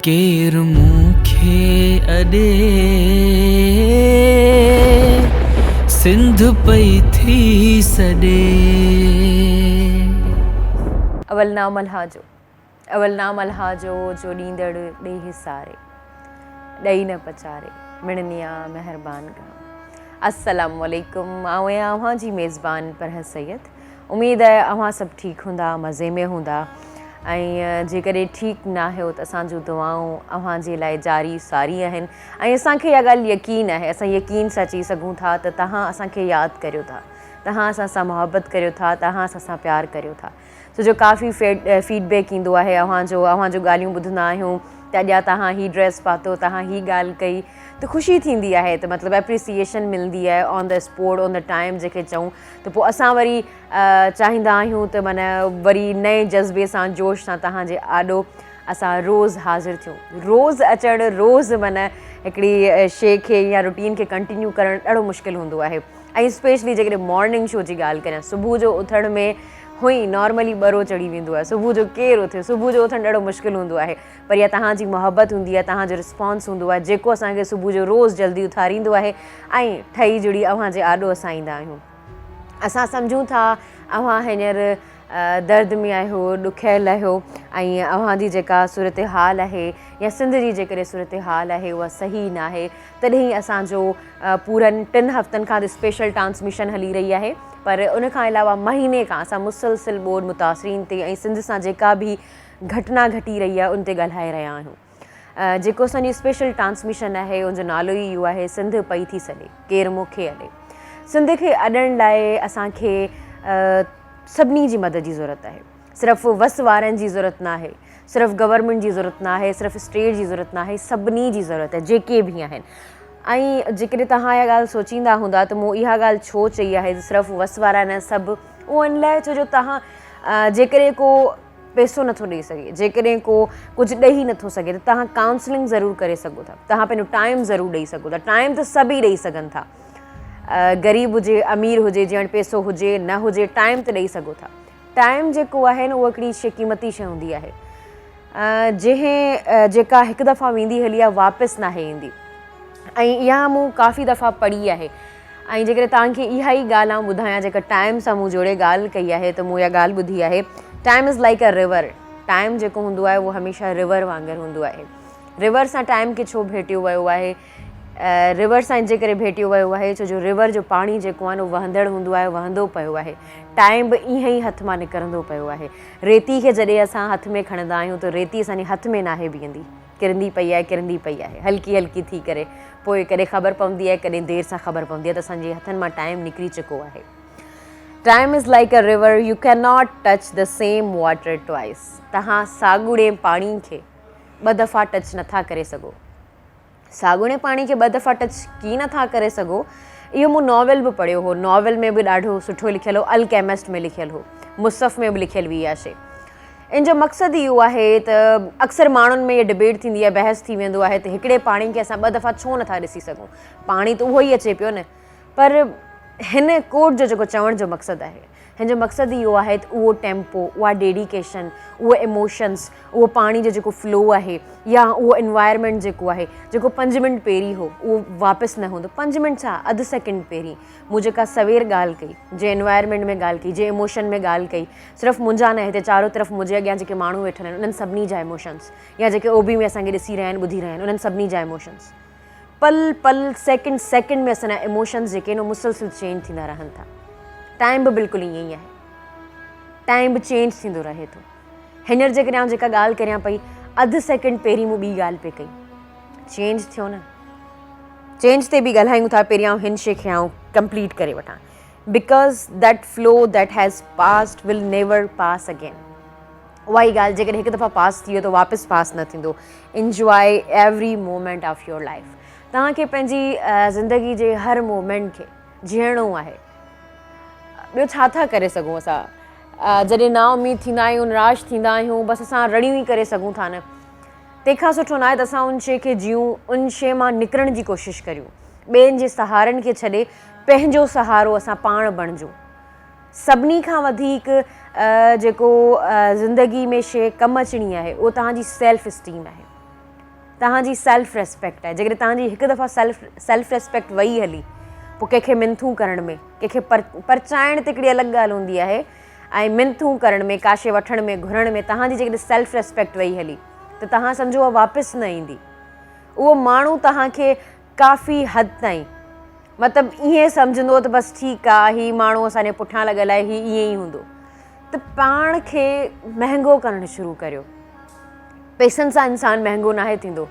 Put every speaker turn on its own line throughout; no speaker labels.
केर मूंखे अॾे सिंध पई थी सॾे।
अवल नाम अल्हा जो ॾींदड़ ॾे सारे ॾई न पचारे मिणनिया मेहरबान कहा। अस्सलाम वालेकुम। आऊं अव्हां जी मेज़बान परह सैयद। उम्मीद है अव्हां सब ठीक हूंदा, मज़े में हूंदा ऐं जेकॾहिं ठीक ना आहियो त असांजूं दुआऊं अव्हां जे लाइ जारी सारी आहिनि ऐं असांखे इहा ॻाल्हि यकीन आहे, असां यकीन सां चई सघूं था त तव्हां असांखे यादि करियो था, तव्हां असां सां मुहबत करियो था, तव्हां असां सां प्यारु करियो था। छो जो काफ़ी फीडबैक ईंदो आहे अव्हां जो ॻाल्हियूं ॿुधंदा आहियूं त अॼु तव्हां ही ड्रेस पातो, तव्हां ही ॻाल्हि कई, त ख़ुशी थींदी आहे, त मतिलबु एप्रिसिएशन मिलंदी आहे on the spot, on the time जेके चऊं त पोइ असां वरी चाहींदा आहियूं त माना वरी नए जज़्बे सां जोश सां तव्हांजे आॾो असां रोज़ु हाज़िर थियूं। रोज़ु अचणु, रोज़ु माना हिकिड़ी शइ खे या रूटीन खे कंटिन्यू करणु ॾाढो मुश्किल हूंदो आहे ऐं स्पेशली जेकॾहिं मॉर्निंग शो जी ॻाल्हि करियां, सुबुह जो उथण में हुई नॉर्मली ॿरो चढ़ी वेंदो आहे, सुबुह जो केरु उथे, सुबुह जो उथणु ॾाढो मुश्किल हूंदो आहे, पर इहा तव्हांजी मुहबत हूंदी आहे, तव्हांजो रिस्पॉन्स हूंदो आहे जेको असांखे सुबुह जो रोज़ु जल्दी उथारींदो आहे ऐं ठही जुड़ी अव्हां जे आॾो असां ईंदा आहियूं। असां सम्झूं था अव्हां हींअर दर्द में आहियो, ॾुखियल आहियो ऐं अव्हां जी जेका सूरत हाल आहे या सिंध जी जेकॾहिं सूरत हाल आहे उहा सही न आहे, तॾहिं असांजो पूरनि 3 हफ़्तनि खां स्पेशल ट्रांसमिशन हली रही आहे, पर उन खां अलावा महीने खां असां मुसलसिल ॿोॾि मुतासिरीन ते ऐं सिंध सां जेका बि घटना घटी रही आहे उन ते ॻाल्हाए रहिया आहियूं। जेको असांजी स्पेशल ट्रांसमिशन आहे उनजो नालो ई इहो आहे, सिंध पई थी सॾे केरु मूंखे अॾे। सिंध खे अॾण लाइ असांखे सभिनी जी मदद जी ज़रूरत आहे। सिर्फ़ु वस वारनि जी ज़रूरत न आहे, सिर्फ़ु गवर्नमेंट जी ज़रूरत न आहे, सिर्फ़ु स्टेट जी ज़रूरत न आहे, सभिनी जी ज़रूरत आहे जेके बि आहिनि। ऐं जेकॾहिं तव्हां इहा ॻाल्हि सोचींदा हूंदा त मूं इहा ॻाल्हि छो चई आहे सिर्फ़ु वस वारा न सभु, उहो इन लाइ छो जो तव्हां जेकॾहिं को पैसो नथो ॾेई सघे, जेकॾहिं को कुझु ॾेई नथो सघे त तव्हां काउंसलिंग ज़रूरु करे सघो था, तव्हां पंहिंजो टाइम ज़रूरु ॾेई सघो था। टाइम त सभई ॾेई सघनि था, ग़रीब हुजे अमीर हुजे, जंहिं वटि पैसो हुजे न हुजे, टाइम त ॾेई सघो था। टाइम जेको आहे न उहा हिकिड़ी शइ क़ीमती शइ हूंदी आहे, जेका हिकु दफ़ा वेंदी हली आहे वापसि नाहे ईंदी ऐं इहा मूं काफ़ी दफ़ा पढ़ी आहे। ऐं जेकॾहिं तव्हांखे इहा ई ॻाल्हि आउं ॿुधायां जेका टाइम सां मूं जोड़े ॻाल्हि कई आहे त मूं इहा ॻाल्हि ॿुधी आहे, time is like a river. Time जेको हूंदो आहे उहो हमेशह रिवर वांगुरु हूंदो आहे। रिवर सां टाइम खे छो भेटियो वियो आहे? रिवर सां जे करे भेटियो वियो आहे छो जो रिवर जो पाणी जेको आहे न उहो वहंदड़ हूंदो आहे, वहंदो पियो आहे। टाइम बि ईअं ई हथ मां निकिरंदो पियो आहे। रेती खे जॾहिं असां हथ में खणंदा आहियूं त रेती असांजे हथ में नाहे बीहंदी, किरंदी पई आहे हल्की हल्की थी करे, पोइ कॾहिं ख़बर पवंदी आहे, कॾहिं देरि सां ख़बर पवंदी आहे त असांजे हथनि मां टाइम निकिरी चुको आहे। Time is like a river, U can not touch the same water twice. तव्हां साॻुड़े पाणी खे 2 दफ़ा टच नथा करे सघो। साॻुड़े पाणी खे 2 दफ़ा टच कीअं नथा करे सघो, इहो मूं नॉवल बि पढ़ियो हो। नॉवल में बि ॾाढो सुठो लिखियलु हो, अल्केमिस्ट में लिखियलु हो, मुसफ़ में बि लिखियलु हुई इहा शइ। इन जो मक़सदु इहो आहे त अक्सर माण्हुनि में इहा डिबेट थींदी आहे, बहस थी वेंदो आहे त हिकिड़े पाणी खे असां 2 दफ़ा छो नथा ॾिसी सघूं। पाणी त उहो ई अचे पियो न, पर हिन कोट जो जेको चवण जो मक़सदु आहे, हिन जो मक़सदु इहो आहे त उहो टेम्पो, उहा डेडिकेशन, उहो इमोशन्स, उहो पाणी जो जेको फ्लो आहे या उहो एनवायरमेंट जेको आहे, जेको 5 मिंट पहिरीं हो उहो वापसि न हूंदो। 5 मिंट छा, अधु सेकेंड पहिरीं मूं जेका सवेर ॻाल्हि कई, जे एनवायरमेंट में ॻाल्हि कई, जे इमोशन में ॻाल्हि कई, सिर्फ़ु मुंहिंजा न, हिते चारो तरफ़ मुंहिंजे अॻियां जेके माण्हू वेठल आहिनि उन्हनि सभिनी जा इमोशन्स, या जेके ओबी में असांखे ॾिसी रहिया आहिनि, ॿुधी रहिया आहिनि, उन्हनि सभिनी जा इमोशन्स, पल पल सेकेंड सेकेंड में असांजा इमोशन्स जेके आहिनि मुसलसिल चेंज थींदा रहनि था। टाइम बि बिल्कुलु ईअं ई आहे, टाइम बि चेंज थींदो रहे थो। हींअर जेकॾहिं आउं जेका ॻाल्हि करियां पई, अधु सेकेंड पहिरीं मूं ॿी ॻाल्हि पे कई, चेंज थियो न। चेंज ते बि ॻाल्हायूं था, पहिरीं आउं हिन शइ खे आउं कंप्लीट करे वठां, because that flow that has passed will never pass again. उहा ई ॻाल्हि जेकॾहिं हिकु दफ़ा पास थी वियो त वापसि पास न थींदो। Enjoy every moment of your life. तव्हांखे पंहिंजी ज़िंदगी जे हर मोमेंट खे जीअणो आहे। ॿियो छा था करे सघूं असां? जॾहिं ना उमीद थींदा आहियूं, निराश थींदा आहियूं, बसि असां रड़ियूं ई करे सघूं था न। तंहिंखां सुठो न आहे त असां उन शइ खे जियूं, उन शइ मां निकिरण जी कोशिशि करियूं, ॿियनि जे सहारनि खे छॾे पंहिंजो सहारो असां पाण बणिजूं। सभिनी खां वधीक जेको ज़िंदगी में शइ कमु अचणी आहे उहो तव्हांजी सेल्फ इस्टीम आहे। तव्हांजी सेल्फ रिस्पेक्ट आहे। जेकॾहिं तव्हांजी हिकु दफ़ा सेल्फ रिस्पेक्ट वई हली, पोइ कंहिंखे मिनथूं करण में, कंहिंखे परचाइण ते हिकिड़ी अलॻि ॻाल्हि हूंदी आहे, ऐं मिनथूं करण में, काशे वठण में, घुरण में तव्हांजी जेकॾहिं सेल्फ रिस्पेक्ट वई हली त तव्हां सम्झो उहा वापसि न ईंदी। उहो माण्हू तव्हांखे काफ़ी हद ताईं मतिलबु ईअं सम्झंदो त बसि ठीकु आहे, हीउ माण्हू असांजे पुठियां लॻल आहे, हीउ ईअं ई हूंदो। त पाण खे महांगो करणु शुरू करियो। पैसनि सां इंसानु महांगो नाहे थींदो,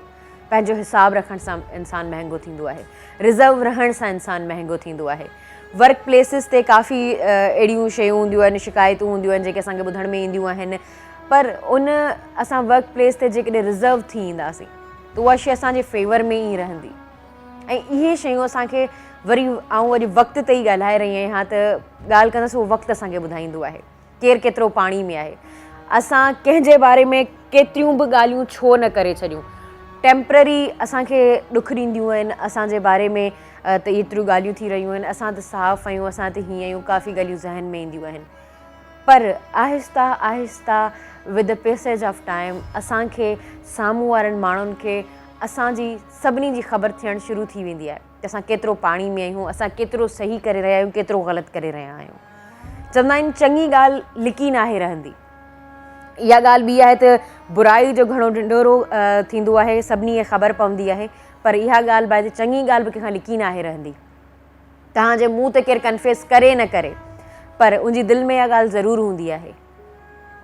पंहिंजो हिसाबु रखण सां इंसानु महांगो थींदो आहे, रिज़र्व रहण सां इंसानु महांगो थींदो आहे। वर्क प्लेसिस ते काफ़ी अहिड़ियूं शयूं हूंदियूं आहिनि, शिकायतूं हूंदियूं आहिनि जेके असांखे ॿुधण में ईंदियूं आहिनि, पर उन असां वर्क प्लेस ते जेकॾहिं रिज़र्व थी ईंदासीं त उहा शइ असांजे फेवर में ई रहंदी। ऐं इहे शयूं असांखे वरी वक़्त ते ई ॻाल्हाए रही आहियां त ॻाल्हि कंदसि, उहो वक़्तु असांखे ॿुधाईंदो आहे केरु केतिरो पाणी में आहे। असां कंहिंजे बारे में केतिरियूं बि ॻाल्हियूं छो न करे छॾियूं, टेम्पररी असांखे ॾुख ॾींदियूं आहिनि असांजे बारे में त एतिरियूं ॻाल्हियूं थी रहियूं आहिनि, असां त साफ़ु आहियूं, असां त हीअं आहियूं, काफ़ी ॻाल्हियूं ज़हन में ईंदियूं आहिनि। पर Aahista Aahista with the passage of time असांखे साम्हूं वारनि माण्हुनि खे असांजी सभिनी जी ख़बर थियणु शुरू थी वेंदी आहे त असां केतिरो पाणी में आहियूं, असां केतिरो सही करे रहिया आहियूं, केतिरो ग़लति करे रहिया आहियूं। चवंदा आहिनि चङी ॻाल्हि लिकी नाहे रहंदी। इहा ॻाल्हि ॿी आहे त बुराई जो घणो ढिंढोरो थींदो आहे, सभिनी खे ख़बर पवंदी आहे, पर इहा ॻाल्हि बि आहे त चङी ॻाल्हि बि कंहिंखां लिकी नाहे रहंदी। तव्हांजे मुंहं ते केरु कन्फेस करे न करे, पर उनजी दिलि में इहा ॻाल्हि ज़रूरु हूंदी आहे।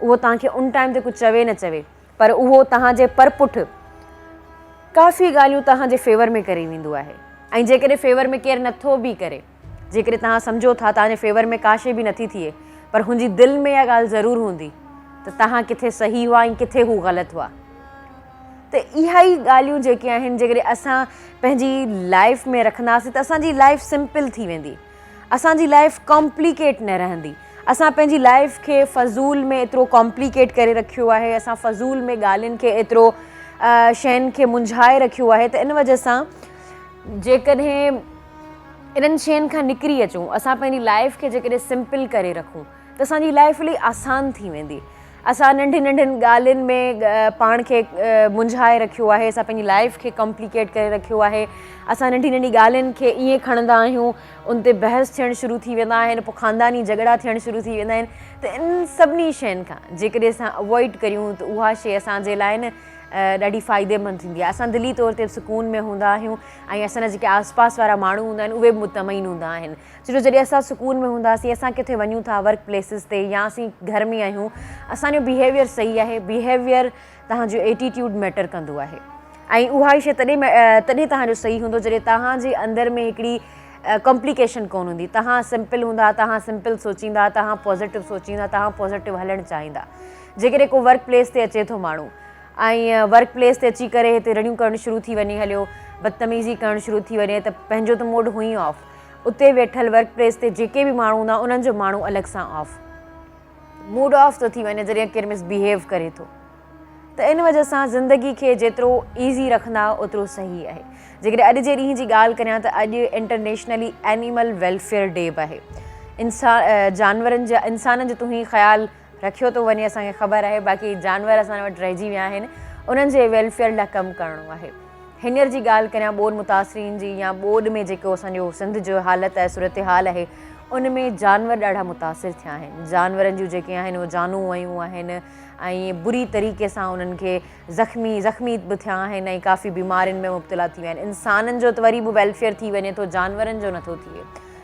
उहो तव्हांखे उन टाइम ते कुझु चवे न चवे, पर उहो तव्हांजे परपुठ काफ़ी ॻाल्हियूं तव्हांजे फेवर में करे वेंदो आहे। ऐं जेकॾहिं फेवर में केरु नथो बि करे, जेकॾहिं तव्हां सम्झो था तव्हांजे फेवर में काशे बि नथी थिए, पर हुनजी दिलि में इहा ॻाल्हि ज़रूरु हूंदी त तव्हां किथे सही हुआ ऐं किथे हू ग़लति हुआ। त इहा ई ॻाल्हियूं जेके आहिनि, जेकॾहिं असां पंहिंजी लाइफ में रखंदासीं त असांजी लाइफ सिंपल थी वेंदी, असांजी लाइफ कॉम्प्लिकेट न रहंदी। असां पंहिंजी लाइफ खे फ़ज़ूल में एतिरो कॉम्प्लिकेट करे रखियो आहे, असां फ़ज़ूल में ॻाल्हियुनि खे एतिरो शयुनि खे मुंझाए रखियो आहे, त इन वजह सां जेकॾहिं इन्हनि शयुनि खां निकिरी अचूं, असां पंहिंजी लाइफ खे जेकॾहिं सिंपल करे रखूं त असांजी लाइफ इलाही आसान थी वेंदी। असां नंढियुनि नंढियुनि ॻाल्हियुनि में पाण खे मुंझाए रखियो आहे, असां पंहिंजी लाइफ खे कॉम्प्लिकेट करे रखियो आहे। असां नंढी नंढी ॻाल्हियुनि खे ईअं खणंदा आहियूं, उन ते बहस थियणु शुरू थी वेंदा आहिनि, पोइ ख़ानदानी झगड़ा थियणु शुरू थी वेंदा आहिनि। त इन सभिनी शयुनि खां जेकॾहिं असां अवॉइड करियूं त उहा शइ असांजे लाइ न ॾाढी फ़ाइदेमंद थींदी आहे। असां दिली तौर ते सुकून में हूंदा आहियूं ऐं असांजा जेके आसपास वारा माण्हू हूंदा आहिनि उहे बि मुतमईन हूंदा आहिनि। छो जो जॾहिं असां सुकून में हूंदासीं, असां किथे वञूं था वर्क प्लेसिस ते या असीं घर में आहियूं, असांजो बिहेवियर सही आहे। बिहेवियर तव्हांजो एटीट्यूड मैटर कंदो आहे, ऐं उहा ई शइ तॾहिं तव्हांजो सही हूंदो जॾहिं तव्हांजे अंदरि में हिकिड़ी कॉम्प्लिकेशन कोन हूंदी। तव्हां सिंपल हूंदा, तव्हां सिंपल सोचींदा, तव्हां पॉज़िटिव सोचींदा, तव्हां पॉज़िटिव हलणु चाहींदा। जेकॾहिं को वर्क प्लेस ते अचे थो माण्हू ऐं वर्क प्लेस ते अची करे हिते रड़ियूं करणु शुरू थी वञे, हलियो बदतमीज़ी करणु शुरू थी वञे, त पंहिंजो त मूड हुई ऑफ। उते वेठल वर्क प्लेस ते जेके बि माण्हू हूंदा उन्हनि जो माण्हू अलॻि सां ऑफ, मूड ऑफ थो थी वञे जॾहिं केरु मिसबिहेव करे थो। त इन वजह सां ज़िंदगी खे जेतिरो ईज़ी रखंदा ओतिरो सही आहे। जेकॾहिं अॼु जे ॾींहं जी ॻाल्हि करियां त अॼु इंटरनेशनली एनिमल वेलफेयर डे बि आहे। इंसाननि जो तुंहिं ख़्यालु रखियो थो वञे, असांखे ख़बर आहे, बाक़ी जानवर असां वटि रहिजी विया आहिनि, उन्हनि जे वेलफेयर लाइ कमु करिणो आहे। हींअर जी ॻाल्हि करियां ॿोॾि मुतासिरीन जी, या ॿोॾि में जेको असांजो सिंध जो हालत आहे, सूरत हाल आहे, उन में जानवर ॾाढा मुतासिर थिया आहिनि। जानवरनि जूं जेके आहिनि उहे जानूं वयूं आहिनि ऐं बुरी तरीक़े सां उन्हनि खे ज़ख़्मी बि थिया आहिनि ऐं काफ़ी बीमारियुनि में मुब्तला थी विया आहिनि। इंसाननि जो त वरी बि वेलफेयर थी वञे थो, जानवरनि जो नथो थिए।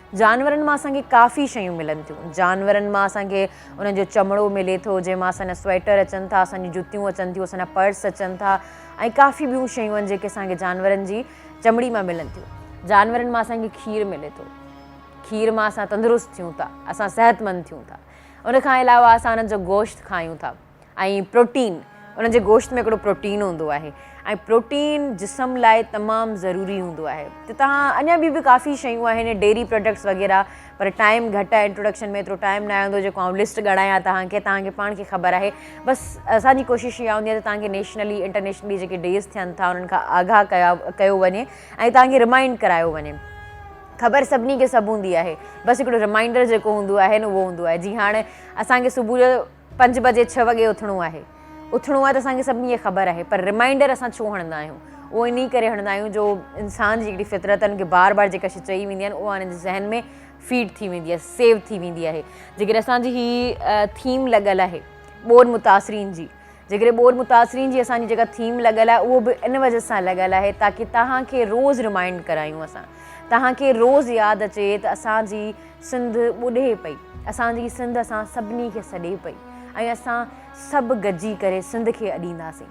जानवरनि मां असांखे काफ़ी शयूं मिलनि थियूं। जानवरनि मां असांखे उन्हनि जो चमड़ो मिले थो, जंहिंमां असांजा स्वेटर अचनि था, असांजी जुतियूं अचनि थियूं, असांजा पर्स अचनि था ऐं काफ़ी ॿियूं शयूं आहिनि जेके असांखे जानवरनि जी चमड़ी मां मिलनि थियूं। जानवरनि मां असांखे खीरु मिले थो, खीर मां असां तंदुरुस्त थियूं था, असां सेहतमंद थियूं था। उनखां अलावा असां उन्हनि जो गोश्त खायूं था ऐं प्रोटीन, उन्हनि जे गोश्त में हिकिड़ो प्रोटीन हूंदो आहे ऐं प्रोटीन जिस्म लाइ तमामु ज़रूरी हूंदो आहे। त तव्हां अञा बि काफ़ी शयूं आहिनि, डेयरी प्रोडक्ट्स वग़ैरह, पर टाइम घटि आहे, इंट्रोडक्शन में एतिरो टाइम न हूंदो जेको आउं लिस्ट ॻणायां तव्हांखे पाण खे ख़बर आहे। बसि असांजी कोशिशि इहा हूंदी आहे त तव्हांखे नेशनली इंटरनेशनली जेके डेज़ थियनि था उन्हनि खां आगाह कयो वञे ऐं तव्हांखे रिमाइंड करायो वञे। ख़बर सभिनी खे सभु हूंदी आहे, बसि हिकिड़ो रिमाइंडर जेको हूंदो आहे न उहो हूंदो आहे। जी हाणे असांखे सुबुह जो 5 बजे 6 वॻे उथिणो आहे, उथिणो आहे त असांखे सभिनी खे ख़बर आहे, पर रिमाइंडर असां छो हणंदा आहियूं? उहो इन करे हणंदा आहियूं जो इंसान जी हिकिड़ी फितरत आहे, उनखे बार बार जेका शइ चई वेंदी आहिनि उहा हुनजे ज़हन में फीड थी वेंदी आहे, सेव थी वेंदी आहे। जेकॾहिं असांजी हीअ थीम लॻल आहे ॿोर मुतासिरीन जी, जेकॾहिं ॿोर मुतासिरीन जी असांजी जेका थीम लॻल आहे उहो बि इन वजह सां लॻल आहे ताकी तव्हांखे रोज़ु रिमाइंड करायूं, असां तव्हांखे रोज़ु यादि अचे त असांजी सिंध ॿुॾे पई, असांजी सिंध असां सभिनी खे सॾे पई ऐं असां सभु गॾिजी करे सिंध खे अॾींदासीं।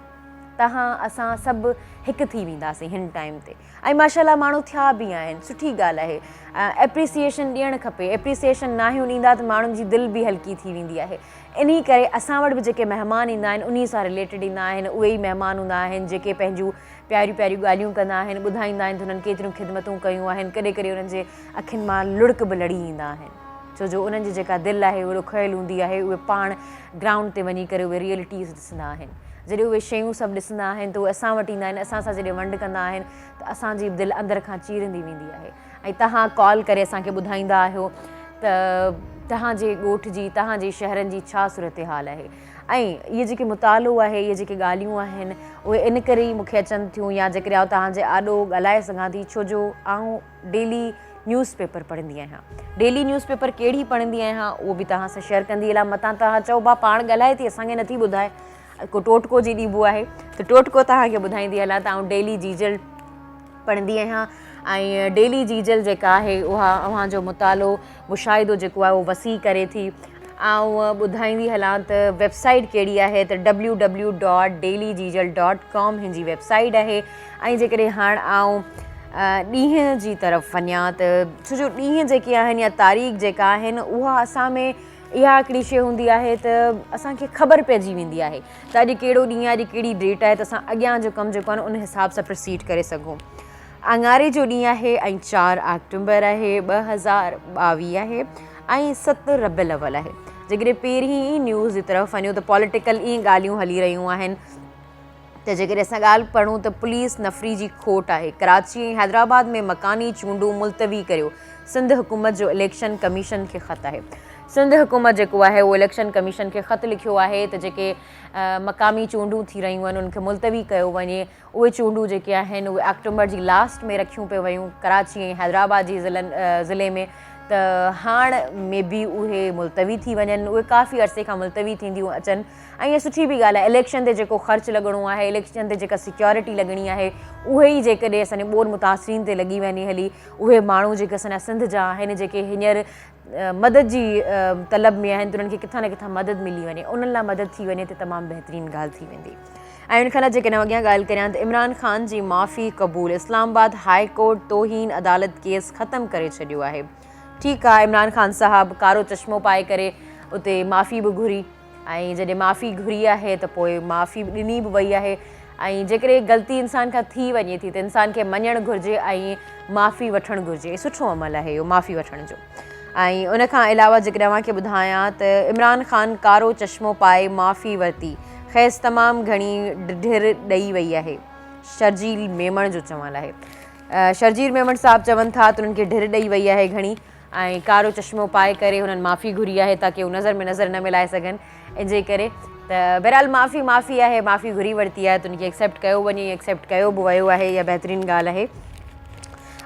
असां सभु हिकु थी वेंदासीं हिन टाइम ते। ऐं माशाल्लाह माण्हू थिया बि आहिनि, सुठी ॻाल्हि आहे। एप्रिसिएशन ॾियणु खपे, एप्रिसिएशन नाहियूं ॾींदा त माण्हुनि जी दिलि बि हल्की थी वेंदी आहे। इन करे असां वटि बि जेके महिमान ईंदा आहिनि उन सां रिलेटेड ईंदा आहिनि, उहे ई महिमान हूंदा आहिनि जेके पंहिंजूं प्यारियूं प्यारियूं ॻाल्हियूं कंदा आहिनि, ॿुधाईंदा आहिनि त हुननि केतिरियूं ख़िदमतूं कयूं आहिनि। कॾहिं कॾहिं उन्हनि जे अखियुनि मां लुड़क बि लड़ी ईंदा आहिनि, छो जो उन्हनि जी जेका दिलि आहे उहा रुखियल हूंदी आहे। उहे पाण ग्राउंड ते वञी करे उहे रियलिटीज़ ॾिसंदा आहिनि। जॾहिं उहे शयूं सभु ॾिसंदा आहिनि त उहे असां वटि ईंदा आहिनि, असां सां जॾहिं वंड कंदा आहिनि त असांजी दिलि अंदरि खां चीरंदी वेंदी आहे। ऐं तव्हां कॉल करे असांखे ॿुधाईंदा आहियो त तव्हांजे ॻोठ जी, तव्हांजे शहरनि जी छा सूरत हाल आहे। ऐं इहे जेके मुतालो आहे, इहे जेके ॻाल्हियूं आहिनि उहे इन करे ई मूंखे अचनि थियूं, या जेकॾहिं आउं तव्हांजे आॾो ॻाल्हाए सघां थी, छो जो आउं डेली न्यूज़पेपर पढ़ंदी आहियां। डेली न्यूज़पेपर कहिड़ी पढ़ंदी आहियां उहो बि तव्हां सां शेयर कंदी हलां। मतां तव्हां चओ भाउ पाण ॻाल्हाए थी, असांखे नथी ॿुधाए, को टोटको जी ॾिबो आहे त टोटको तव्हांखे ॿुधाईंदी हलां। त आउं डेली जीजल पढ़ंदी आहियां ऐं डेली जीजल जेका आहे उहा अव्हांजो मुतालो मुशाहिदो जेको आहे उहो वसी करे थी। ऐं ॿुधाईंदी हलां त वेबसाइट कहिड़ी आहे त www.dailyjeejal.com हिन जी वेबसाइट आहे। ऐं जेकॾहिं हाणे आउं ॾींहं जी तरफ़ वञा त छो जो ॾींहं जेके आहिनि या तारीख़ जेका आहिनि उहा असां में इहा हिकिड़ी शइ हूंदी आहे त असांखे ख़बर पइजी वेंदी आहे त अॼु कहिड़ो ॾींहुं आहे, अॼु कहिड़ी डेट आहे, त असां अॻियां जो कमु जेको आहे उन हिसाब सां प्रोसीड करे सघूं। आङारे जो ॾींहुं आहे ऐं 4 अक्टूबर आहे 2022 आहे ऐं 7 रबियुल अव्वल आहे। जेकॾहिं पहिरीं ई न्यूज़ जी तरफ़ वञूं त पॉलिटिकल ईअं ॻाल्हियूं हली रहियूं आहिनि त जेकॾहिं असां ॻाल्हि पढ़ूं त पुलिस नफ़री जी खोट आहे। कराची ऐं हैदराबाद में मकानी चूंडूं मुलतवी करियो, सिंध हुकूमत जो इलेक्शन कमीशन खे ख़त आहे। सिंध हुकूमत जेको आहे उहो इलेक्शन कमीशन खे ख़तु लिखियो आहे त जेके मक़ामी चूंडूं थी रहियूं आहिनि उनखे मुलतवी कयो वञे। उहे चूंडूं जेके आहिनि उहे अक्टूबर जी लास्ट में रखियूं पियूं वयूं कराची ऐं हैदराबाद जी ज़िले में, त हाणे में बि उहे मुलतवी थी वञनि। उहे काफ़ी अरसे खां मुलतवी थींदियूं अचनि ऐं इहा सुठी बि ॻाल्हि आहे। इलेक्शन ते जेको ख़र्चु लॻणो आहे, इलेक्शन ते जेका सिक्योरिटी लॻणी आहे, उहे ई जेकॾहिं असांजे ॿोर मुतासिरीन ते लॻी वञे हली, उहे माण्हू जेके असांजा सिंध जा आहिनि जेके हींअर मदद जी तलब में आहिनि त उन्हनि खे किथां न किथां मदद मिली वञे, उन्हनि लाइ मदद थी वञे त तमामु बहितरीनु ॻाल्हि थी वेंदी। ऐं उन खां जेकॾहिं अॻियां ॻाल्हि करियां त इमरान ख़ान जी माफ़ी क़बूल, इस्लामाबाद हाई कोर्ट तौहीन अदालत केस ख़तमु करे छॾियो आहे। ठीकु आहे, इमरान ख़ान साहब कारो चश्मो पाए करे उते माफ़ी बि घुरी ऐं जॾहिं माफ़ी घुरी आहे त पोइ माफ़ी ॾिनी बि वई आहे। ऐं जेकॾहिं ग़लती इंसान खां थी वञे थी त इंसान खे मञणु घुरिजे ऐं माफ़ी वठणु घुरिजे। सुठो अमल आहे इहो माफ़ी वठण जो। ऐं उन खां अलावा जेकॾहिं अव्हांखे ॿुधायां त इमरान ख़ान कारो चश्मो पाए माफ़ी वरिती, ख़ैसि तमामु घणी ढिर ॾेई वई आहे। शर्जील मेमण जो चवणु आहे, शर्जील मेमण साहब चवनि था त उन्हनि खे ढिर ॾेई वई आहे घणी ऐं कारो चश्मो पाए करे हुननि माफ़ी घुरी आहे ताकी हू नज़र में नज़र न मिलाए सघनि। इन जे करे त बहरहाल माफ़ी आहे, माफ़ी घुरी वरिती आहे त उनखे एक्सेप्ट कयो वञे, एक्सेप्ट कयो बि वियो आहे, इहा बहितरीनु ॻाल्हि आहे।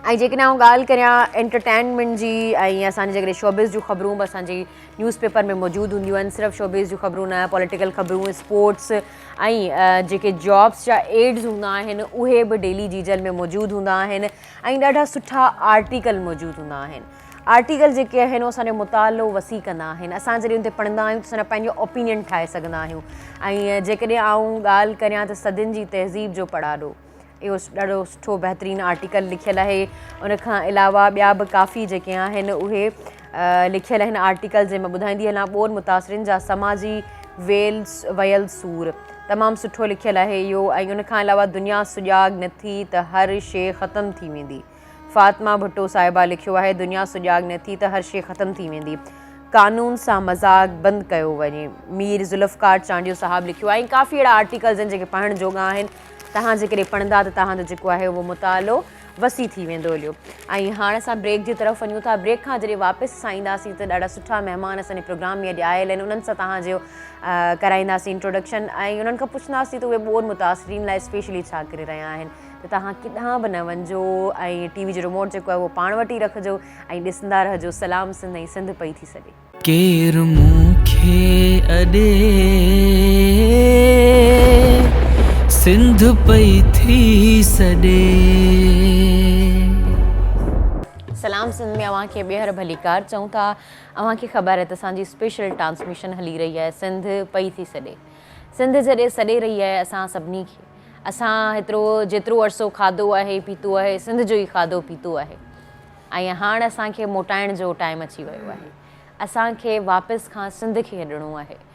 ऐं जेकॾहिं आउं ॻाल्हि करियां एंटरटेनमेंट जी ऐं असांजे जेकॾहिं शोबिज़ जूं ख़बरूं बि असांजी न्यूज़पेपर में मौजूदु हूंदियूं आहिनि। सिर्फ़ु शोबिज़ जूं ख़बरूं न, पॉलिटिकल ख़बरूं, स्पोर्ट्स ऐं जेके जॉब्स जा एड्स हूंदा आहिनि उहे बि डेली जीजल में मौजूदु हूंदा आहिनि ऐं ॾाढा सुठा आर्टिकल मौजूदु हूंदा आहिनि। आर्टिकल जेके आहिनि उहो असांजो मुतालो वसी कंदा आहिनि। असां जॾहिं उन ते पढ़ंदा आहियूं त असां पंहिंजो ओपिनियन ठाहे सघंदा आहियूं। ऐं जेकॾहिं आउं ॻाल्हि करियां त सदियुनि जी तहज़ीब जो पढ़ाॾो, इहो ॾाढो सुठो बहितरीनु आर्टिकल लिखियलु आहे। उन खां अलावा ॿिया बि काफ़ी जेके आहिनि उहे लिखियलु आहिनि आर्टिकल, जंहिंमें ॿुधाईंदी हलां ॿोर मुतासिरीन जा समाजी वयल सूर, तमामु सुठो लिखियलु आहे इहो। ऐं उन खां अलावा दुनिया सुॼाग न थी त हर शइ ख़तमु थी वेंदी, फातिमा भुट्टो साहिबा लिखियो आहे, दुनिया सुॼाग न थी त हर शइ ख़तमु थी वेंदी, कानून सां मज़ाक़ बंदि कयो वञे, मीर ज़ुल्फ़कार चांडियो साहब लिखियो आहे। ऐं काफ़ी अहिड़ा आर्टिकल्स आहिनि जेके पढ़ण जोगा आहिनि। तव्हां जेकॾहिं पढ़ंदा त तव्हांजो जेको आहे उहो मुतालो वसी थी वेंदो हलियो। ऐं हाणे असां ब्रेक जी तरफ़ वञूं था। ब्रेक खां जॾहिं वापसि ईंदासीं त ॾाढा सुठा महिमान असांजे प्रोग्राम में अॼु आयल आहिनि, उन्हनि सां तव्हांजो कराईंदासीं इंट्रोडक्शन ऐं उन्हनि खां पुछंदासीं त उहे ॿोर मुतासिरीन लाइ स्पेशली छा करे रहिया आहिनि। त तव्हां किथां बि न वञिजो ऐं टीवी जो रिमोट जेको आहे उहो पाण वटि ई रखिजो ऐं ॾिसंदा रहिजो सलाम सिंध ऐं सिंध पई थी सघे।
केरु मूंखे अॾे सिंध पई थी सॾे।
सलाम सिंध में अव्हांखे ॿीहर भलीकार चऊं था। अव्हांखे ख़बर आहे त असांजी स्पेशल ट्रांसमिशन हली रही आहे सिंध पई थी सॾे। सिंध जॾहिं सॾे रही आहे असां सभिनी खे, असां जेतिरो अरसो खाधो आहे पीतो आहे सिंध जो ई खाधो पीतो आहे ऐं हाणे असांखे मोटाइण जो टाइम अची वियो आहे। असांखे वापसि खां सिंध खे हलिणो आहे।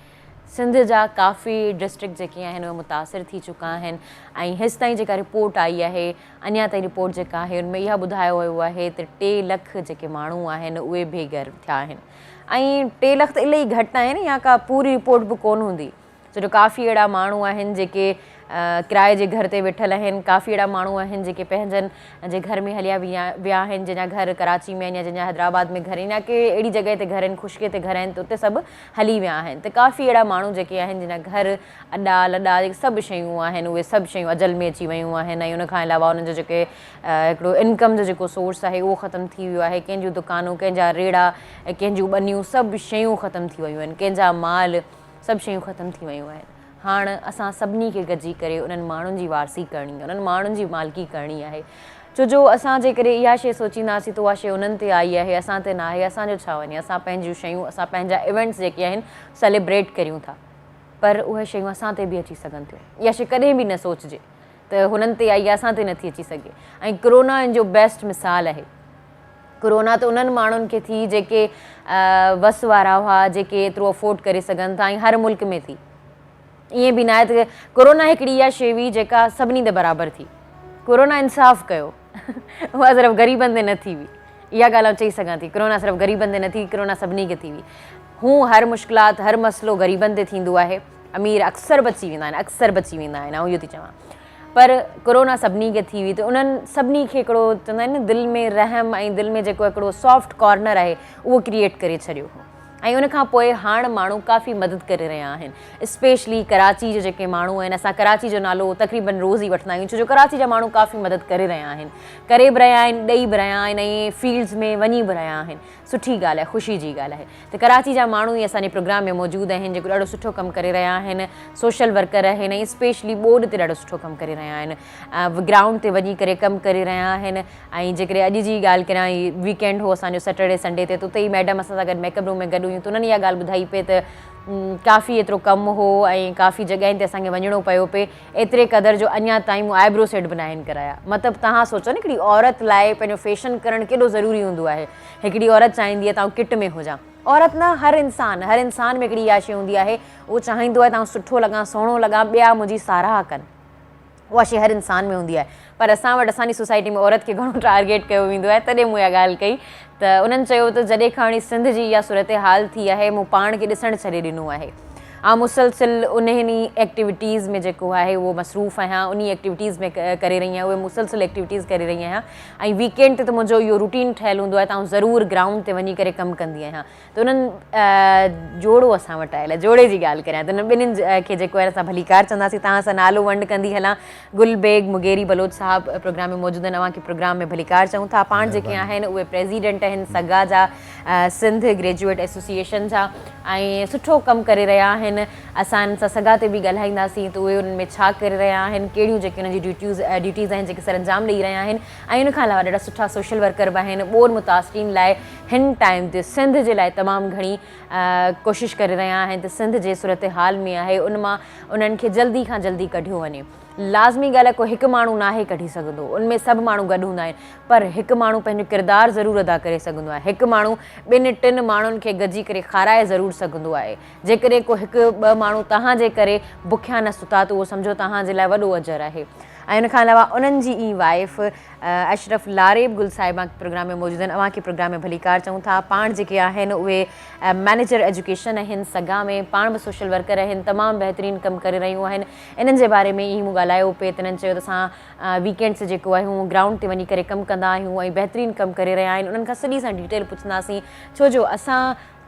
सिंध जा काफ़ी डिस्ट्रिक्ट जेके आहिनि उहे मुतासिर थी चुका आहिनि ऐं हेसि ताईं जेका रिपोर्ट आई आहे, अञा ताईं रिपोर्ट जेका आहे उनमें इहा ॿुधायो वियो आहे त 3 लख जेके माण्हू आहिनि उहे बेघर थिया आहिनि। ऐं 3 लख त इलाही घटि आहिनि, या का पूरी रिपोर्ट बि कोन हूंदी, छो जो काफ़ी अहिड़ा माण्हू आहिनि जेके किराए जे घर ते वेठल आहिनि, काफ़ी अहिड़ा माण्हू आहिनि जेके पंहिंजनि जे घर में हलिया विया आहिनि, जंहिंजा घर कराची में आहिनि या जंहिंजा हैदराबाद में घर आहिनि या के अहिड़ी जॻह ते घर आहिनि, खुशके ते घर आहिनि, त उते सभु हली विया आहिनि। त काफ़ी अहिड़ा माण्हू जेके आहिनि जंहिंजा घर अॾा लॾा जेके सभु शयूं आहिनि उहे सभु शयूं अजल में अची वियूं आहिनि ऐं उनखां अलावा उन्हनि जो जेके हिकिड़ो इनकम जो जेको सोर्स आहे उहो ख़तमु थी वियो आहे। कंहिंजूं दुकानूं, कंहिंजा रेड़ा, कंहिंजूं ॿनियूं सभु शयूं ख़तमु थी वियूं आहिनि, कंहिंजा माल सभु शयूं ख़तमु थी वियूं आहिनि। हाणे असां सभिनी खे गॾिजी करे उन्हनि माण्हुनि जी वारसी करणी आहे, उन्हनि माण्हुनि जी मालिकी करणी आहे। छो जो असां जे करे इहा शइ सोचींदासीं त उहा शइ उन्हनि ते आई आहे, असां ते न आहे। असांजो छा वञे, असां पंहिंजूं शयूं, असां पंहिंजा इवेंट्स जेके आहिनि सेलिब्रेट करियूं था, पर उहे शयूं असां ते बि अची सघनि थियूं। इहा शइ कॾहिं बि न सोचिजे त हुननि ते आई आहे, असां ते नथी अची सघे। ऐं कोरोना इन जो बेस्ट मिसाल आहे। कोरोना त उन्हनि माण्हुनि खे थी जेके वस वारा हुआ, जेके एतिरो अफोर्ड करे सघनि था, ऐं हर मुल्क में थी। ईअं बि न आहे त कोरोना हिकिड़ी इहा शइ हुई जेका सभिनी ते बराबरि थी। कोरोना इंसाफ़ कयो, उहा सिर्फ़ु ग़रीबनि ते न थी हुई। इहा ॻाल्हि चई सघां थी, कोरोना सिर्फ़ु ग़रीबनि ते न थी, कोरोना सभिनी खे थी हुई। हू हर मुश्किलात, हर मसइलो ग़रीबनि ते थींदो आहे। अमीर अक्सर बची वेंदा आहिनि, अक्सर बची वेंदा आहिनि, ऐं इहो थी चवां। पर कोरोना सभिनी खे थी हुई त उन्हनि सभिनी खे हिकिड़ो चवंदा आहिनि न, दिलि में रहम ऐं दिलि में जेको हिकिड़ो सॉफ्ट कॉर्नर आहे उहो क्रिएट करे छॾियो हो। ऐं उनखां पोइ हाणे माण्हू काफ़ी मदद करे रहिया आहिनि। स्पेशली कराची जो जेके माण्हू आहिनि, असां कराची जो नालो तक़रीबन रोज़ ई वठंदा आहियूं, छो जो कराची जा माण्हू काफ़ी मदद करे रहिया आहिनि, करे बि रहिया आहिनि, ॾेई बि रहिया आहिनि ऐं फील्ड्स में वञी बि रहिया आहिनि। सुठी ॻाल्हि आहे, ख़ुशी जी ॻाल्हि आहे। त कराची जा माण्हू ई असांजे प्रोग्राम में मौजूदु आहिनि जेको ॾाढो सुठो कमु करे रहिया आहिनि, सोशल वर्कर आहिनि ऐं स्पेशली बोर्ड ते ॾाढो सुठो कमु करे रहिया आहिनि, ग्राउंड ते वञी करे कमु करे रहिया आहिनि। ऐं जेकॾहिं अॼु जी ॻाल्हि करियां, वीकेंड हो असांजो सैटरडे संडे ते, त उते ई मैडम असां सां गॾु मेकअप रूम में गॾु हुयूं, त उन्हनि इहा ॻाल्हि ॿुधाई पे त काफ़ी एतिरो कमु हो ऐं काफ़ी जॻहियुनि ते असांखे वञिणो पियो पे, एतिरे क़दुरु जो अञा ताईं मूं आईब्रो सेट बि न आहिनि कराया। मतिलबु तव्हां सोचो न, हिकिड़ी औरत लाइ पंहिंजो फैशन करणु केॾो ज़रूरी हूंदो आहे। हिकिड़ी औरत चाहींदी आहे तव्हां किट में हुजां, औरत न, हर इंसान में हिकिड़ी इहा शइ हूंदी आहे, उहो चाहींदो आहे तव्हां सुठो लॻां, सुहिणो लॻां, ॿिया मुंहिंजी साराह कनि। उहा शइ हर इंसान में हूंदी आहे, पर असां वटि असांजी सोसाइटी में औरत खे घणो टारगेट कयो वेंदो आहे। तॾहिं मूं इहा ॻाल्हि कई त उन्हनि चयो त जॾहिं खां हाणे सिंध जी इहा सूरत हाल थी आहे, मूं पाण खे ॾिसणु छॾे ॾिनो आहे। ऐं मुसलसिल उन एक्टिविटीज़ में जेको आहे उहो मसरूफ़ आहियां, उन एक्टिविटीज़ में करे रही आहियां, उहे मुसलसिल एक्टिविटीज़ करे रही आहियां। ऐं वीकेंड ते त मुंहिंजो इहो रूटीन ठहियलु हूंदो आहे, त आउं ज़रूरु ग्राउंड ते वञी करे कमु कंदी आहियां। त उन्हनि जोड़ो असां वटि आयल आहे, जोड़े जी ॻाल्हि करियां त उन्हनि ॿिन्हिनि खे जेको आहे असां भलीकार चवंदासीं। तव्हां सां नालो वंड कंदी हलां, गुलबेग मुगेरी बलोच साहब प्रोग्राम में मौजूदु आहिनि, अव्हांखे प्रोग्राम में भलीकार चऊं था। पाण जेके आहिनि उहे प्रेसिडेंट आहिनि सगा जा, सिंध ग्रेजुएट एसोसिएशन जा, ऐं सुठो कमु करे रहिया आहिनि। असां सां सगा ते बि ॻाल्हाईंदासीं त उहे उन्हनि में छा करे रहिया आहिनि, कहिड़ियूं जेके उन्हनि जी ड्यूटीज़ आहिनि जेके सरअंजाम ॾेई रहिया आहिनि। ऐं उनखां अलावा ॾाढा सुठा सोशल वर्कर बि आहिनि, ॿोर मुतासिरीन लाइ हिन टाइम ते सिंध जे लाइ तमामु घणी कोशिशि करे रहिया आहिनि त सिंध जे सूरत हाल में आहे उन मां उन्हनि खे जल्दी खां जल्दी कढियो वञे। लाज़मी ॻाल्हि आहे, कोई हिकु माण्हू न आहे कढी सघंदो, उनमें सभु माण्हू गॾु हूंदा आहिनि, पर हिकु माण्हू पंहिंजो किरदारु ज़रूरु अदा करे सघंदो आहे। हिकु माण्हू 2-3 माण्हुनि खे गॾिजी करे खाराए ज़रूरु सघंदो आहे। जेकॾहिं को 1-2 माण्हू तव्हांजे करे बुखिया न सुता त उहो सम्झो तव्हांजे लाइ वॾो अजरु आहे। ऐं उन खां अलावा उन्हनि जी ई वाइफ अशरफ लारेब गुल साहिबा प्रोग्राम में मौजूदु आहिनि। अव्हांखे प्रोग्राम में भली कार चऊं था। पाण जेके आहिनि उहे मैनेजर एजुकेशन आहिनि सॻा में, पाण बि सोशल वर्कर आहिनि, तमामु बहितरीनु कमु करे रहियूं आहिनि। इन्हनि जे बारे में ई मूं ॻाल्हायो पिए त इन्हनि चयो त असां वीकेंड्स जेको आहे हू ग्राउंड ते वञी करे कमु कंदा आहियूं ऐं बहितरीनु कमु करे रहिया आहिनि। उन्हनि खां सॼी सां डिटेल पुछंदासीं, छो जो असां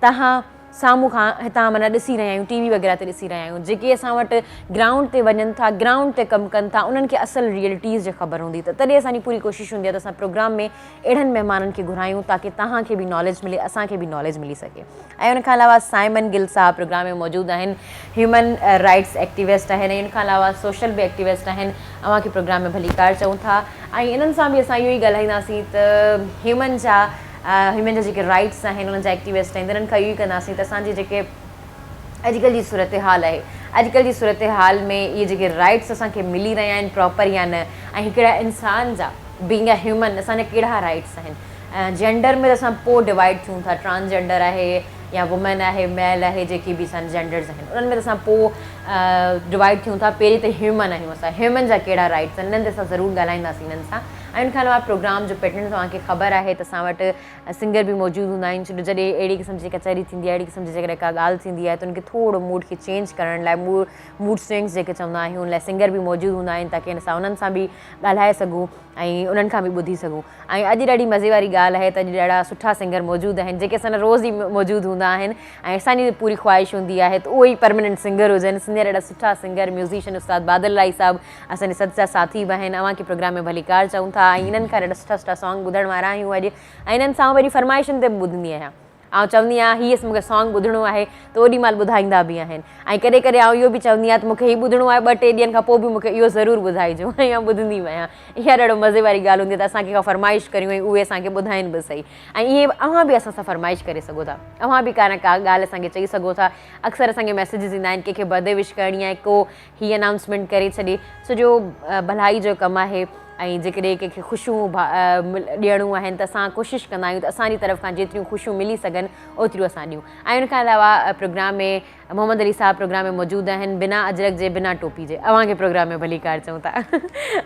तव्हां साम्हूं खां हितां माना ॾिसी रहिया आहियूं, टीवी वग़ैरह ते ॾिसी रहिया आहियूं। जेके असां वटि ग्राउंड ते वञनि था, ग्राउंड ते कमु कनि था, उन्हनि खे असुलु रियलिटीज़ जी ख़बर हूंदी, त तॾहिं असांजी पूरी कोशिशि हूंदी आहे त असां प्रोग्राम में अहिड़नि महिमाननि खे घुरायूं ताकी तव्हांखे बि नॉलेज मिले, असांखे बि नॉलेज मिली सघे। ऐं उन खां अलावा साइमन गिल साहब प्रोग्राम में मौजूदु आहिनि, ह्यूमन राइट्स एक्टिविस्ट आहिनि ऐं इन खां अलावा सोशल बि एक्टिविस्ट आहिनि। अव्हांखे प्रोग्राम में भली कार चऊं था। ऐं इन्हनि सां बि असां इहो ई ॻाल्हाईंदासीं त ह्यूमन जा जेके राइट्स आहिनि, उन्हनि जा एक्टिविस्ट आहिनि, इन्हनि खां इहो ई कंदासीं त असांजी जेके अॼुकल्ह जी सूरत हाल आहे, अॼुकल्ह जी सूरत हाल में इहे जेके राइट्स असांखे मिली रहिया आहिनि प्रॉपर या न, ऐं हिकिड़ा इंसान जा बीइंग अ ह्यूमन असांजा कहिड़ा राइट्स आहिनि। जेंडर में त असां पोइ डिवाइड थियूं था, ट्रांसजेंडर आहे या वुमेन आहे, मेल आहे, जेके बि असांजा जेंडर्स आहिनि उन्हनि में त असां पोइ डिवाइड थियूं था। पहिरीं त ह्यूमन आहियूं असां, ह्यूमन जा कहिड़ा राइट्स आहिनि, इन्हनि ते असां ज़रूरु ॻाल्हाईंदासीं इन्हनि सां। ऐं उन खां अलावा प्रोग्राम जो पैटर्न तव्हांखे ख़बर आहे त असां वटि सिंगर बि मौजूदु हूंदा आहिनि। छो जॾहिं अहिड़ी क़िस्म जी कचहरी थींदी आहे, अहिड़ी क़िस्म जी जेकॾहिं का ॻाल्हि थींदी आहे त उनखे थोरो मूड खे चेंज करण लाइ, मूड स्विंग्स जेके चवंदा आहियूं, उन लाइ सिंगर बि मौजूदु हूंदा आहिनि ताकी असां उन्हनि सां बि ॻाल्हाए सघूं ऐं उन्हनि खां बि ॿुधी सघूं। ऐं अॼु ॾाढी मज़े वारी ॻाल्हि आहे त अॼु ॾाढा सुठा सिंगर मौजूदु आहिनि जेके असां रोज़ ई मौजूदु हूंदा आहिनि ऐं असांजी पूरी ख़्वाहिश हूंदी आहे त उहे ई परमानेंट सिंगर हुजनि। सिंगर ॾाढा सुठा सिंगर म्यूज़िशियन उस्ताद बादल लाई साहब असांजे सच्चा साथी बि आहिनि। अव्हांखे प्रोग्राम में भली कार चऊं था। ऐं इन्हनि खां ॾाढा सुठा सुठा सॉन्ग ॿुधण वारा आहियूं अॼु। ऐं इन्हनि सां वरी फरमाइशुनि ते बि ॿुधंदी आहियां, ऐं चवंदी आहियां हीअ मूंखे सॉन्ग ॿुधणो आहे त ओॾी महिल ॿुधाईंदा बि आहिनि। ऐं कॾहिं कॾहिं आउं इहो बि चवंदी आहियां त मूंखे हीउ ॿुधणो आहे, 2-3 ॾींहंनि खां पोइ बि मूंखे इहो ज़रूरु ॿुधाइजो ऐं आउं ॿुधंदी बि आहियां। इहा ॾाढो मज़े वारी ॻाल्हि हूंदी आहे त असांखे का फरमाइश करियूं ऐं उहे असांखे ॿुधाइनि बि सही। ऐं ईअं अव्हां बि असां सां फरमाइश करे सघो था, अव्हां बि का न का ॻाल्हि असांखे चई सघो था। अक्सर असांखे मैसेजिस ईंदा आहिनि, कंहिंखे बर्थडे विश करणी आहे, को हीअ अनाउंसमेंट करे छॾे, छो जो भलाई जो कमु आहे। ऐं जेकॾहिं कंहिंखे ख़ुशियूं ॾियणियूं आहिनि त असां कोशिशि कंदा आहियूं त असांजी तरफ़ खां जेतिरियूं ख़ुशियूं मिली सघनि ओतिरियूं असां ॾियूं। ऐं उन खां अलावा प्रोग्राम में मोहम्मद अली साहब प्रोग्राम में मौजूदु आहिनि, बिना अजरक जे बिना टोपी जे। अव्हांखे प्रोग्राम में भली कार चऊं था।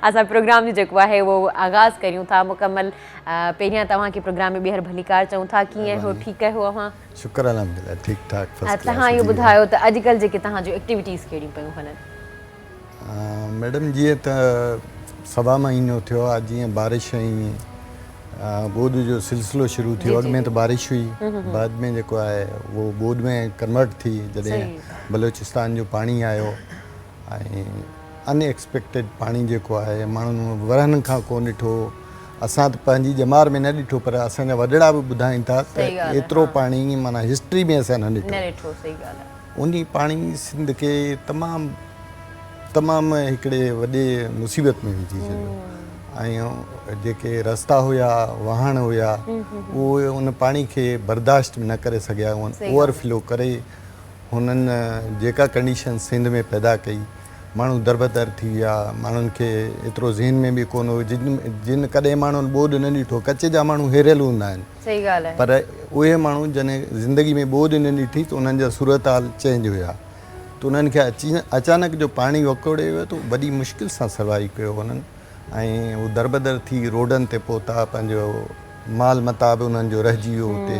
असां प्रोग्राम जो जेको आहे उहो आगाज़ करियूं था मुकमल। पहिरियां तव्हांखे प्रोग्राम में ॿीहर भली कार चऊं था। कीअं हो, ठीकु आहियो अव्हां?
शुक्र अल्हम्दुलिल्लाह, ठीकु ठाक।
तव्हां इहो ॿुधायो त अॼुकल्ह जेके तव्हांजूं एक्टिविटीज़ कहिड़ियूं पियूं हलनि?
मैडम जीअं त सवा महीनो थियो आहे, जीअं बारिश ऐं बोध जो सिलसिलो शुरू थियो। अॻु में त बारिश हुई, बाद में जेको आहे उहो बोध में कन्वर्ट थी जॾहिं बलोचिस्तान जो पाणी आयो। ऐं अनएक्सपेक्टेड पाणी जेको आहे माण्हुनि वरहनि खां कोन ॾिठो। असां त पंहिंजी ॼमार में न ॾिठो, पर असांजा वॾड़ा बि ॿुधाइनि था त एतिरो पाणी माना हिस्ट्री में असां न ॾिठो। उन पाणी सिंध खे तमामु हिकिड़े वॾे मुसीबत में विझी छॾियो। ऐं जेके रस्ता हुया, वाहन हुया, उहे उन पाणी खे बर्दाश्त न करे सघिया। ओवरफ्लो करे हुननि जेका कंडीशन सिंध में पैदा कई, माण्हू दरबदर थी विया। माण्हुनि खे एतिरो ज़हन में बि कोन हो, जिन कॾहिं माण्हुनि ॿोॾ न ॾिठो। कच्छ जा माण्हू हिरियल हूंदा आहिनि,
सही ॻाल्हि आहे, पर
उहे माण्हू जॾहिं ज़िंदगी में ॿोॾ न ॾिठी त उन्हनि जा सूरत हाल चेंज हुया। त उन्हनि खे अचानक जो पाणी वकोड़े वियो त वॾी मुश्किल सां सर्वाइव कयो हुननि। ऐं उहे दरबदर थी रोडनि ते पहुता, पंहिंजो माल मता बि उन्हनि जो रहिजी वियो हुते।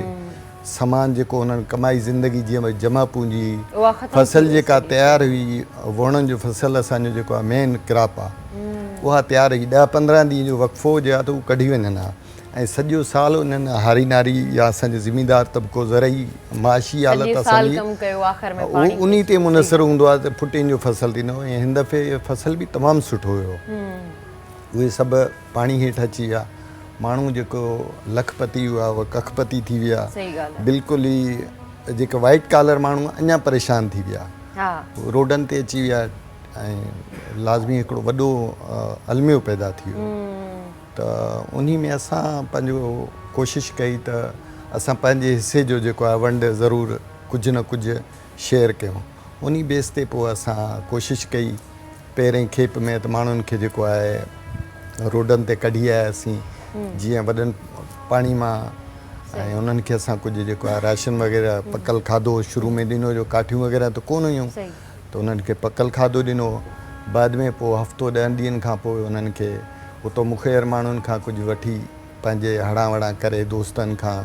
सामान जेको उन्हनि कमाई ज़िंदगी जीअं भई जमा पूंजी, फसल जेका तयारु हुई, वणनि जो फसल असांजो जेको आहे मेन क्रॉप आहे, उहा तयारु हुई। 10-15 ॾींहं जो वक़फ़ो हुजे हा त उहो कढी वञनि हा। ऐं सॼो साल उन्हनि हारी नारी या असांजो ज़मींदार तबिको ज़रई माशी हालत असांजी उन ते मुनसर हूंदो आहे त फुटियुनि जो फसल थींदो। ऐं हिन दफ़े फसल बि तमामु सुठो हुयो। उहे सभु पाणी हेठि अची विया। माण्हू जेको लखपति हुआ उहे कखपति थी विया। बिल्कुलु ई जेके वाइट कॉलर माण्हू अञा परेशान थी विया, रोडनि ते अची विया। ऐं लाज़मी हिकिड़ो वॾो अलमियो पैदा थी वियो। त उन में असां पंहिंजो कोशिशि कई त असां पंहिंजे हिसे जो जेको आहे वंड ज़रूरु कुझु न कुझु शेयर कयूं। उन बेस ते पोइ असां कोशिशि कई पहिरें खेप में त माण्हुनि खे जेको आहे रोडनि ते कढी आयासीं जीअं वॾनि पाणी मां। ऐं उन्हनि खे असां कुझु जेको आहे राशन वग़ैरह पकल खाधो शुरू में ॾिनो, जो काठियूं वग़ैरह त कोन हुयूं, त उन्हनि खे पकल खाधो ॾिनो। बाद में पोइ हफ़्तो 10 ॾींहंनि खां पोइ उन्हनि खे उतो मुख़ैर माण्हुनि खां कुझु वठी पंहिंजे हड़ा वड़ा करे दोस्तनि खां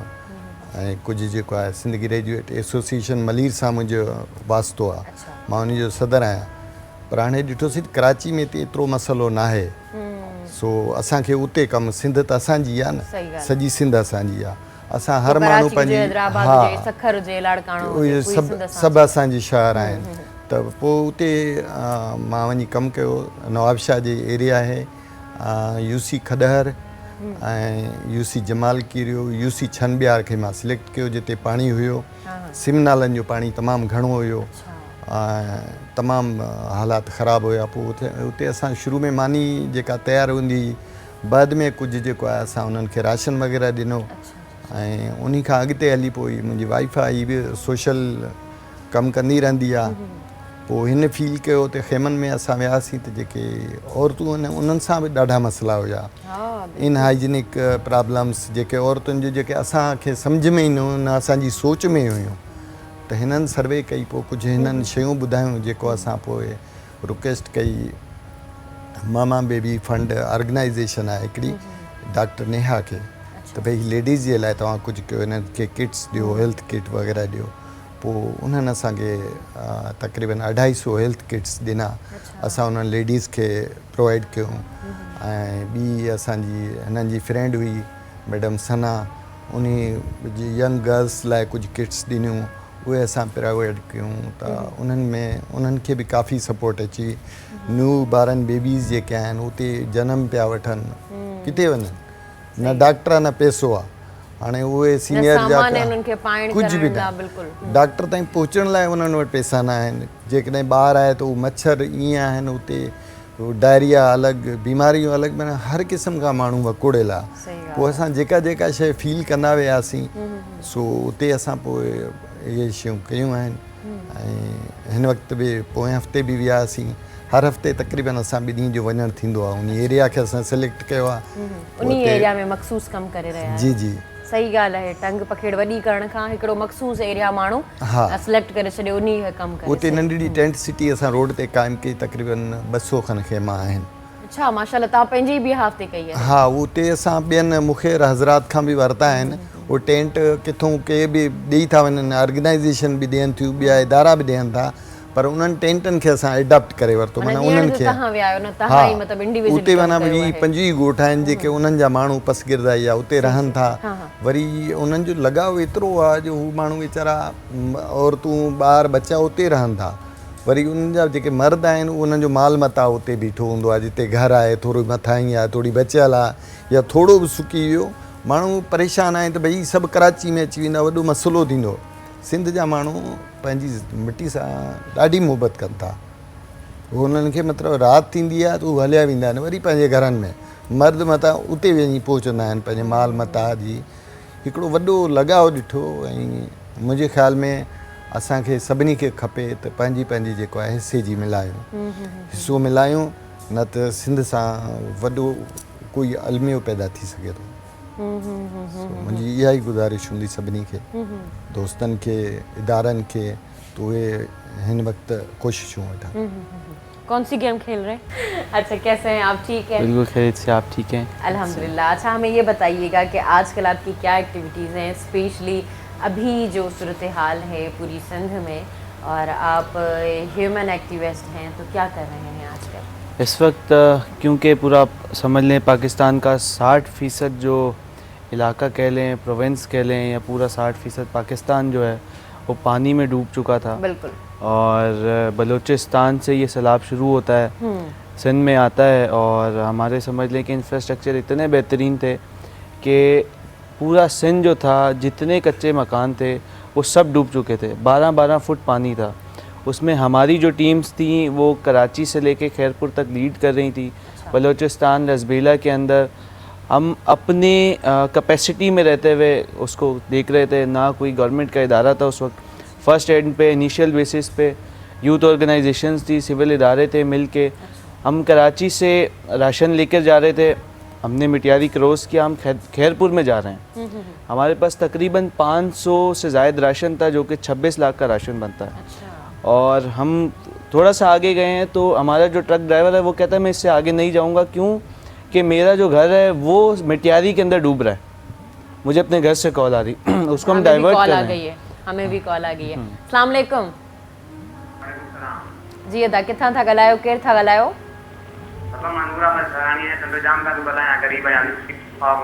ऐं कुझु जेको आहे सिंध ग्रेजुएट एसोसिएशन मलीर सां मुंहिंजो वास्तो आहे, मां उन जो सदर आहियां। पर हाणे ॾिठोसीं कराची में त एतिरो मसइलो न आहे, सो असांखे उते कमु, सिंध त असांजी आहे न, सॼी सिंध असांजी आहे। असां हर माण्हू पंहिंजी सभु असांजी शहर आहिनि, त पोइ उते मां वञी कमु कयो। नवाबशाह जे एरिया आहे, यूसी खडहर ऐं यूसी जमाल कीरियो, यूसी छनबियार खे मां सिलेक्ट कयो जिते पाणी हुयो, सिम नालनि जो पाणी तमामु घणो हुयो, तमामु हालात ख़राबु हुया। पोइ उते असां शुरू में मानी जेका तयारु हूंदी, बाद में कुझु जेको आहे असां उन्हनि खे राशन वग़ैरह ॾिनो ऐं उन खां अॻिते हली पोइ मुंहिंजी वाइफ आहे, हीअ बि सोशल कमु कंदी रहंदी आहे। पोइ हिन फील कयो त खेमनि में असां वियासीं त जेके औरतूं आहिनि उन्हनि सां बि ॾाढा मसइला हुया, इनहाइजीनिक प्रॉब्लम्स जेके औरतुनि जो जेके असांखे सम्झ में ई न असांजी सोच में हुयूं। त हिननि सर्वे कई, पोइ कुझु हिननि शयूं ॿुधायूं जेको असां पोइ रिक्वेस्ट कई। मामा बेबी फंड ऑर्गेनाइज़ेशन आहे हिकिड़ी, डॉक्टर नेहा खे, त भई लेडीज़ जे लाइ तव्हां कुझु कयो, हिननि खे किट्स ॾियो, हेल्थ किट वग़ैरह ॾियो। पोइ उन्हनि असांखे तक़रीबन 250 हेल्थ किट्स ॾिना, असां उन्हनि लेडीज़ खे प्रोवाइड कयूं। ऐं ॿी असांजी हिननि जी फ्रेंड हुई मैडम सना, उन जी यंग गर्ल्स लाइ कुझु किट्स ॾिनियूं, उहे असां प्रोवाइड कयूं। त उन्हनि खे बि काफ़ी सपोर्ट अची। न्यू ॿारनि बेबीज़ जेके आहिनि उते जनम पिया वठनि, किथे वञनि, न डॉक्टर न पैसो आहे। हाणे उहे सीनियर कुझु बि न, डॉक्टर ताईं पहुचण लाइ उन्हनि वटि पैसा न आहिनि। जेकॾहिं ॿार आहे त उहे मच्छर ईअं आहिनि उते, डायरिया अलॻि, बीमारियूं अलॻि, माना हर क़िस्म खां माण्हू वकोड़ियल आहे। पोइ असां जेका शइ फील कंदा वियासीं, सो उते असां पोइ इहे शयूं कयूं आहिनि। ऐं हिन वक़्तु बि पोएं हफ़्ते बि वियासीं, हर हफ़्ते तक़रीबन असां 2 ॾींहं जो वञणु थींदो आहे। उन एरिया खे असां सिलेक्ट कयो आहे,
उन एरिया में मखसूस कमु करे रहिया आहियो।
जी जी,
सही ॻाल्हि आहे। टंग पखेड़ वॾी करण खां हिकिड़ो मखसूस एरिया माण्हू सिलेक्ट करे छॾियो, उन कमु करे।
उते नंढड़ी टेंट सिटी असां रोड ते क़ाइमु कई, तक़रीबन 200 खनि खेमा आहिनि।
अच्छा, माशाल्लाह, तव्हां पंहिंजी बि हाफ़ ते कई आहे?
हा, उते असां ॿियनि मुख़ैर हज़रात खां बि वरिता आहिनि। उहे टेंट किथां के बि ॾेई था वञनि, ऑर्गेनाइज़ेशन बि ॾियनि थियूं, ॿिया इदारा बि ॾियनि था, पर उन्हनि टेंटनि खे असां एडॉप्ट करे वरितो। माना उन्हनि खे उते माना 20-25 ॻोठ आहिनि जेके उन्हनि जा माण्हू पसगिरदाई आहे, उते रहनि था। वरी उन्हनि जो लॻाव एतिरो आहे जो हू माण्हू वीचारा औरतूं ॿार बच्चा उते रहनि था। वरी उन्हनि जा जेके मर्द आहिनि उन्हनि जो माल मता उते बीठो हूंदो आहे, जिते घरु आहे, थोरो मथां ई आहे, थोरी बचियल आहे या थोरो बि सुकी वियो, माण्हू परेशान आहिनि। त भई सभु कराची में अची वेंदा, वॾो मसइलो थींदो। सिंध जा माण्हू पंहिंजी मिटी सां ॾाढी मोहबत कनि था। उन्हनि खे मतिलबु राति थींदी आहे त उहे हलिया वेंदा आहिनि वरी पंहिंजे घरनि में, मर्द मथां उते वञी पहुचंदा आहिनि पंहिंजे माल मता जी। हिकिड़ो वॾो लॻाव ॾिठो। ऐं मुंहिंजे ख़्याल में असांखे सभिनी खे खपे त पंहिंजी जेको आहे हिसे जी मिलायूं, हिसो मिलायूं, न त सिंध सां वॾो कोई अलमियो पैदा थी सघे थो। मुंहिंजी इहा ई गुज़ारिश हूंदी सभिनी खे, दोस्तनि खे, इदारनि खे, तो उहे हिन वक़्तु कोशिशूं वठनि।
कौन सी गेम खेल रहे हैं? अच्छा, कैसे हैं आप? ठीक है,
बिल्कुल खैरियत से, आप ठीक हैं?
अल्हम्दुलिल्लाह। अच्छा, हमें ये बताइएगा कि आजकल आपकी क्या एक्टिविटीज़ हैं, स्पेशली अभी जो सूरत हाल है पूरी सिंध में, और आप ह्यूमन एक्टिविस्ट हैं, तो क्या कर रहे हैं आजकल
इस वक्त? क्योंकि पूरा समझ लें पाकिस्तान का 60% जो इलाका कह लें, प्रोविंस कह लें, या पूरा 60% पाकिस्तान जो है वो पानी में डूब चुका था।
बिल्कुल।
और बलूचिस्तान से ये सैलाब शुरू होता है, सिंध में आता है, और हमारे समझ लें कि इंफ्रास्ट्रक्चर इतने बेहतरीन थे कि पूरा सिंध जो था, जितने कच्चे मकान थे वो सब डूब चुके थे। 12-12 फुट पानी था उसमें। हमारी जो टीम्स थी वो कराची से लेके खैरपुर तक लीड कर रही थी। बलूचिस्तान लसबेला के अंदर हम अपने कैपेसिटी में रहते हुए उसको देख रहे थे, ना कोई गवर्नमेंट का इदारा था उस वक्त। फर्स्ट एड पे, इनिशियल बेसिस पे यूथ ऑर्गेनाइजेशंस थी, सिविल इदारे थे, मिल के हम कराची से राशन लेकर जा रहे थे। हमने मिटियारी क्रॉस किया, हम खैरपुर में जा रहे हैं। हमारे पास तकरीबन 500 से ज़ायद राशन था, जो कि 26 लाख का राशन बनता है। और हम थोड़ा सा आगे गए हैं तो हमारा जो ट्रक ड्राइवर है वो कहता है मैं इससे आगे नहीं जाऊंगा, क्यों कि मेरा जो घर है वो मिटियारी के अंदर डूब रहा है। मुझे अपने घर से कॉल आ रही उसको हम डाइवर्ट कर रहे हैं।
हमें भी कॉल आ गई है। अस्सलाम वालेकुम जी। अदा किथां था ॻाल्हायो, केरु था ॻाल्हायो?
असां मानूरा में घराणी है चंदो जाम का ॻाल्हायां गरीब आहियां और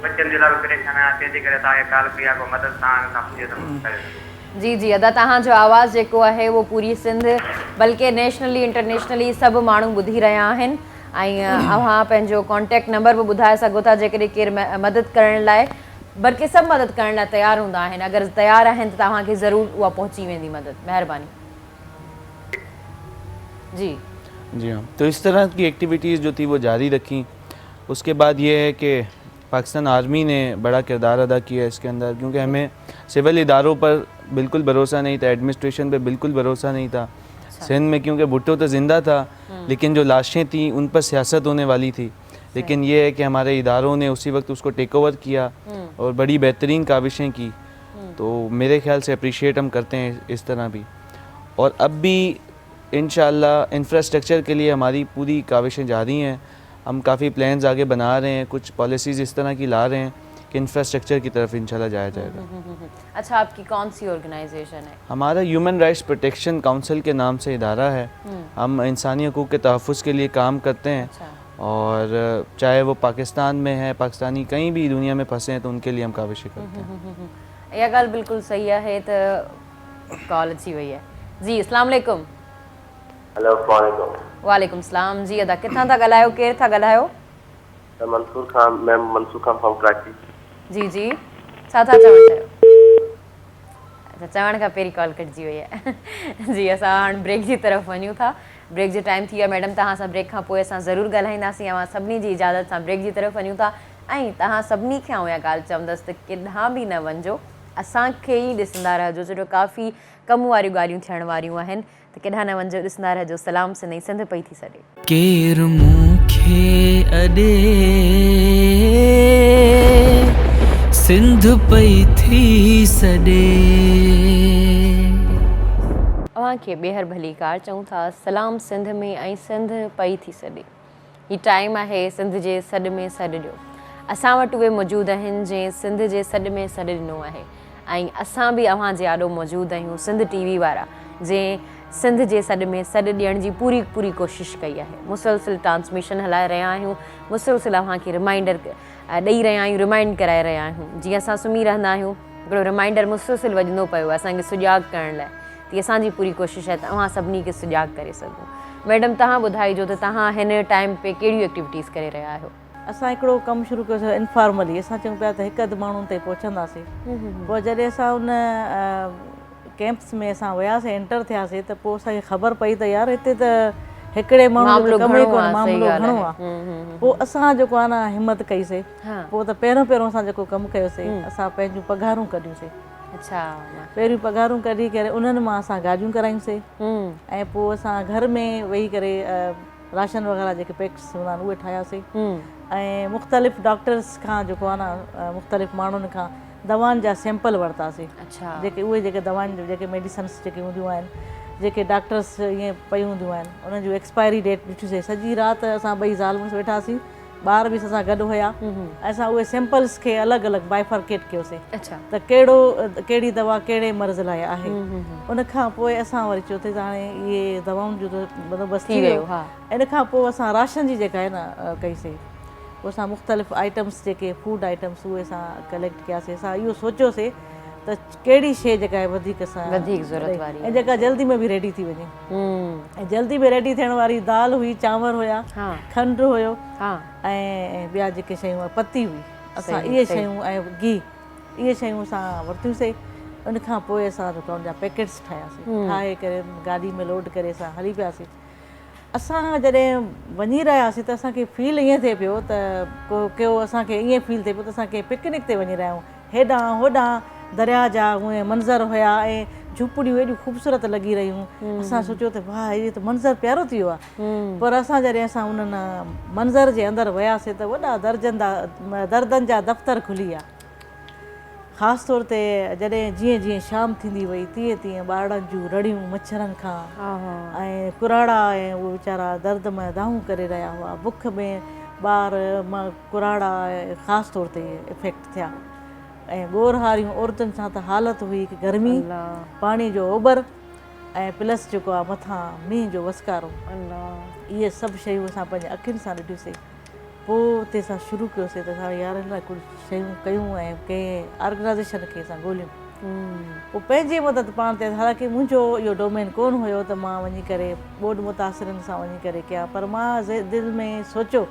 बच्चन जे लाइ परेशान आहियां, तंहिंजे करे तव्हांखे कॉल कई आहे को मदद सां पुॼे त करे।
जी जी अदा तव्हांजो आवाज़ जेको आहे वो पूरी सिंध बल्कि नेशनली इंटरनेशनली सभु माण्हू ॿुधी रहिया आहिनि ऐं अव्हां पंहिंजो कॉन्टेक्ट नंबर बि ॿुधाए सघो था जेकॾहिं केरु मदद करण लाइ, बल्कि सभु मदद करण लाइ तयारु हूंदा आहिनि। अगरि तयारु आहिनि त तव्हांखे ज़रूरु उहा पहुची वेंदी मदद। महिरबानी जी।
जी हाँ, तो इस तरह की एक्टिविटीज़ जो थी वो जारी रखी। उसके बाद ये है कि पाकिस्तान आर्मी ने बड़ा किरदार अदा किया इसके अंदर, क्योंकि हमें सिविल इदारों पर बिल्कुल भरोसा नहीं था, एडमिनिस्ट्रेशन पे बिल्कुल भरोसा नहीं था। सिंध में क्योंकि भुट्टो तो ज़िंदा था लेकिन जो लाशें थी उन पर सियासत होने वाली थी, लेकिन ये है कि हमारे इदारों ने उसी वक्त उसको टेक ओवर किया और बड़ी बेहतरीन काविशें की। तो मेरे ख्याल से अप्रिशिएट हम करते हैं इस तरह भी। और अब भी इंशाअल्लाह इंफ्रास्ट्रक्चर के लिए हमारी पूरी काविशें जारी हैं। हम काफ़ी प्लान्स आगे बना रहे हैं, कुछ पॉलिसीज़ इस तरह की ला रहे हैं कि इंफ्रास्ट्रक्चर की तरफ इंशाल्लाह जाया जाएगा।
अच्छा, आपकी कौन सी ऑर्गेनाइजेशन है?
हमारा ह्यूमन राइट्स प्रोटेक्शन काउंसिल के नाम से इदारा है। हम इंसानी हकूक़ के तहफ़्फ़ुज़ के लिए काम करते हैं। और चाहे वो पाकिस्तान में है, पाकिस्तानी कहीं भी दुनिया में फंसे हैं तो उनके लिए हम काविशें करते हैं।
यह ॻाल्हि बिल्कुलु सही है। तो कॉल अची वई है जी। अस्सलाम वालेकुम।
हेलो वालेकुम।
वालेकुम सलाम जी। अदा किथां था ॻाल्हायो, केरु था ॻाल्हायो?
Mansoor Khan, ma'am Mansoor Khan from Karachi.
जी जी, छा था चवणु चाहियो? अच्छा, चवण खां पहिरीं कॉल कटिजी वई आहे जी। असां हाणे ब्रेक जी तरफ़ वञूं था। ब्रेक जो टाइम थी वियो आहे। मैडम तव्हां सां ब्रेक खां पोइ असां ज़रूरु ॻाल्हाईंदासीं। अवां सभिनी जी इजाज़त सां ब्रेक जी तरफ़ वञूं था ऐं तव्हां सभिनी खे आउं इहा ॻाल्हि चवंदसि त केॾांहुं बि न वञिजो, असांखे ई ॾिसंदा रहिजो। छो जो काफ़ी कम वारियूं ॻाल्हियूं थियण वारियूं आहिनि, त केॾांहुं न वञिजो, ॾिसंदा रहिजो। सलाम सिंध ऐं सिंध पई थी सॾे।
केरु मूंखे अॾे सिंध पई थी सॾे।
अव्हांखे ॿीहर भली कार चऊं था सलाम सिंध में ऐं सिंध पई थी सॾे। हीउ टाइम आहे सिंध जे सॾ में सॾु ॾियो। असां वटि उहे मौजूदु आहिनि जंहिं सिंध जे सॾ में सॾु ॾिनो आहे ऐं असां बि अव्हां जे आॾो मौजूदु आहियूं, सिंध TV वारा, जंहिं सिंध जे सॾ में सॾु ॾियण जी पूरी पूरी कोशिशि कई आहे। मुसलसिल ट्रांसमिशन हलाए रहिया आहियूं, मुसलसिल अव्हांखे रिमाइंडर ॾेई रहिया आहियूं, रिमाइंड कराए रहिया आहियूं। जीअं असां सुम्ही रहंदा आहियूं, हिकिड़ो रिमाइंडर मुसलसिल वॼंदो पियो आहे असांखे सुजाॻ करण लाइ। तीअं असांजी पूरी कोशिशि आहे त अव्हां सभिनी खे सुजाॻ करे सघूं। मैडम, तव्हां ॿुधाइजो त तव्हां हिन टाइम पे कहिड़ियूं एक्टिविटीज़ करे रहिया आहियो?
असां हिकिड़ो कमु शुरू कयोसीं इनफॉर्मली। असां चऊं पिया त हिकु अधु माण्हुनि ते पहुचंदासीं। पोइ जॾहिं असां उन कैंप्स में असां वियासीं, एंटर थियासीं, त पोइ असांखे ख़बर पई त यार हिते त हिकिड़े माण्हू जो कम ई कोन, मामिलो घणो आहे। पोइ असां जेको आहे न हिमत कईसीं। पोइ त पहिरियों असां जेको कमु कयोसीं, असां पंहिंजूं पघारूं कढियूंसीं।
अच्छा,
पहिरियों पघारूं कढी करे उन्हनि मां असां गाॾियूं करायूंसीं ऐं पोइ असां घर में वेही करे राशन वग़ैरह जेके पैक्स हूंदा आहिनि उहे ठाहियासीं ऐं मुख़्तलिफ़ डॉक्टर्स खां जेको आहे न मुख़्तलिफ़ माण्हुनि खां दवाउनि जा सैंपल वरितासीं।
अच्छा,
जेके दवाउनि जेके मेडिसन्स जेके हूंदियूं आहिनि, जेके डॉक्टर्स ईअं पई हूंदियूं आहिनि, उन्हनि जूं एक्सपायरी डेट ॾिठीसीं। सॼी राति असां ॿई ज़ाल मुड़ुस वेठासीं, ॿार बि असां गॾु हुया। असां उहे सैंपल्स खे अलॻि अलॻि बाइफर्केट कयोसीं त कहिड़ी दवा कहिड़े मर्ज़ लाइ आहे। उन खां पोइ असां वरी चयोसीं त हाणे इहे दवाउनि जो त बंदोबस्तु थी वियो। इन खां पोइ असां राशन जी जेका आहे न कईसीं। पोइ असां मुख़्तलिफ़ आइटम्स जेके फूड आइटम्स उहे असां कलेक्ट कयासीं। असां इहो सोचियोसीं त कहिड़ी शइ जेका आहे वधीक ज़रूरत वारी ऐं जेका जल्दी में बि रेडी थी वञे। ऐं जल्दी में रेडी थियण वारी दाल हुई, चांवर हुया, खंडु हुयो ऐं ॿिया जेके शयूं, पती हुई। असां इहे शयूं ऐं गिहु, इहे शयूं असां वरितियूंसीं। उन खां पोइ असां दुकान जा पैकेट्स ठाहियासीं, ठाहे करे गाॾी में लोड करे असां हली पियासीं। असां जॾहिं वञी रहियासीं त असांखे फील ईअं थिए पियो त को असांखे ईअं फील थिए पियो त असां कंहिं पिकनिक ते वञी रहिया आहियूं। हेॾां होॾां दरिया जा उहे मंज़र हुया ऐं झुपड़ियूं एॾियूं ख़ूबसूरत लॻी रहियूं। असां सोचियो त वाह, इहो त मंज़र प्यारो थी वियो आहे। पर असां जॾहिं उन्हनि मंज़र जे अंदरि वियासीं त वॾा दर्जनि जा दफ़्तर खुली विया। ख़ासि तौर ते जॾहिं जीअं जीअं शाम थींदी वई तीअं तीअं ॿारनि जूं रड़ियूं मच्छरनि खां ऐं कुराड़ा ऐं उहे वीचारा दर्द में दाहूं करे रहिया हुआ बुख में ॿार कुराड़ा ख़ासि तौर ते इफेक्ट थिया ऐं ॻोरहारियूं औरतुनि सां त हालत हुई की गर्मी पाणी जो ओभर ऐं प्लस जेको आहे मथां मींहं जो वसकारो इहे सभु शयूं असां पंहिंजे अखियुनि सां ॾिठियूंसीं पोइ उते असां शुरू कयोसीं त असां यार हिन लाइ कुझु शयूं कयूं ऐं कंहिं ऑर्गनाइज़ेशन खे असां ॻोल्हियूं पोइ पंहिंजी मदद पाण ते हालांकि मुंहिंजो इहो डोमेन कोन हुयो त मां वञी करे ॿोॾि मुतासिरनि सां वञी करे कयां पर मां दिलि में सोचियो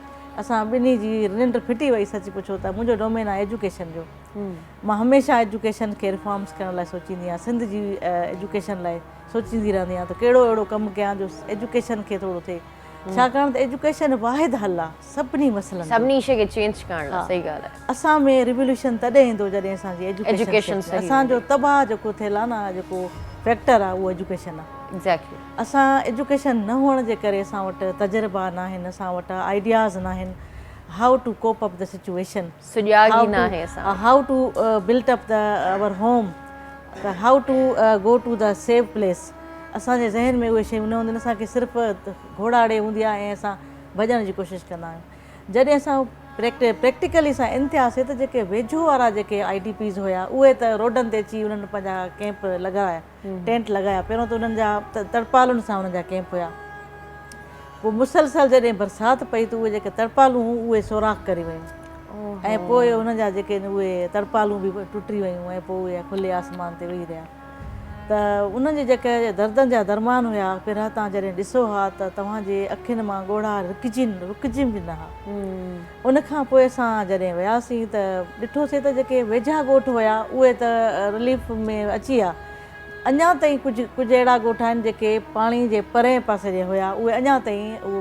असां ॿिन्ही जी निंड फिटी वई सच पुछो त मुंहिंजो डोमेन आहे एजुकेशन जो मां हमेशह एजुकेशन खे रिफॉर्म्स करण लाइ सोचींदी आहियां सिंध जी एजुकेशन लाइ सोचींदी रहंदी आहियां त कहिड़ो अहिड़ो कमु कयां जो एजुकेशन खे थोरो थिए छाकाणि त एजुकेशन वाहिद हल आहे सभिनी मसइलनि
सभिनी शइ खे चेंज करण लाइ सही ॻाल्हि आहे
असां में रिवोल्यूशन तॾहिं ईंदो जॾहिं असांजी एजुकेशन असांजो तबाह जेको थियल आहे न जेको फैक्टर आहे उहो एजुकेशन आहे
एग्ज़ैक्टली
असां एजुकेशन न हुअण जे करे असां वटि तजुर्बा न आहिनि असां वटि आइडियाज़ न आहिनि how to cope up the situation
सुॼागी न आहे असां
how to built up the our home त how to go to the safe place असांजे ज़हन में उहे शयूं न हूंदियूं आहिनि असांखे सिर्फ़ु घोड़ाड़े हूंदी आहे ऐं असां भॼण जी कोशिशि कंदा आहियूं जॾहिं असां प्रैक्टिकली सां इन थियासीं त जेके वेझो वारा जेके IDPs हुया उहे त रोडनि ते अची उन्हनि पंहिंजा कैंप लॻाया टेंट लॻाया पहिरियों त उन्हनि जा तरपालुनि सां उन्हनि जा कैंप हुया पोइ मुसलसल जॾहिं बरसाति पई त उहे जेके तरपालूं हुयूं उहे सोराख़ करे वियूं ऐं पोइ उन्हनि जा जेके उहे तरपालूं बि टुटी वियूं ऐं पोइ उहे खुले आसमान ते वेही रहिया त उन्हनि जे जेके दर्दनि जा दरमान हुया पहिरियां तव्हां जॾहिं ॾिसो हा त तव्हांजे अखियुनि मां ॻोढ़ा रुकिजी बि न हा उनखां पोइ असां जॾहिं वियासीं त ॾिठोसीं त जेके वेझा ॻोठ हुया उहे त रिलीफ में अची विया अञा ताईं कुझु अहिड़ा ॻोठ आहिनि जेके पाणी जे परे पासे जे हुया उहे अञा ताईं उहो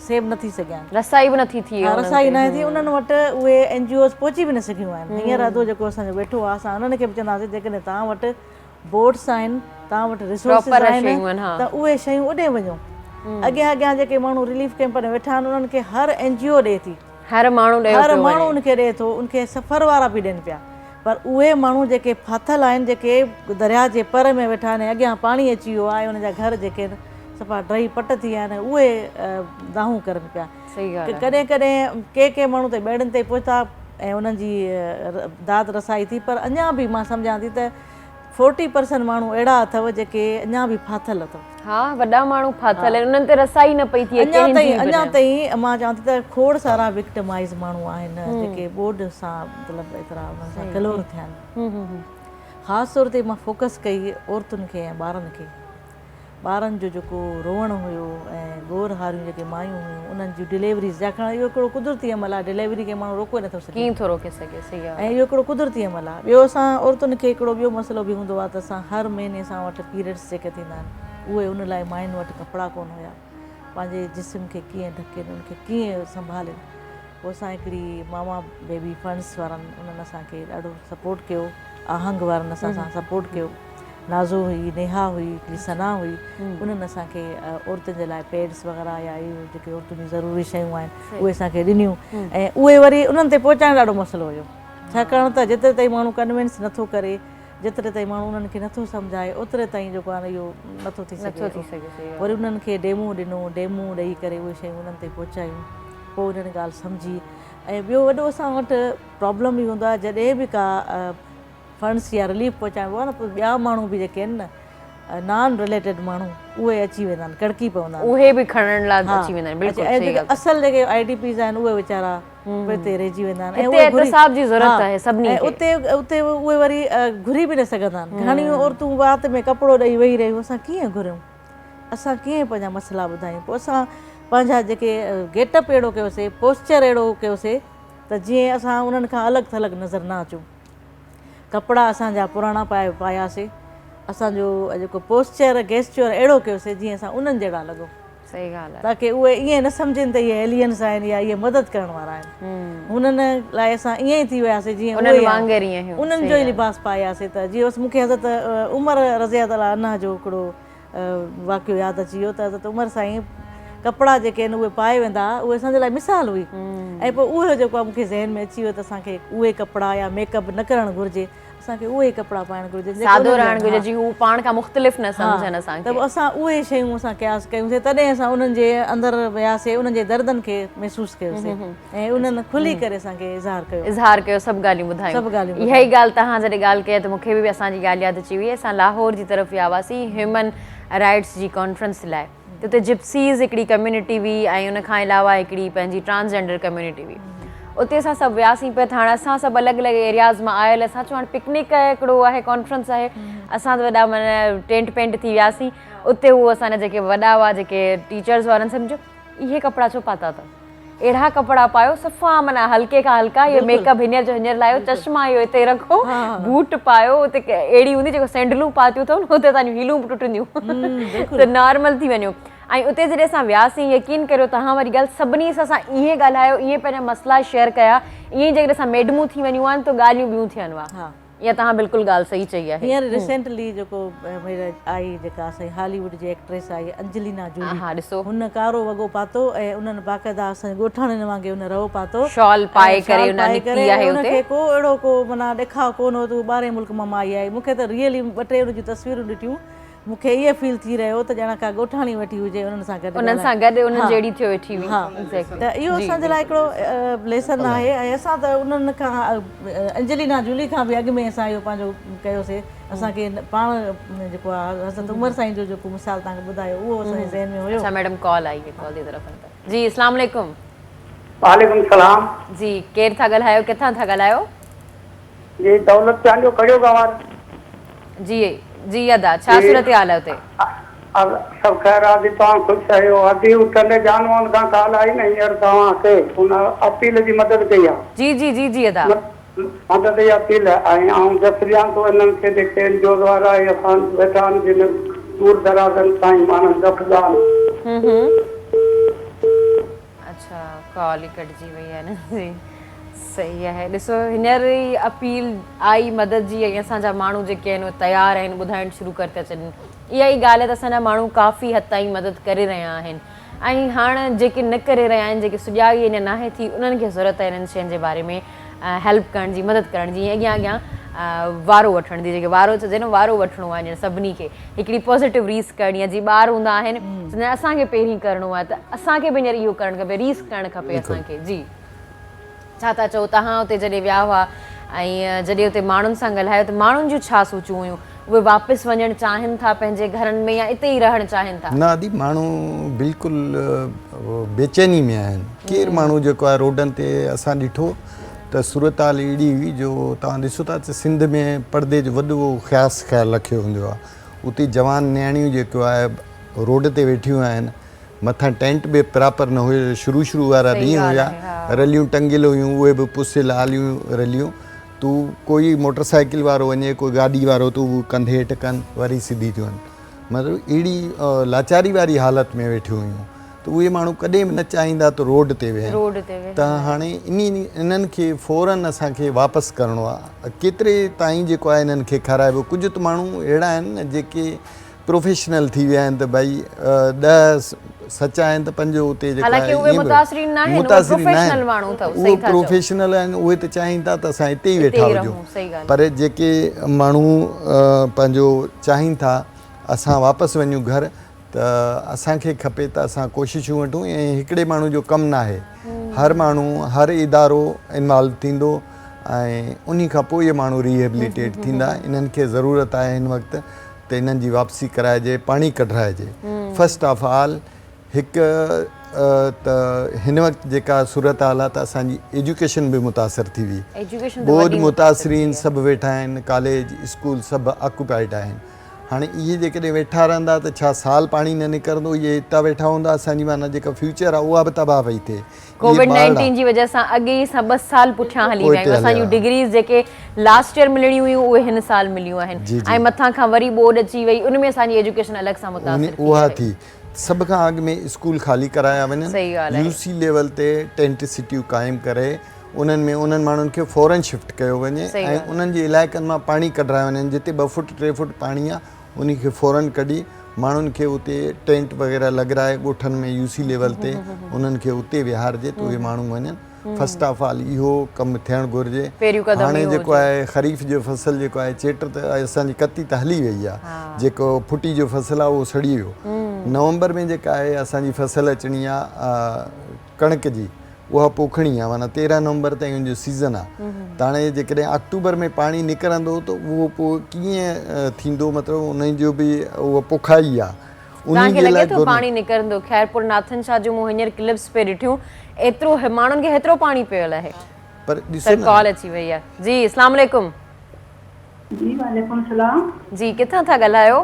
सेव न थी सघिया आहिनि
रसाई बि नथी थी
रसाई न थी उन्हनि वटि उहे NGOs पहुची बि न सघियूं आहिनि हींअर अधो जेको असांजो वेठो आहे असां उन्हनि खे बि चवंदासीं जेकॾहिं तव्हां वटि बोट्स आहिनि तव्हां वटि रिसोर्सिस आहिनि त उहे शयूं उॾे वञो अॻियां अॻियां जेके माण्हू रिलीफ कैंप में वेठा आहिनि उन्हनि खे हर NGO ॾिए थी
हर माण्हू
उनखे ॾिए थो उनखे सफ़र वारा बि ॾियनि पिया पर उहे माण्हू जेके फाथल आहिनि जेके दरिया जे पर में वेठा आहिनि अॻियां पाणी अची वियो आहे उनजा घर जेके सफ़ा ड्रही पट थी विया आहिनि उहे दाहूं करनि पिया कॾहिं कॾहिं के माण्हू त ॿेड़नि ते पहुता ऐं उन्हनि जी दाद रसाई थी पर अञा बि मां सम्झां थी त 40% माण्हू अहिड़ा अथव जेके अञा बि फाथल अथव
हा वॾा माण्हू फाथल आहिनि उन्हनि ते रसाई न पई थिए
अञा ताईं मां चवां थी त खोड़ सारा विक्टिमाइज़ माण्हू आहिनि जेके ॿोॾि सां मतिलबु एतिरा उन्हनि सां किलोर थिया आहिनि ख़ासि तौर ते मां फोकस कई औरतुनि खे ऐं ॿारनि जो जेको रोअणु हुयो ऐं गोर हारियूं जेके मायूं हुयूं उन्हनि जूं डिलीवरीज़ छाकाणि इहो हिकिड़ो कुदरती अमल आहे डिलीवरी खे माण्हू रोके नथो सघे
कीअं थो रोके सघे सही आहे
ऐं इहो हिकिड़ो कुदरती अमल आहे ॿियो असां औरतुनि खे हिकिड़ो ॿियो मसइलो बि हूंदो आहे त असां हर महीने असां वटि पीरियड्स जेके थींदा आहिनि उहे उन लाइ मायुनि वटि कपिड़ा कोन हुया पंहिंजे जिस्म खे कीअं ढकेनि उनखे कीअं संभालनि पोइ असां हिकिड़ी मामा बेबी फंड्स वारनि उन्हनि असांखे ॾाढो सपोर्ट कयो आहंग वारनि असां सां सपोर्ट कयो नाज़ो हुई नेहा हुई हिकिड़ी सना हुई उन्हनि असांखे औरतुनि जे लाइ पैड्स वग़ैरह या इहे जेके औरतुनि जी ज़रूरी शयूं आहिनि उहे असांखे ॾिनियूं ऐं उहे वरी उन्हनि ते पहुचाइणु ॾाढो मसइलो हुयो छाकाणि त जेतिरे ताईं माण्हू कन्विंस नथो करे जेतिरे ताईं माण्हू उन्हनि खे नथो सम्झाए ओतिरे ताईं जेको आहे इहो नथो थी सघे वरी उन्हनि खे डेमो ॾिनो डेमो ॾेई करे उहे शयूं उन्हनि ते पहुचायूं पोइ उन्हनि ॻाल्हि सम्झी ऐं ॿियो वॾो असां वटि प्रॉब्लम बि हूंदो आहे जॾहिं बि का फंड्स या रिलीफ पहुचाइबो आहे न पोइ ॿिया माण्हू बि जेके आहिनि न नॉन रिलेटेड माण्हू उहे अची वेंदा आहिनि कड़की पवंदा आहिनि
उहे बि खणण लाइ अची वेंदा आहिनि
ऐं जेके असल जेके IDPs आहिनि उहे वीचारा हिते रहिजी वेंदा आहिनि ऐं उते उहे वरी घुरी बि न सघंदा आहिनि घणियूं औरतूं वात में कपिड़ो ॾेई वेही रहियूं असां कीअं घुरियूं असां कीअं पंहिंजा मसइला ॿुधायूं पोइ असां पंहिंजा जेके गेटअप अहिड़ो कयोसीं पोस्चर अहिड़ो कयोसीं त जीअं असां उन्हनि खां अलॻि थलॻि नज़र न अचूं कपिड़ा असांजा पुराणा पायासीं असांजो जेको पोस्चर गेस्चर अहिड़ो कयोसीं जीअं असां उन्हनि जहिड़ा लॻो
सही ॻाल्हि आहे
ताकी उहे ईअं न सम्झनि त इहे एलियंस आहिनि या इहे मदद करण वारा आहिनि हुननि लाइ असां ईअं ई थी वियासीं जीअं उन्हनि जो ई लिबास पायासीं त जीअं मूंखे हज़रत उमर रज़िया ताला अन्हा जो हिकिड़ो वाक़ियो यादि अची वियो त हज़रत उमर साईं कपिड़ा जेके आहिनि उहे पाए वेंदा उहे असांजे लाइ मिसाल हुई ऐं पोइ उहो जेको आहे मूंखे ज़हन में अची वियो त असांखे उहे कपिड़ा या मेकअप न करणु घुरिजे असांखे उहे कपिड़ा पाइणु घुरिजे
सादो रहणु घुरिजे जीअं हू पाण खां मुख़्तलिफ़ न सम्झनि असांखे।
त असां उहे शयूं असां क़यास कयूंसीं तॾहिं असां उन्हनि जे अंदरि वियासीं उन्हनि जे दर्दनि खे महसूसु कयोसीं ऐं उन्हनि खुली करे असांखे
इज़हार कयो सभु ॻाल्हियूं ॿुधायूं।
सभु ॻाल्हियूं
इहा ई ॻाल्हि तव्हां जॾहिं ॻाल्हि कई त मूंखे बि असांजी ॻाल्हि यादि अची वई असां लाहौर जी तरफ़ विया हुआसीं ह्यूमन राइट्स जी कॉन्फ्रेंस लाइ त उते जिप्सीज़ हिकिड़ी कम्यूनिटी हुई ऐं उनखां अलावा हिकिड़ी पंहिंजी ट्रांसजेंडर कम्यूनिटी हुई। उते असां सभु वियासीं पिया त हाणे असां सभु अलॻि अलॻि एरियाज़ मां आयल असां चयो हाणे पिकनिक हिकिड़ो आहे कॉन्फ्रेंस आहे असां त वॾा माना टेंट पेंट थी वियासीं उते उहो असांजा जेके वॾा हुआ जेके टीचर्स वारनि सम्झो इहे कपिड़ा छो पाता अथव अहिड़ा कपिड़ा पायो सफ़ा माना हल्के खां हल्का इहो मेकअप हींअर जो हींअर लाहियो चश्मा इहो हिते रखो बूट पायो उते अहिड़ी हूंदी जेको सैंडलूं पातियूं अथव न हुते तव्हांजूं हीलूं बि टुटंदियूं त नॉर्मल थी वञो। ऐं उते जॾहिं असां वियासीं यकीन करियो तव्हां वारी ॻाल्हि सभिनी सां ईअं ॻाल्हायो ईअं पंहिंजा मसइला शेयर कया ईअं जेकॾहिं असां मैडमूं थी वञूं आहिनि त ॻाल्हियूं ॿियूं थियनि हा इहा तव्हां बिल्कुलु ॻाल्हि सही चई आहे।
हींअर रिसेंटली जेको आई जेका असांजी हॉलीवुड जी एक्ट्रेस आई अंजलिना जोली
हा ॾिसो
हुन कारो वॻो पातो ऐं उन्हनि बाक़ाइदा असांजे ॻोठाणनि वांगुरु हुन रओ पातो
शॉल पाए करे
उनखे को अहिड़ो को माना ॾेखाव कोन हो तूं ॿाहिरि मुल्क मां आई आहे मूंखे त रियली 2-3 उनजूं तस्वीरूं ॾिठियूं मूंखे ईअं फील थी रहियो त ॼणा का ॻोठाणी वेठी हुजे उन्हनि सां गॾु
उन्हनि जहिड़ी थियो वेठी हुई
त इहो असांजे लाइ हिकिड़ो लेसन आहे ऐं असां त उन्हनि खां अंजलिना जूली खां बि अॻु में असां इहो पंहिंजो कयोसीं असांखे पाण जेको आहे हज़रत उमर साईं जो जेको मिसाल तव्हांखे ॿुधायो उहो असांजे ज़हन में हुयो।
अच्छा मैडम कॉल आई है कॉल जी तरफ़ जी अस्सलाम वालेकुम।
वालेकुम सलाम
जी केरु था ॻाल्हायो किथां था ॻाल्हायो?
जी दौलत चांडियो कड़ियो गवार
जी जी अदा छा सूरत हाल है उते?
सब खैर आदि तव्हां ख़ुशि आहियो आदि उतने जानवर खां कॉल आई न हींअर तव्हांखे हुन अपील जी मदद कई आहे।
जी जी जी जी अदा
मदद जी अपील ऐं आउं जसरियां थो इन्हनि खे जेके एनजीओ वारा असां वेठा आहिनि जिन दूर दराज़नि ताईं माण्हुनि जफ़दा
अच्छा कॉल ही कटजी वई आहे न जी सही है। ॾिसो हींअर ई अपील आई मदद जी ऐं असांजा माण्हू जेके आहिनि उहे तयारु आहिनि ॿुधाइणु शुरू करे था छॾनि इहा ई ॻाल्हि आहे त असांजा माण्हू काफ़ी हद ताईं मदद करे रहिया आहिनि ऐं हाणे जेके न करे रहिया आहिनि जेके सुॼागी अञा नाहे थी उन्हनि खे ज़रूरत आहे इन्हनि शयुनि जे बारे में हेल्प करण जी मदद करण जी अॻियां अॻियां वारो वठण जी जेके वारो चइजे न वारो वठिणो आहे ॼण सभिनी खे हिकिड़ी पॉज़िटिव रीस करणी आहे जीअं ॿार हूंदा आहिनि असांखे पहिरीं करिणो आहे त असांखे बि हींअर इहो करणु खपे रीस करणु खपे असांखे जी छा था चओ तव्हां हुते जॾहिं विया हुआ ऐं जॾहिं हुते माण्हुनि सां ॻाल्हायो त माण्हुनि जूं छा सोचूं हुयूं उहे वापसि वञणु चाहिनि था पंहिंजे घरनि में या हिते ई रहणु चाहिनि था?
न आदि माण्हू बिल्कुलु बेचैनी में आहिनि केरु माण्हू जेको आहे रोडनि ते असां ॾिठो त सूरत हाल अहिड़ी हुई जो तव्हां ॾिसो था त सिंध में परदे जो वॾो ख़्यालु रखियो हूंदो आहे उते जवान नियाणियूं जेको आहे रोड ते वेठियूं आहिनि मथां टेंट बि प्रॉपर न हुयो शुरू वारा ॾींहं हुया रलियूं टंगियल हुयूं उहे बि पुसियल आलियूं रलियूं तूं कोई मोटरसाइकिल वारो वञे कोई गाॾी वारो तूं कंधे हेठि कनि वरी सिधी थियूं आहिनि मतिलबु अहिड़ी लाचारी वारी हालति में वेठियूं हुयूं त उहे माण्हू कॾहिं बि न चाहींदा त रोड ते वेहनि त हाणे इन्हनि खे फ़ौरन असांखे वापसि करिणो आहे केतिरे ताईं जेको आहे इन्हनि खे खाराइबो कुझु त माण्हू अहिड़ा आहिनि न जेके प्रोफेशनल थी विया आहिनि त भई 10 सचा आहिनि त 5 उते उहे प्रोफेशनल आहिनि उहे त चाहिनि था त असां हिते ई वेठा हुजूं पर जेके माण्हू पंहिंजो चाहिनि था असां वापसि वञूं घर त असांखे खपे त असां कोशिशूं वठूं ऐं हिकिड़े माण्हू जो कमु न आहे हर माण्हू हर इदारो इन्वॉल्व थींदो ऐं उन खां पोइ इहे माण्हू रिहेबिलिटेट थींदा इन्हनि खे ज़रूरत आहे हिन वक़्तु त इन्हनि जी वापसी कराइजे पाणी कढाइजे फस्ट ऑफ ऑल हिकु त हिन वक़्तु जेका सूरत हाल आहे त असांजी एजुकेशन बि मुतासिर थी हुई बोझ मुतासिरीन सभु वेठा आहिनि कॉलेज स्कूल सभु ऑक्यूपाइड आहिनि हाणे इहे जेकॾहिं वेठा रहंदा त छा साल पाणी न निकिरंदो इहे हितां वेठा हूंदा असांजी माना जेका फ्यूचर आहे उहा बि तबाह पई थिए
कोविड-19 जी वजह सां अॻे ई 2 साल पुठियां हली विया आहियूं असांजूं डिग्रीज़ जेके लास्ट ईयर मिलणियूं हुयूं उहे हिन साल मिलियूं आहिनि ऐं मथां खां वरी बोर्ड अची वई उन में असांजी एजुकेशन अलॻि सां मुतासिर
उहा थी सभ खां अॻु में स्कूल ख़ाली कराया वञनि यूसी लेवल ते टेंट सिटियूं क़ाइमु करे उन्हनि में उन्हनि माण्हुनि खे फ़ौरन शिफ्ट कयो वञे ऐं उन्हनि जे इलाइक़नि मां पाणी कढायो वञे जिते 2 फुट 3 फुट पाणी आहे उन खे फ़ौरन कढी माण्हुनि खे उते टेंट वग़ैरह लॻाराए ॻोठनि में यूसी लेवल ते उन्हनि खे उते विहारिजे त उहे माण्हू वञनि। फस्ट ऑफ ऑल इहो कमु थियणु घुरिजे। हाणे जेको आहे ख़रीफ़ जो फसल जेको आहे चेट त असांजी कती त हली वई आहे, जेको फुटी जो फसल आहे उहो सड़ी वियो। नवंबर में जेका आहे असांजी फसल अचणी आहे कणिक जी, उहा पोखणी आहे, माना 13 नवंबर ताईं उनजो सीज़न आहे। त हाणे जेकॾहिं अक्टूबर में पाणी निकिरंदो त उहो पोइ कीअं थींदो, मतिलबु उन जो बि उहा पोखाई आहे।
तव्हांखे लॻे थो पाणी निकिरंदो? ख़ैरपुर नाथन शाह जो मूं हींअर क्लिप्स पे ॾिठियूं, एतिरो माण्हुनि खे हेतिरो पाणी पियल आहे।
पर
सर कॉल अची वई आहे। जी अस्सलाम वालेकुम।
जी वालेकुम सलाम।
जी किथां था ॻाल्हायो?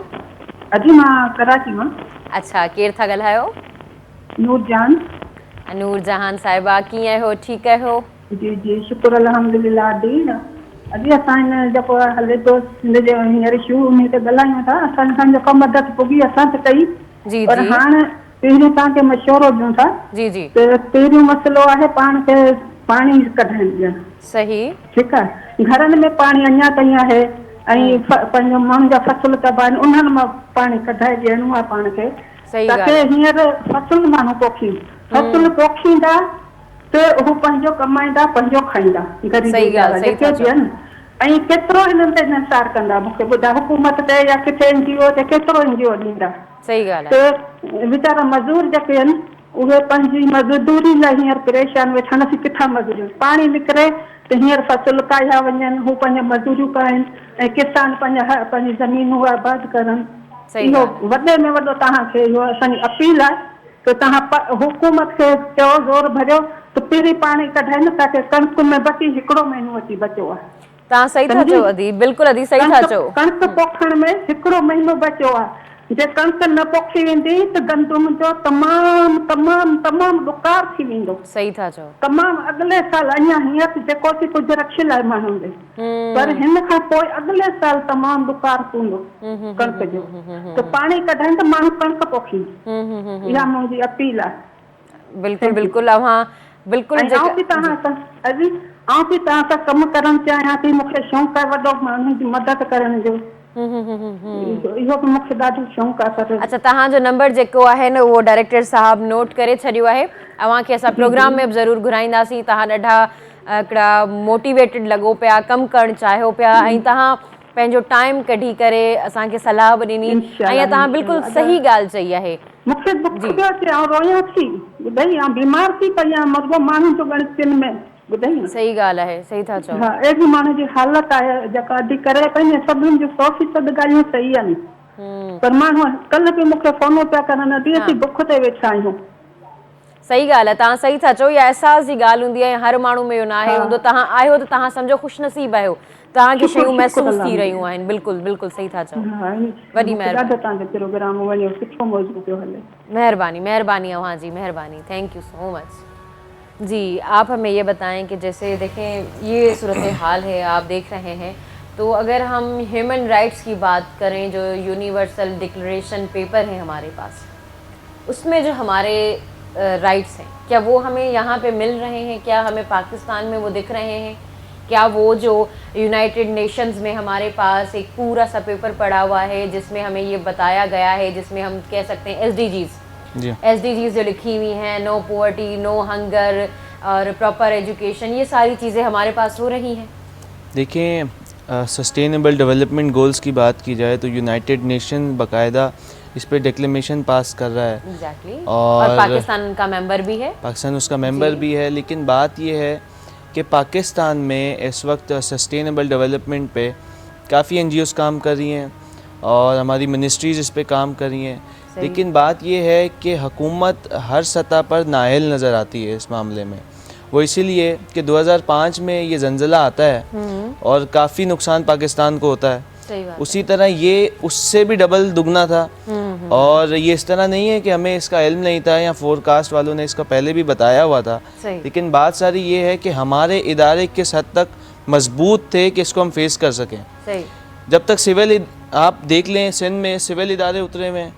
अजी मां कराची मां।
अच्छा, केरु था ॻाल्हायो?
नूरजान।
नूरजहान साहिबा, कीअं आहियो? ठीकु आहियो?
जी जी शुक्र अल्हम्दुलिल्लाह दी। अॼु असां हिन जेको हले थो सिंध जो हींअर इशू उन ते ॻाल्हायूं था। असांजो कमु मदद पुगी असां त कई,
जी
पर
जी
हाणे पहिरियों तव्हांखे मशवरो ॾियूं था।
जी जी
त पहिरियों मसइलो आहे पाण खे पाणी कढणु ॾियणु।
सही,
ठीकु आहे। घरनि में पाणी अञा ताईं आहे ऐं पंहिंजो माण्हुनि जा फसल कबा आहिनि, उन्हनि मां पाणी कढाए ॾियणो आहे पाण खे, ताकी हींअर फसल माण्हू पोखीनि। फसल पोखींदा त हू पंहिंजो कमाईंदा, पंहिंजो खाईंदा, ग़रीब जेके ॾियनि। ऐं केतिरो हिननि ते निसार कंदा मूंखे ॿुधायो, हुकूमत ते या किथे NGO ते केतिरो NGO ॾींदा?
सही ॻाल्हि आहे।
त वीचारा मज़दूर जेके आहिनि उहे पंहिंजी मज़दूरी लाइ हींअर परेशान वेठा आहिनि। असीं किथां मज़दूरी, पाणी निकिरे त हींअर फसल काया वञनि, हू पंहिंजा मज़दूरियूं कनि ऐं किसान पंहिंजी ज़मीनूं आबाद करनि। इहो वॾे में वॾो तव्हांखे इहो असांजी अपील आहे त तव्हां हुकूमत खे चयो ज़ोर भरियो त पहिरीं पाणी कढाइनि, ताकी कणिक में बची 1 महीनो अची बचियो आहे।
तव्हां सही था चओ अदी, बिल्कुलु अदी सही था चओ।
कणिक पोखण में 1 महीनो बचियो आहे। जे कणिक न पोखी वेंदी त गंदुम जो तमामु तमामु तमामु ॾुकार थी वेंदो।
सही था चओ।
तमामु अॻिले साल अञा हींअर जेको थी कुझु रखियलु आहे माण्हुनि ॾे, पर हिन खां पोइ अॻिले साल तमामु ॾुकार पवंदो कणिक जो। त पाणी कढाइनि त माण्हू कणिक पोखीनि, इहा मुंहिंजी अपील आहे।
बिल्कुलु बिल्कुलु अवां बिल्कुलु
आउं बि तव्हां सां कमु करणु चाहियां थी। मूंखे शौक़ु आहे वॾो माण्हुनि जी मदद करण जो, इहो बि मूंखे ॾाढो शौक़ु आहे।
अच्छा, तव्हांजो नंबर जेको आहे न उहो डायरेक्टर साहब नोट करे छॾियो आहे। अव्हांखे असां प्रोग्राम में बि ज़रूरु घुराईंदासीं। तव्हां ॾाढा हिकिड़ा मोटिवेटेड लॻो पिया, कमु करणु चाहियो पिया ऐं तव्हां पंहिंजो टाइम कढी करे असांखे सलाह बि ॾिनी ऐं तव्हां बिल्कुलु सही ॻाल्हि चई आहे।
मूंखे दुख पियो अचे, आउं रोयां थी, ॿुधाई आउं बीमार थी पई आहियां, मर्दो माण्हुनि जो गणितियुनि में, ॿुधाई।
सही ॻाल्हि आहे, सही था चओ।
हा, अहिड़ी माण्हू जी हालत आहे जेका अॼु करे पई न, सभिनि जूं 100% ॻाल्हियूं सही आहिनि, पर माण्हू कल्ह बि मूंखे फ़ोन पिया करनि, अॼु असीं बुख ते वेठा आहियूं।
सही ॻाल्हि आहे, तव्हां सही था चओ। इहा अहसास जी ॻाल्हि हूंदी आहे, हर माण्हू में इहो न आहे हूंदो। तव्हां आहियो त तव्हां सम्झो ख़ुशनसीब आहियो, तव्हांखे शयूं महसूस थी रहियूं आहिनि। बिल्कुलु बिल्कुलु सही था चओ। वॾी महिरबानी, महिरबानी अव्हां जी, महिरबानी, थैंक यू सो मच। जी, आप हमें ये बताएं कि जैसे देखें ये सूरत हाल है, आप देख रहे हैं, तो अगर हम ह्यूमन राइट्स की बात करें, जो यूनिवर्सल डिक्लेरेशन पेपर है हमारे पास, उसमें जो हमारे राइट्स हैं, क्या वो हमें यहाँ पे मिल रहे हैं? क्या हमें पाकिस्तान में वो दिख रहे हैं? क्या वो जो यूनाइटेड नेशंस में हमारे पास एक पूरा सा पेपर पड़ा हुआ है जिसमें हमें ये बताया गया है, जिसमें हम कह सकते हैं SDGs जो लिखी हुई हैं, नो पॉवर्टी, नो हंगर और प्रॉपर एजुकेशन, ये सारी चीज़ें हमारे पास हो रही हैं?
देखिए, सस्टेनेबल डेवलपमेंट गोल्स की बात की जाए तो यूनाइटेड नेशन बाकायदा इस पर डिक्लेमेशन पास कर रहा है। और
पाकिस्तान उनका मेंबर भी है।
पाकिस्तान उसका मेंबर भी है, लेकिन बात ये है कि पाकिस्तान में इस वक्त सस्टेनेबल डेवलपमेंट पे काफ़ी NGOs काम कर रही हैं और हमारी मिनिस्ट्रीज़ इस पे काम कर रही हैं, लेकिन बात ये है कि हुकूमत हर सतह पर नाअहल नज़र आती है इस मामले में। वो इसीलिए कि 2005 में ये ज़लज़ला आता है और काफ़ी नुकसान पाकिस्तान को होता है, उसी तरह ये उससे भी डबल दुगना था। और ये इस तरह नहीं है कि हमें इसका इल्म नहीं था या फोरकास्ट वालों ने इसका पहले भी बताया हुआ था, लेकिन बात सारी ये है कि हमारे इदारे किस हद तक मजबूत थे कि इसको हम फेस कर सकें। जब तक सिविल, आप देख लें सिंध में सिविल इदारे उतरे हुए हैं,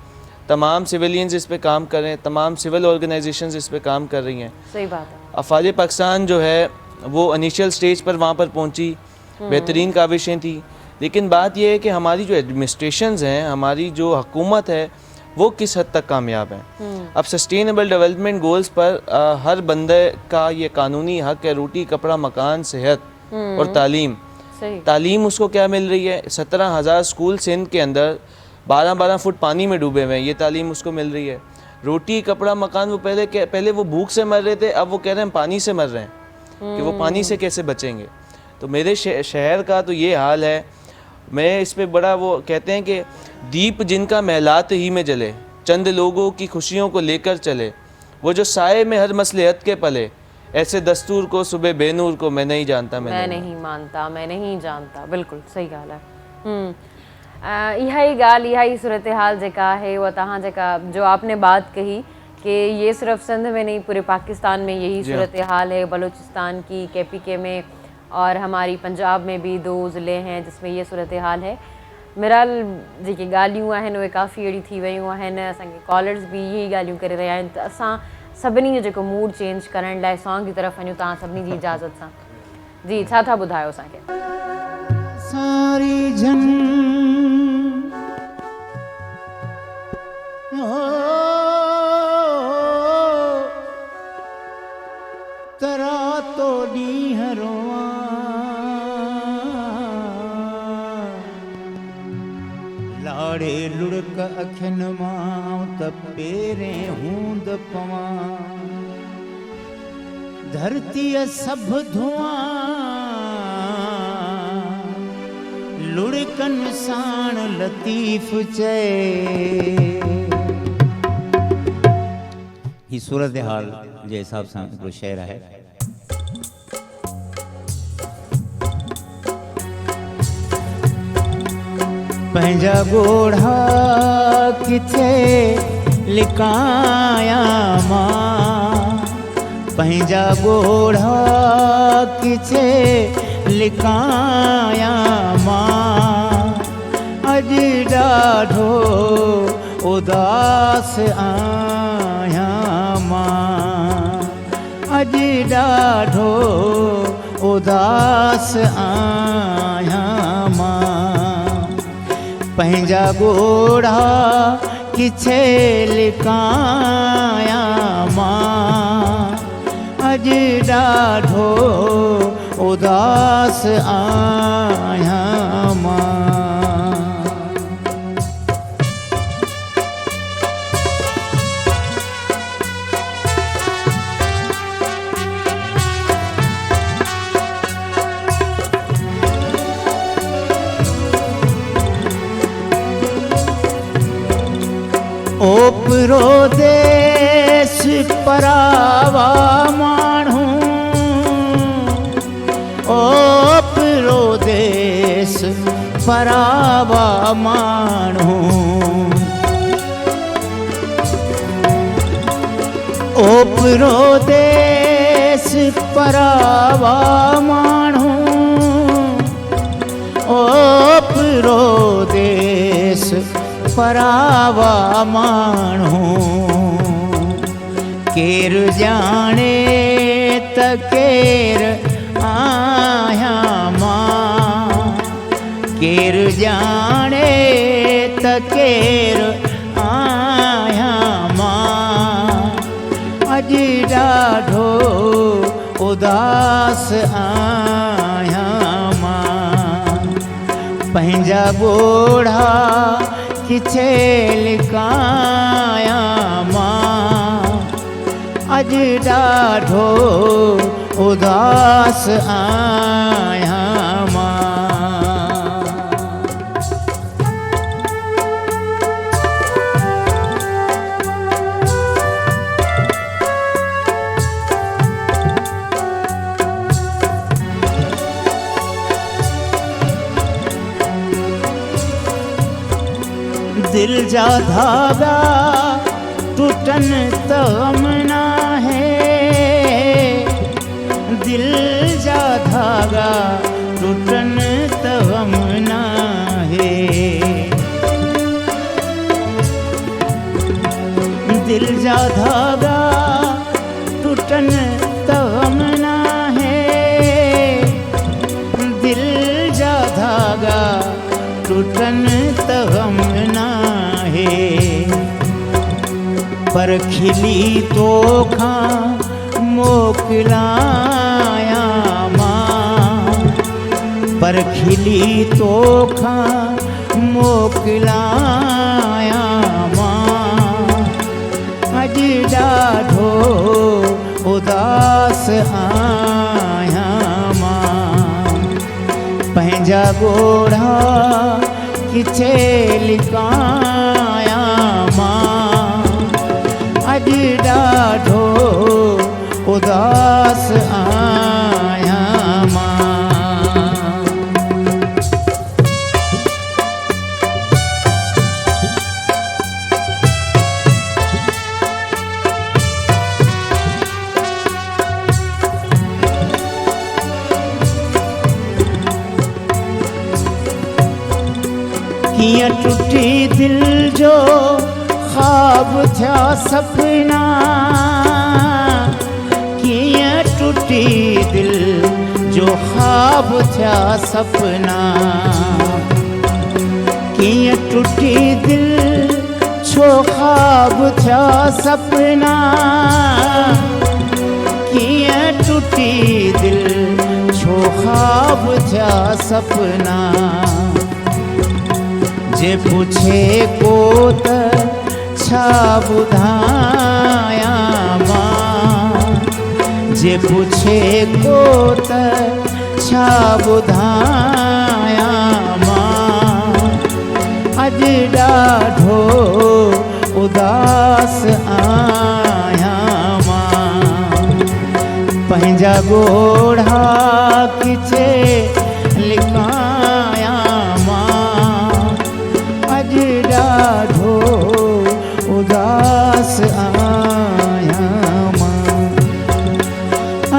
तमाम सिविलियंस इस पे काम कर रहे हैं, तमाम सिविल ऑर्गेनाइजेशंस इस पे काम कर रही हैं।
सही बात है।
अफवाज पाकिस्तान जो है वो इनिशियल स्टेज पर वहाँ पर पहुँची, बेहतरीन काविशें थी, लेकिन बात यह है कि हमारी जो एडमिनिस्ट्रेशंस हैं, हमारी जो हुकूमत है, वो किस हद तक कामयाब हैं। अब सस्टेनेबल डेवलपमेंट गोल्स पर हर बंदे का ये कानूनी हक है, रोटी, कपड़ा, मकान, सेहत और तालीम। तालीम उसको क्या मिल रही है? 17,000 स्कूल सिंध के अंदर 12-12 फुट पानी में डूबे हुए हैं, ये तालीम उसको मिल रही है। रोटी, कपड़ा, मकान, वो पहले वो भूख से मर रहे थे, अब वो कह रहे हैं हम पानी से मर रहे हैं कि वो पानी से कैसे बचेंगे। तो मेरे शहर का तो ये हाल है। मैं इस पे बड़ा वो कहते हैं कि दीप जिनका महलात ही में जले, चंद लोगों की खुशियों को लेकर चले, वो जो साए में हर मसलहत के पले, ऐसे दस्तूर को सुबह बेनूर को मैं नहीं जानता,
मैं नहीं मानता, मैं नहीं जानता। बिल्कुल सही ॻाल्हि आहे। इहा ई ॻाल्हि, इहा ई सूरत हाल जेका है वो तव्हां जेका जो आपने बात कही कि ये सिर्फ सिंध में नहीं, पूरे पाकिस्तान में यही सूरत हाल है। बलूचिस्तान की KPK में और हमारी पंजाब में भी 2 ज़िले हैं जिसमें ये सूरत हाल है। मिराल जेकी ॻाल्हियूं आहिनि उहे काफ़ी अहिड़ी थी वियूं आहिनि। असांखे कॉलर्स भी यही ॻाल्हियूं करे रहिया आहिनि, त असां सभिनी जो जेको मूड चेंज करण लाइ सॉन्ग की तरफ़ वञूं तव्हां सभिनी जी इजाज़त सां। जी, छा था ॿुधायो असांखे?
सारी जन तरा तो ॾींहं रोआ, लाड़े लुड़क अखियुनि मां त पेरें हूंद पवां, धरतीअ सभु धुआं लुड़कन साण लतीफ़ चए। ही सूरत हाल जे हिसाब सां हिकिड़ो शेर आहे। पंहिंजा ॻोढ़ा किथे लिकाया मां, पंहिंजा ॻोढ़ा किथे लिकाया मां, अॼु ॾाढो उदास आहियां मां, अॼु ॾाढो उदास आहियां मां, पंहिंजा ॻोढ़ा किथे लिकाया मां, अॼु ॾाढो उदास आहियां मां। ओपरो देश परावा माण्हू, ओपरो देश परावा माण्हू, ओपरो देश परावा माण्हू, ओपरो देश परावा माण्हू, केर जाने त केर आहियां मां, केर जाने त केर आहियां मां, अॼु ॾाढो उदास आहियां मां, पंहिंजा ॻोढ़ा किथे लिकाया मां, अॼु ॾाढो उदास आहियां मां। दिल जा धागा टूटन त गम ना है, दिल जा धागा टूटन त गम ना है, दिल जा धागा टूटन त गम ना है, दिल जा धागा
टुटनि त गम नाहे पर खिली तोखां मोकिलायां मां पर खिली तोखां मोकिलायां मां अॼु ॾाढो उदास आहियां मां पंहिंजा ॻोढ़ा किथे लिकायां मां अॼु ॾाढो उदास आहियां मां कीअं टुटी दिल जो ख्वाब थिया सपना कीअं टुटी दिल जो ख्वाब थिया सपना कीअं टुटी दिल छो ख्वाब थिया सपना कीअं टुटी दिल छो ख्वाब थिया सपना जे पुछे को त छा ॿुधायां मां जे पुछे को त छा ॿुधायां मां अॼु ॾाढो उदास आहियां मां पंहिंजा ॻोढ़ा किथे लिकायां अॼु ॾाढो उदास आहियां मां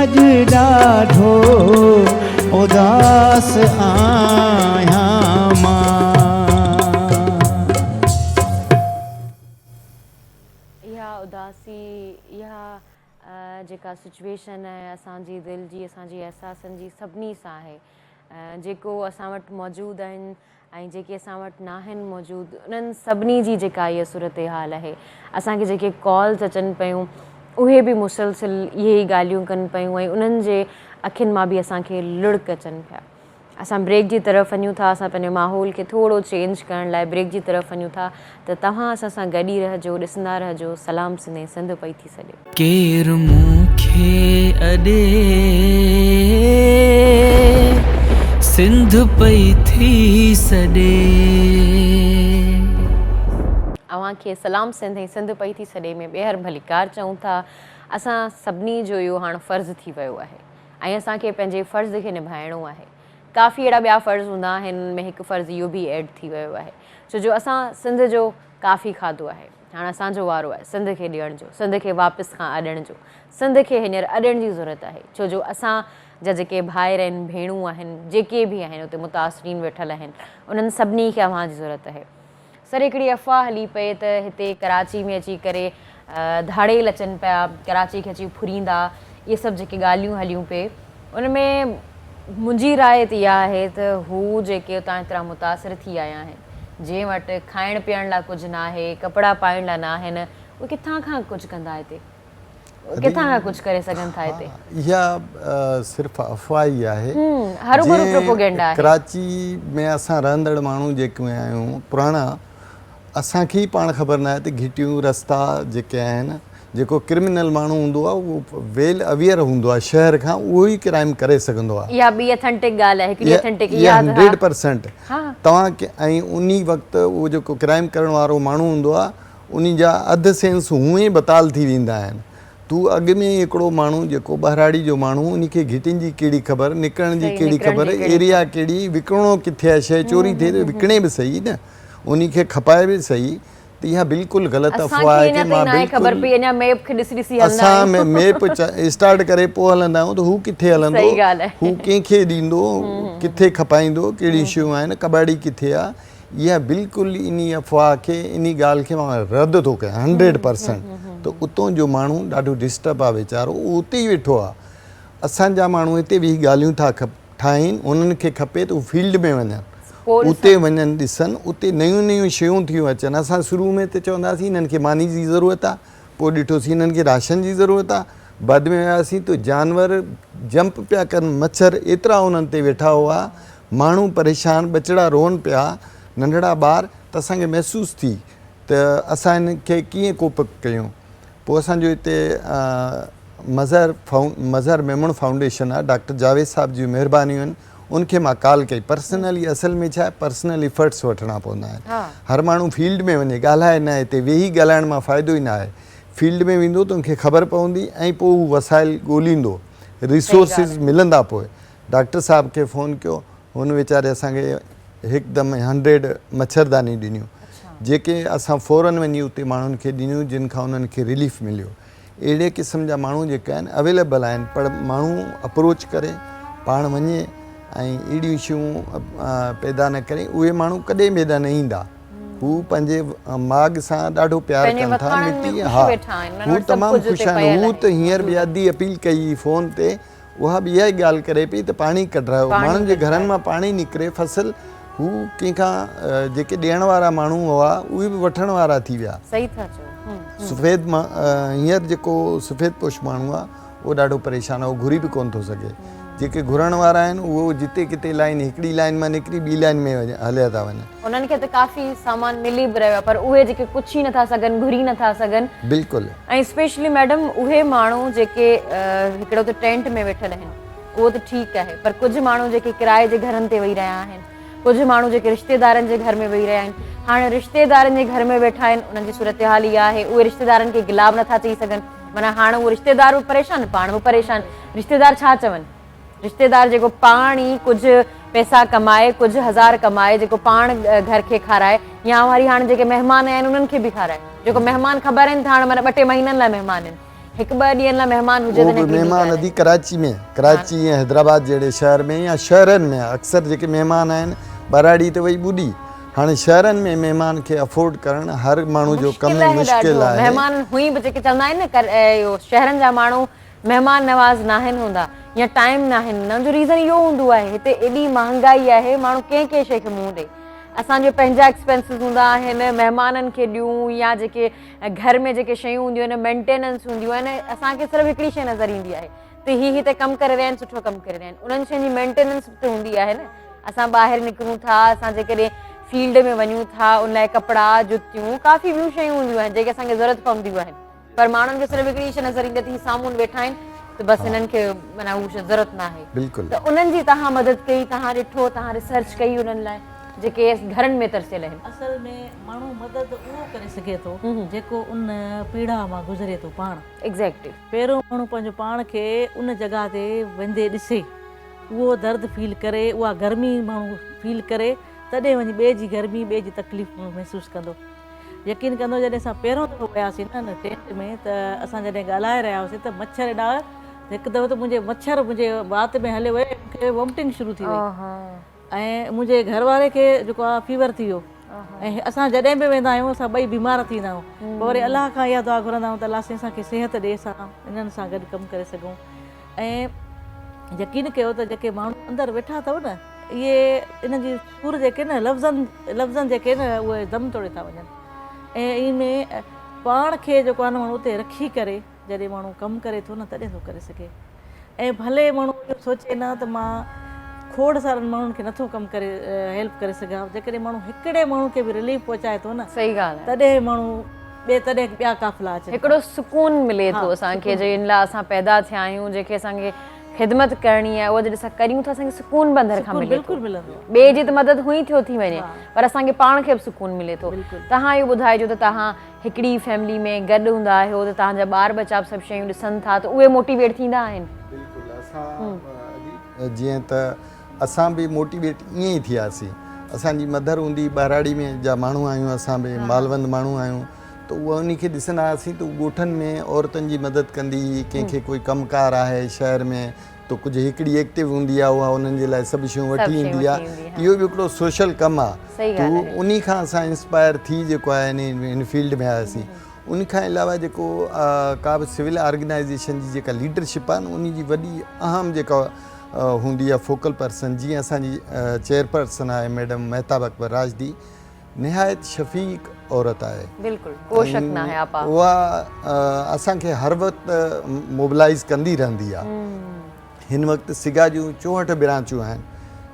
अॼु ॾाढो उदास आहियां मां
इहा उदासी इहा जेका सिचुएशन आहे असांजी दिलि जी असांजी अहसासनि जी सभिनी सां आहे जेको असां वटि मौजूदु आहिनि ऐं जेके असां वटि न आहिनि मौजूदु उन्हनि सभिनी जी जेका इहा सूरत हाल आहे असांखे जेके कॉल्स अचनि पियूं उहे बि मुसलसिल इहे ई ॻाल्हियूं कनि पियूं ऐं उन्हनि जे अखियुनि मां बि असांखे लुड़क अचनि पिया असां ब्रेक जी तरफ़ वञूं था असां पंहिंजे माहौल खे थोरो चेंज करण लाइ ब्रेक जी तरफ़ वञूं था त तव्हां असां सां गॾु ई रहिजो ॾिसंदा रहिजो सलाम सिंधे सिंध पई थी सघे
केरु मूंखे अॾे सिंध पई थी सॾे
अव्हांखे सलाम सिंध ऐं सिंध पई थी सॾे में ॿेहर भलीकार चऊं था असां सभिनी जो इहो हाणे फ़र्ज़ु थी वियो आहे ऐं असांखे पंहिंजे फ़र्ज़ खे निभाइणो आहे काफ़ी अहिड़ा ॿिया फ़र्ज़ हूंदा आहिनि हिन में हिकु फ़र्ज़ु इहो बि ऐड थी वियो आहे छो जो असां सिंध जो काफ़ी खाधो आहे हाणे असांजो वारो आहे सिंध खे ॾियण जो सिंध खे वापसि खां अॾण जो सिंध खे हींअर अॾण जी ज़रूरत आहे छो जो असां जा जेके भाइर आहिनि भेणूं आहिनि जेके बि आहिनि उते मुतासिरीन वेठल आहिनि उन्हनि सभिनी खे अव्हांजी ज़रूरत आहे सर हिकिड़ी अफ़वाह हली पए त हिते कराची में अची करे धाड़ेल अचनि पिया कराची खे अची फुरींदा इहे सभु जेके ॻाल्हियूं हलियूं पिए उन में मुंहिंजी राय त इहा आहे त हू जेके उतां एतिरा मुतासिर थी आया आहिनि जंहिं वटि खाइण पीअण लाइ कुझु न आहे कपिड़ा पाइण लाइ न आहिनि उहे किथां खां कुझु कंदा हिते किथां खां कुझु करे सघनि था हिते
इहा सिर्फ़ु अफ़वाह ई आहे
हरू प्रोपोगेंडा आहे
कराची में असां रहंदड़ माण्हू जेके आहियूं पुराणा असांखे ई पाण ख़बर न आहे त घिटियूं रस्ता जेके आहिनि जेको क्रिमिनल माण्हू हूंदो आहे उहो वेल अवेयर हूंदो आहे शहर खां उहो ई क्राइम करे सघंदो आहे
इहा ॿी ऑथेंटिक ॻाल्हि आहे हिकिड़ी ऑथेंटिक
100% तव्हां ऐं उन वक़्तु उहो जेको क्राइम करण वारो माण्हू हूंदो आहे उन जा अधु सेंस हूअं ई बताल थी वेंदा आहिनि तूं अॻु में हिकिड़ो माण्हू जेको ॿाहिराड़ी जो माण्हू उनखे घिटियुनि जी कहिड़ी ख़बर निकिरण जी कहिड़ी ख़बर एरिया कहिड़ी विकिणो किथे आहे शइ चोरी थिए त विकिणे बि सही न उनखे खपाए बि सही त इहा बिल्कुलु ग़लति अफ़वाह आहे कि मां असां मैप स्टार्ट करे पोइ हलंदा आहियूं त हू किथे हलंदो हू कंहिंखे ॾींदो किथे खपाईंदो कहिड़ी शयूं आहिनि कबाड़ी किथे आहे इहा बिल्कुलु इन अफ़वाह खे इन ॻाल्हि खे मां रद्द थो कयां 100% त उतां जो माण्हू ॾाढो डिस्टर्ब आहे वीचारो उहो उते ई वेठो आहे असांजा माण्हू हिते बि ॻाल्हियूं था ठाहिनि उन्हनि खे खपे त हू फील्ड में वञनि उते वञनि ॾिसनि, उते नयूं नयूं शयूं थियूं अचनि। असां शुरू में त चवंदासीं हिननि खे मानी जी ज़रूरत आहे, पोइ ॾिठोसीं हिननि खे राशन जी ज़रूरत आहे, बाद में वियासीं त जानवर जंप पिया कनि, मच्छर एतिरा उन्हनि ते वेठा हुआ, माण्हू परेशान, बचड़ा रोअनि पिया, नंढड़ा ॿार, त असांखे महसूसु थी त असां हिनखे कीअं कोप कयूं। पोइ असांजो हिते मज़हर मेमण फाउंडेशन आहे, डॉक्टर जावेद साहब जी महिरबानियूं आहिनि, उनखे मां कॉल कई। पर्सनली असल में छा आहे, पर्सनल इफर्ट्स वठणा पवंदा आहिनि। हर माण्हू फील्ड में वञे, ॻाल्हाए न, हिते वेही ॻाल्हाइण मां फ़ाइदो ई न आहे। फील्ड में वेंदो त उनखे ख़बर पवंदी ऐं पोइ हू वसाइल ॻोल्हींदो, रिसोर्सिस मिलंदा। पोइ डॉक्टर साहब खे फ़ोन कयो, हुन वीचारे असांखे हिकदमि 100 मच्छरदानी ॾिनियूं, जेके असां फ़ौरन वञी उते माण्हुनि खे ॾिनियूं, जिन खां उन्हनि खे रिलीफ मिलियो। अहिड़े क़िस्म जा माण्हू जेके आहिनि अवेलेबल आहिनि, पर माण्हू अप्रोच करे पाण वञे ऐं अहिड़ियूं शयूं पैदा न करे, उहे माण्हू कॾहिं बेदा न ईंदा। हू पंहिंजे माग सां ॾाढो प्यार कनि था, मिटी। हा, हू तमामु ख़ुशि आहिनि। हू त हींअर बि अधी अपील कई फ़ोन ते, उहा बि इहा ई ॻाल्हि करे पई त पाणी कढायो, माण्हुनि जे घरनि मां पाणी निकिरे, फसल हू कंहिंखां जेके ॾियण वारा माण्हू हुआ उहे बि वठण वारा थी विया।
सही था चओ।
सफ़ेद हींअर जेको सफ़ेद पोश माण्हू आहे उहो ॾाढो परेशान आहे, उहो घुरी बि कोन थो सघे। जेके घुरण वारा आहिनि उहो जिते किथे लाइन, हिकिड़ी लाइन मां निकिरी ॿी लाइन में हलिया था वञनि।
उन्हनि खे त काफ़ी सामान मिली बि रहियो आहे, पर उहे जेके कुझु ई नथा सघनि, घुरी नथा सघनि।
बिल्कुलु।
ऐं स्पेशली मैडम उहे माण्हू जेके हिकिड़ो त टेंट में वेठल आहिनि, उहो त ठीकु आहे, पर कुझु माण्हू जेके किराए जे घरनि ते वेही रहिया आहिनि, कुझु माण्हू जेके रिश्तेदारनि जे घर में वेही रहिया आहिनि। हाणे रिश्तेदारनि जे घर में वेठा आहिनि, उन्हनि जी सूरत हाल इहा आहे, उहे रिश्तेदारनि खे गिलाब नथा चई सघनि। माना हाणे उहे रिश्तेदार बि परेशान, पाण बि परेशान। रिश्तेदार छा चवनि? रिश्तेदार जेको पाण ई कुझु पैसा कमाए, कुझु हज़ार कमाए, जेको पाण घर खे खाराए, या वरी हाणे जेके महिमान आहिनि उन्हनि खे बि खाराए। जेको महिमान ख़बर आहिनि त हाणे माना 2-3 महीननि लाइ महिमान आहिनि, 1-2 ॾींहंनि लाइ महिमान हुजे त
महिमान अधी कराची में, कराची ऐं हैदराबाद जहिड़े शहर में या शहरनि में अक्सर जेके महिमान आहिनि ॿाराड़ी त वई ॿुधी। हाणे शहरनि में महिमान खे अफोर्ड करणु हर माण्हू जो कमु मुश्किल आहे।
महिमान हुई बि जेके चवंदा आहिनि न, शहरनि जा माण्हू महिमान नवाज़ न आहिनि हूंदा या टाइम न आहिनि, हुननि जो रीज़न इहो हूंदो आहे, हिते एॾी महांगाई आहे, माण्हू कंहिं कंहिं शइ खे मुंहुं ॾे। असांजे पंहिंजा एक्सपेंसिस हूंदा आहिनि, महिमाननि खे ॾियूं, या जेके घर में जेके शयूं हूंदियूं आहिनि, मेंटेनेंस हूंदियूं आहिनि, असांखे सिर्फ़ु हिकिड़ी शइ नज़र ईंदी आहे त हीअ हिते कमु करे रहिया आहिनि, सुठो कमु करे रहिया आहिनि। उन्हनि शयुनि जी मेंटेनेंस बि त हूंदी आहे न। असां ॿाहिरि निकिरूं था, असां जेकॾहिं फील्ड में वञूं था, उन लाइ कपिड़ा, जुतियूं, काफ़ी ॿियूं शयूं हूंदियूं आहिनि जेके असांखे ज़रूरत पवंदियूं आहिनि, पर माण्हुनि खे सिर्फ़ु हिकिड़ी शइ नज़र ईंदी आहे त हीअ साम्हूं वेठा आहिनि त बसि हिननि खे माना हू शइ ज़रूरत न आहे।
बिल्कुलु।
त उन्हनि जी तव्हां मदद कई, तव्हां ॾिठो, तव्हां रिसर्च कई उन्हनि लाइ जेके घरनि में तरसियल आहिनि।
असल में माण्हू मदद उहो करे सघे थो जेको उन पीड़ा मां गुज़रे थो पाण।
एग्ज़ैक्टली।
पहिरियों माण्हू पंहिंजो पाण खे उन जॻह ते वेंदे ॾिसे, उहो दर्द फील करे, उहा गर्मी माण्हू फील करे, तॾहिं वञी ॿिए जी गर्मी, ॿिए जी तकलीफ़ महसूसु कंदो। यकीन कंदो जॾहिं असां पहिरियों दफ़ो वियासीं न टेंट में, त असां जॾहिं ॻाल्हाए रहिया हुआसीं त मच्छर एॾा, हिकु दफ़ो त मुंहिंजे वात में हले वए, मूंखे वॉमिटिंग शुरू थी वई ऐं मुंहिंजे घर वारे खे जेको आहे फीवर थी वियो। ऐं असां जॾहिं बि वेंदा आहियूं असां ॿई बीमार थींदा आहियूं, पोइ वरी अलाह खां इहा दुआ घुरंदा आहियूं त अलाह साईं असांखे सिहत ॾे, असां इन्हनि सां गॾु कमु करे सघूं। ऐं यकीन कयो त जेके माण्हू अंदरि वेठा अथव न, इहे इन जी सुर जेके न लफ़्ज़नि जेके न उहे दम तोड़े था वञनि। ऐं इन में पाण खे जेको आहे न माण्हू उते रखी करे जॾहिं माण्हू कमु करे थो न तॾहिं थो करे सघे। ऐं भले माण्हू इहो सोचे न त मां खोड़ सारनि माण्हुनि खे नथो कमु करे हेल्प करे सघां, जेकॾहिं माण्हू हिकिड़े माण्हू खे बि रिलीफ पहुचाए थो न,
सही ॻाल्हि आहे,
तॾहिं माण्हू तॾहिं ॿिया काफ़िला अचनि,
हिकिड़ो सुकून मिले थो असांखे, जिन लाइ असां पैदा थिया आहियूं, जेके असांखे ख़िदमत करणी आहे, उहा जॾहिं असां करियूं था असांखे सुकून बि अंदरि खां मिले थो।
बिल्कुलु मिलंदो।
ॿिए जी त मदद हुई थियो थी वञे, पर असांखे पाण खे बि सुकून मिले थो। तव्हां इहो ॿुधाइजो त तव्हां हिकिड़ी फैमिली में गॾु हूंदा आहियो त तव्हांजा ॿार बचा बि सभु शयूं ॾिसनि था त उहे मोटिवेट थींदा आहिनि।
बिल्कुलु। असां जीअं त असां बि मोटिवेट ईअं ई थियासीं। असांजी मदर हूंदी ॿाराड़ी में जा माण्हू आहियूं, असां बि मालवंद माण्हू आहियूं, त उहा उन खे ॾिसंदा हुआसीं त ॻोठनि में औरतुनि जी मदद कंदी हुई। कंहिंखे कोई कमकार आहे शहर में त कुझु हिकिड़ी एक्टिव हूंदी आहे, उहा उन्हनि जे लाइ सभु शयूं वठी ईंदी आहे। इहो बि हिकिड़ो सोशल कमु आहे, त उन खां असां इंस्पायर थी जेको आहे इन फील्ड में आयासीं। उन खां अलावा जेको का बि सिविल ऑर्गेनाइज़ेशन जी जेका लीडरशिप आहे न, उन जी वॾी अहम जेका हूंदी आहे फोकल पर्सन, जीअं असांजी चेयरपर्सन आहे मैडम महताब अकबर राजदी, निहायत शफ़ीक औरत आहे।
बिल्कुलु, को शक न आहे आपा।
उहा असांखे हर वक़्तु मोबिलाइज़ कंदी रहंदी आहे। हिन वक़्तु सिगा जूं 64 ब्रांचूं आहिनि,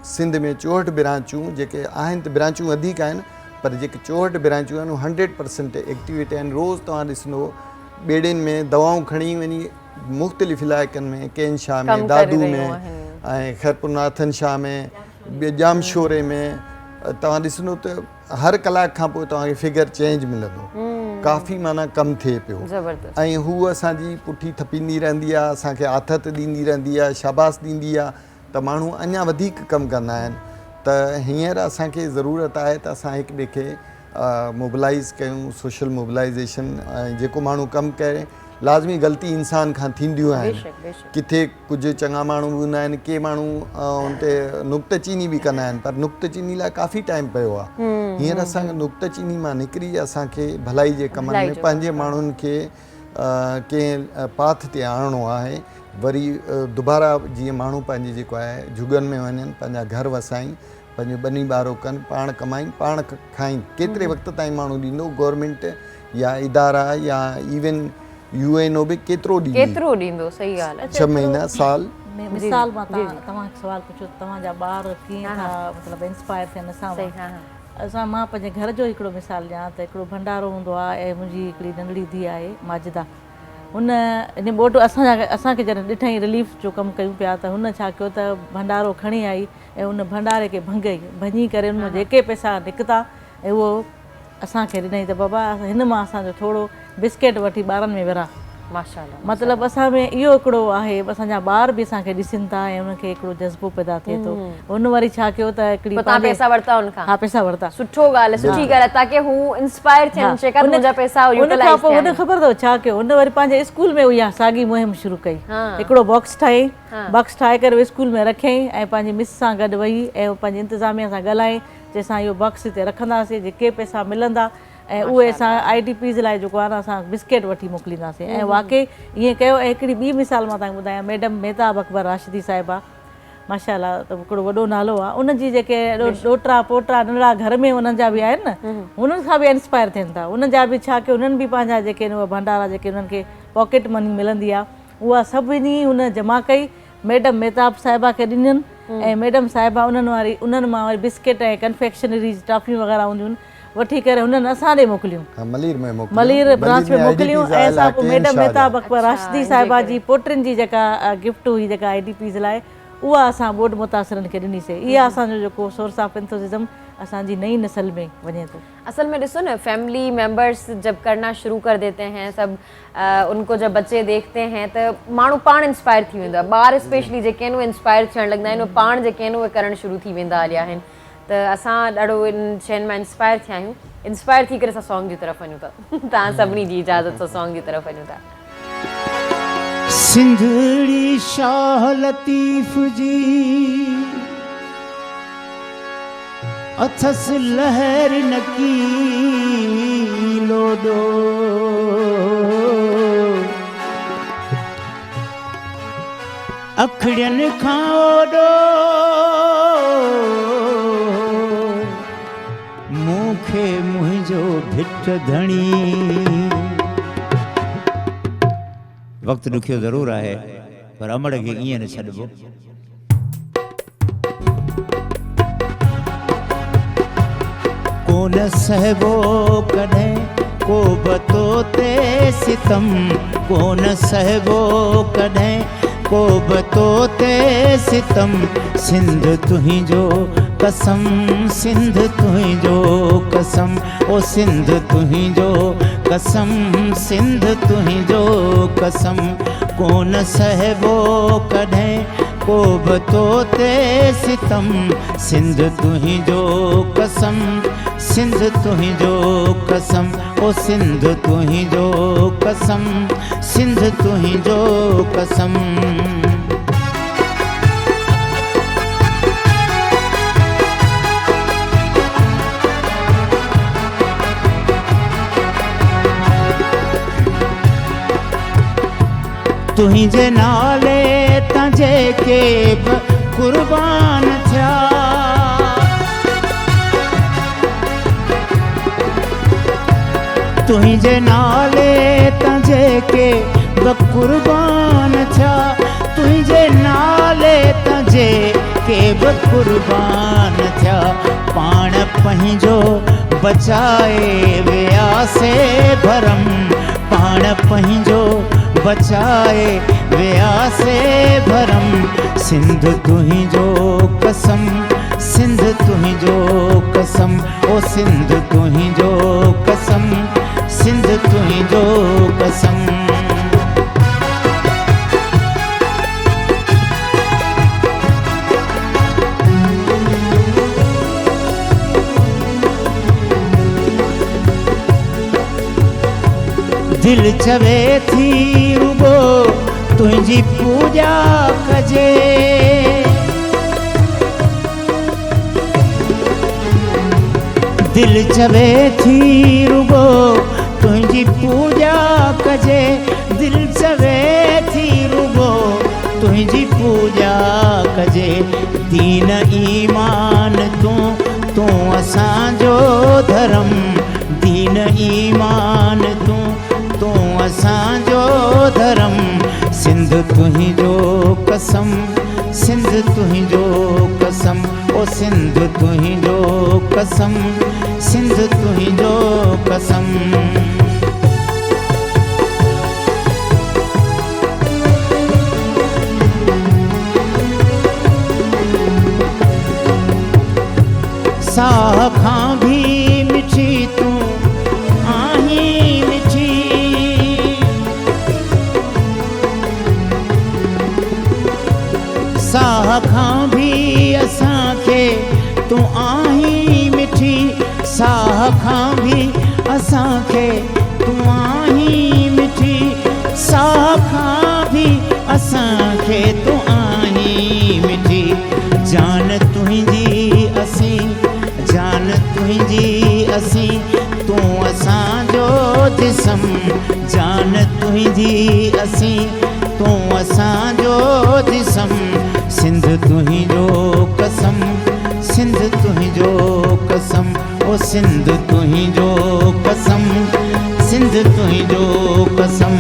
सिंध में 64 ब्रांचूं जेके आहिनि त ब्रांचूं वधीक आहिनि, पर जेके 64 ब्रांचूं आहिनि 100% एक्टिवेट आहिनि। रोज़ तव्हां ॾिसंदो ॿेड़ियुनि में दवाऊं खणी वञी मुख़्तलिफ़ इलाइक़नि में, केन शाह में, दादू में ऐं खैरपुरनाथन शाह में, जामशोरे में, तव्हां ॾिसंदो त हर कलाक खां पोइ तव्हांखे फिगर चेंज मिलंदो, काफ़ी माना कमु थिए पियो। ऐं हू असांजी पुठी थपींदी रहंदी आहे, असांखे आथत ॾींदी रहंदी आहे, शाबाश ॾींदी आहे, त माण्हू अञा वधीक कमु कंदा आहिनि। त हींअर असांखे ज़रूरत आहे त असां हिक ॿिए खे मोबिलाइज़ कयूं, सोशल मोबिलाइज़ेशन। ऐं जेको माण्हू कमु करे, लाज़मी ग़लती इंसान खां थींदियूं आहिनि, किथे कुझु चङा माण्हू हूंदा आहिनि, के माण्हू उन ते नुक्तचीनी बि कंदा आहिनि, पर नुक्तचीनी लाइ काफ़ी टाइम पियो आहे। हींअर असांखे नुक्तचीनी मां निकिरी असांखे भलाई जे कमनि में पंहिंजे माण्हुनि खे कंहिं पाथ ते आणणो आहे। वरी दुबारा जीअं माण्हू पंहिंजी जेको आहे झुगनि में वञनि, पंहिंजा घर वसाइनि, पंहिंजो ॿनी ॿारो कनि, पाण कमाइनि, पाण खाइनि। केतिरे वक़्त ताईं माण्हू ॾींदो? गवर्नमेंट या इदारा या इवन UNO बि केतिरो
ॾींदो? सही ॻाल्हि आहे।
6 महीना साल।
मिसाल मां तव्हांखे सवाल पुछो, तव्हांजा ॿार कीअं था मतिलबु इंस्पायर थियनि असां मां पंहिंजे घर जो हिकिड़ो मिसाल ॾियां त हिकिड़ो भंडारो हूंदो आहे ऐं मुंहिंजी हिकिड़ी नंढड़ी धीउ आहे माजिदा, हुन इन ॿोॾो असांखे जॾहिं ॾिठईं रिलीफ जो कमु कयूं पिया त हुन छा कयो त भंडारो खणी आई ऐं उन भंडारे खे भञी करे उन जेके पैसा निकिता ऐं उहो असांखे ॾिनई त बाबा हिन मां असांजो थोरो बिस्किट वठी ॿारनि में विरहा।
माशाअल्लाह।
मतिलबु असां में इहो हिकिड़ो आहे, असांजा ॿार बि असांखे ॾिसनि था ऐं उनखे हिकिड़ो जज़्बो पैदा थिए थो। हुन वरी छा कयो त हिकिड़ी
पैसा वरिता उनखां?
हा, पैसा वरिता।
सुठो ॻाल्हि आहे, सुठी ॻाल्हि आहे, ताकी हू इंस्पायर थियनि, चेका मुंहिंजा पैसा
यूटिलाइज़ थियनि। हुन ख़बर अथव छा कयो, हुन वरी पंहिंजे स्कूल में इहा साॻी मुहिम शुरू कई। हिकिड़ो बॉक्स ठाही, बॉक्स ठाहे करे स्कूल में रखियईं ऐं पंहिंजी मिस सां गॾु वेही ऐं पंहिंजी इंतिज़ामिया सां ॻाल्हाई, जंहिंसां इहो बॉक्स हिते रखंदासीं, जेके पैसा मिलंदा ऐं उहे असां IDPs लाइ जेको आहे न असां बिस्किट वठी मोकिलींदासीं। ऐं वाक़ई ईअं कयो। ऐं हिकिड़ी ॿी मिसाल मां तव्हांखे ॿुधायां, मैडम महताब अकबर राशिदी साहिबा, माशाअल्लाह, त हिकिड़ो वॾो नालो आहे। उनजी जेके ॾोहिटा पोटा नंढड़ा घर में उन्हनि जा बि आहिनि न, हुननि खां बि इंस्पायर थियनि था। उन्हनि जा बि छा कयो, उन्हनि बि पंहिंजा जेके आहिनि उहे भंडारा जेके उन्हनि खे पॉकेट मनी मिलंदी आहे, उहा सभिनी हुन जमा कई, मैडम महताब साहिबा खे ॾिननि ऐं मैडम साहिबा उन्हनि मां वरी बिस्किट ऐं कन्फेक्शनरीज़ टॉफियूं वग़ैरह हूंदियूं आहिनि वठी करे हुननि असां ॾे मोकिलियूं, मलीर ब्रांच में मोकिलियूं। ऐं असां पोइ मैडम महताब अकबर राशिदी साहिबा जी पोटियुनि जी जेका गिफ्ट हुई जेका IDPs लाइ, उहा असां ॿोॾ मुतासिरनि खे ॾिनीसीं। इहा असांजो जेको सोर्स ऑफ एंथुसिज़म असांजी नई नस्ल में वञे थो।
असल में ॾिसो न, फैमिली मेंबर्स जब करना शुरू कर देते हैं, सब उनको जब बच्चे देखते हैं तो माण्हू पाण इंस्पायर थी वेंदो आहे। ॿार स्पेशली जेके आहिनि उहे इंस्पायर थियणु लॻंदा आहिनि, उहे पाण जेके आहिनि उहे करणु शुरू थी वेंदा हलिया आहिनि। त असां ॾाढो इन शयुनि मां इंस्पायर थिया आहियूं। इंस्पायर थी करे असां सॉन्ग जी तरफ़ वञूं था। तव्हां सभिनी जी इजाज़त सां सॉन्ग जी तरफ़ वञूं था।
सिंधड़ी शाह लतीफ़ जी अथस लहर नकी लोडो, अखड़ियन खां ओडो मूंखे मुंहिंजो भिट धणी। वक़्तु ॾुखियो ज़रूरु आहे, पर अमड़ खे ईअं न छॾिबो। कोन सहबो कॾहिं को बतो ते सितम, कोन सहबो कॾहिं को बतो ते सितम। सिंध तुंहिंजो कसम, सिंध तुंहिंजो कसम, ओ सिंध तुंहिंजो कसम, सिंध तुंहिंजो कसम। कोन सहबो कॾहिं को बतो ते सितम, सिंध तुंहिंजो कसम, सिंध तुंहिंजो कसम, ओ सिंध तुंहिंजो कसम, सिंध तुंहिंजो कसम। तुंहिंजे नाले तां जेके कुर्बान थिया तुंहिंजे नाले तंजे के कुर्बान थिया तुंहिंजे नाले तंजे के कुर्बान थिया पाण पंहिंजो बचाए वियासे भरम पाण पंहिंजो बचाए वियासे भरम सिंध तुंहिंजो कसम सिंध तुंहिंजो कसम ओ सिंध तुंहिंजो कसम सिंध तुंहिंजो कसम दिल चवे थी रुगो तुझी पूजा कजे दिल चवे थी रुगो तुझी पूजा कजे दिल चवे थी रुगो तुझी पूजा कजे दीन ईमान तू असांजो धर्म दीन ईमान तू असांजो धर्म सिंध तुंहिंजो कसम सिंध तुंहिंजो कसम ओ सिंध तुंहिंजो कसम सिंध तुंहिंजो कसम साह खां भी मिठी तूं आहीं मिठी साह खां भी असांखे तूं आहीं मिठी साह खां भी असांखे तूं आहीं मिठी साह खां भी असांखे तूं आहीं मिठी जान तुंहिंजी असीं जान तुंहिंजी असीं तूं असांजो जिस्म जान तुंहिंजी असीं तूं असांजो जिस्म सिंध तुंहिंजो कसम सिंध तुंहिंजो कसम ओ सिंध तुंहिंजो कसम सिंध तुंहिंजो कसम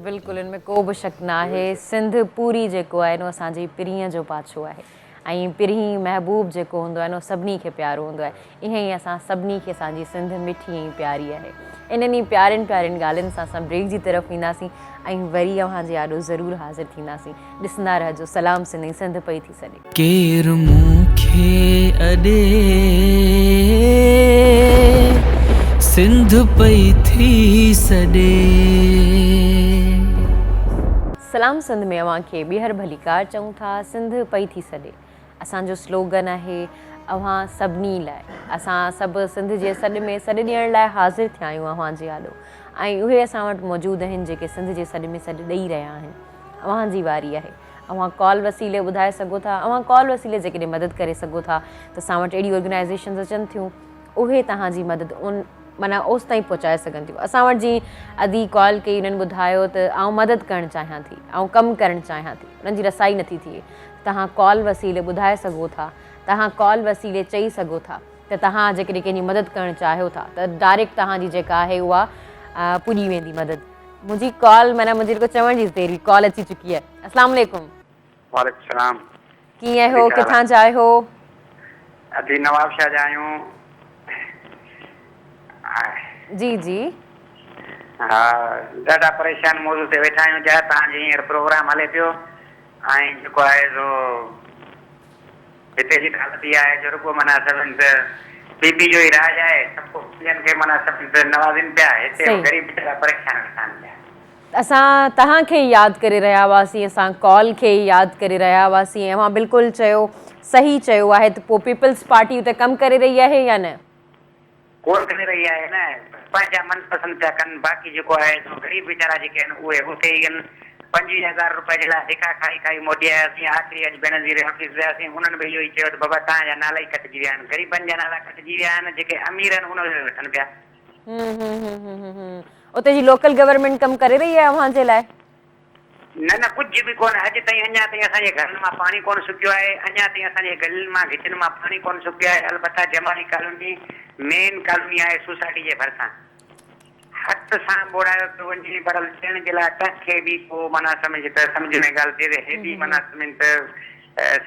बिल्कुलु इनमें को बि शक न आहे सिंध पूरी जेको आहे न असांजी पिरीअ जो पाछो आहे ऐं पिरीं महबूब जेको हूंदो आहे न सभिनी खे प्यारो हूंदो आहे ईअं ई असां सभिनी खे असांजी सिंध मिठी ऐं प्यारी आहे इन्हनि प्यारनि प्यारनि ॻाल्हियुनि सां असां ब्रेक जी तरफ़ ईंदासीं ऐं वरी अव्हांजे आॾो ज़रूरु हाज़िर थींदासीं ॾिसंदा रहिजो सलाम सिंध सिंध पई थी सॾे
केर मूंखे अॾे सिंध पई थी सॾे
सलाम सिंध में अव्हांखे ॿीहर भली कार चऊं था सिंध पई थी सॾे असांजो स्लोगन आहे अव्हां सभिनी लाइ असां सभु सिंध जे सॾ में सॾु ॾियण लाइ हाज़िर थिया आहियूं अव्हांजे आॾो ऐं उहे असां वटि मौजूदु आहिनि जेके सिंध जे सॾ में सॾु ॾेई रहिया आहिनि अव्हांजी वारी आहे अव्हां कॉल वसीले ॿुधाए सघो था अव्हां कॉल वसीले जेकॾहिं मदद करे सघो था त असां वटि अहिड़ी ऑर्गनाइज़ेशन्स अचनि थियूं उहे तव्हांजी मदद माना ओसि ताईं पहुचाए सघनि थियूं असां वटि जीअं अधी कॉल कई उन्हनि ॿुधायो त आउं मदद करणु चाहियां थी ऐं कमु करणु चाहियां थी उन्हनि जी रसाई नथी थिए तव्हां कॉल वसीले ॿुधाए सघो था तव्हां कॉल वसीले चई सघो था त तव्हां जेकॾहिं कंहिंजी मदद करणु चाहियो था त डायरेक्ट तव्हांजी जेका आहे उहा पुॼी वेंदी मदद मुंहिंजी कॉल माना मुंहिंजी जेको चवण जी तेरी कॉल अची चुकी आहे अस्सलाम वालेकुम
वालेकुम सलाम
कीअं हो किथां जा आहियो
अदी नवाबशाह जा आहियूं
जी जी
हा ॾाढा परेशान मौजूद ते वेठा आहियूं जा तव्हांजी हींअर प्रोग्राम हले पियो ऐं जेको आहे सो हिते जी हालत इहा आहे जो रुॻो माना सभिनि त बीबी जो ई राज आहे सभु ॿियनि खे माना सभिनि त नवाज़नि पिया हिते ग़रीब वीचारा परेशान वेठा आहिनि पिया
असां तव्हांखे यादि करे रहिया हुआसीं असां कॉल खे यादि करे रहिया हुआसीं ऐं मां बिल्कुलु चयो सही चयो आहे त पोइ पीपल्स पार्टी उते कमु करे रही आहे या न
कोन करे रही आहे न पंहिंजा मनपसंदि पिया कनि बाक़ी जेको आहे ग़रीब वीचारा जेके आहिनि उहे उते ई आहिनि 25,000 रुपए जे लाइ धिका खाई खाई मोटी आयासीं आख़िरी अॼु बेनज़ीर ऑफिस वियासीं उन्हनि बि इहो ई चयो त बाबा तव्हांजा नाला ई कटिजी विया आहिनि ग़रीबनि जा नाला कटिजी विया आहिनि जेके अमीर आहिनि उन खे वठनि पिया
उते जी लोकल गवर्नमेंट कम करे रही है अव्हां जे लाइ?
न न कुछ भी कोन अॼु ताईं अञा ताईं असांजे घरनि मां पाणी कोन सुकियो आहे अञा ताईं असांजे गलियुनि मां घिचनि मां पाणी कोन सुकियो आहे अलबत्ता जमाली कॉलोनी मेन कॉलोनी आहे सोसाइटी जे भरिसां हथ सां बोड़ायो पियो वञे पर थियण जे लाइ कंहिंखे बि को माना सम्झ में ॻाल्हि थिए हेॾी माना सम्झ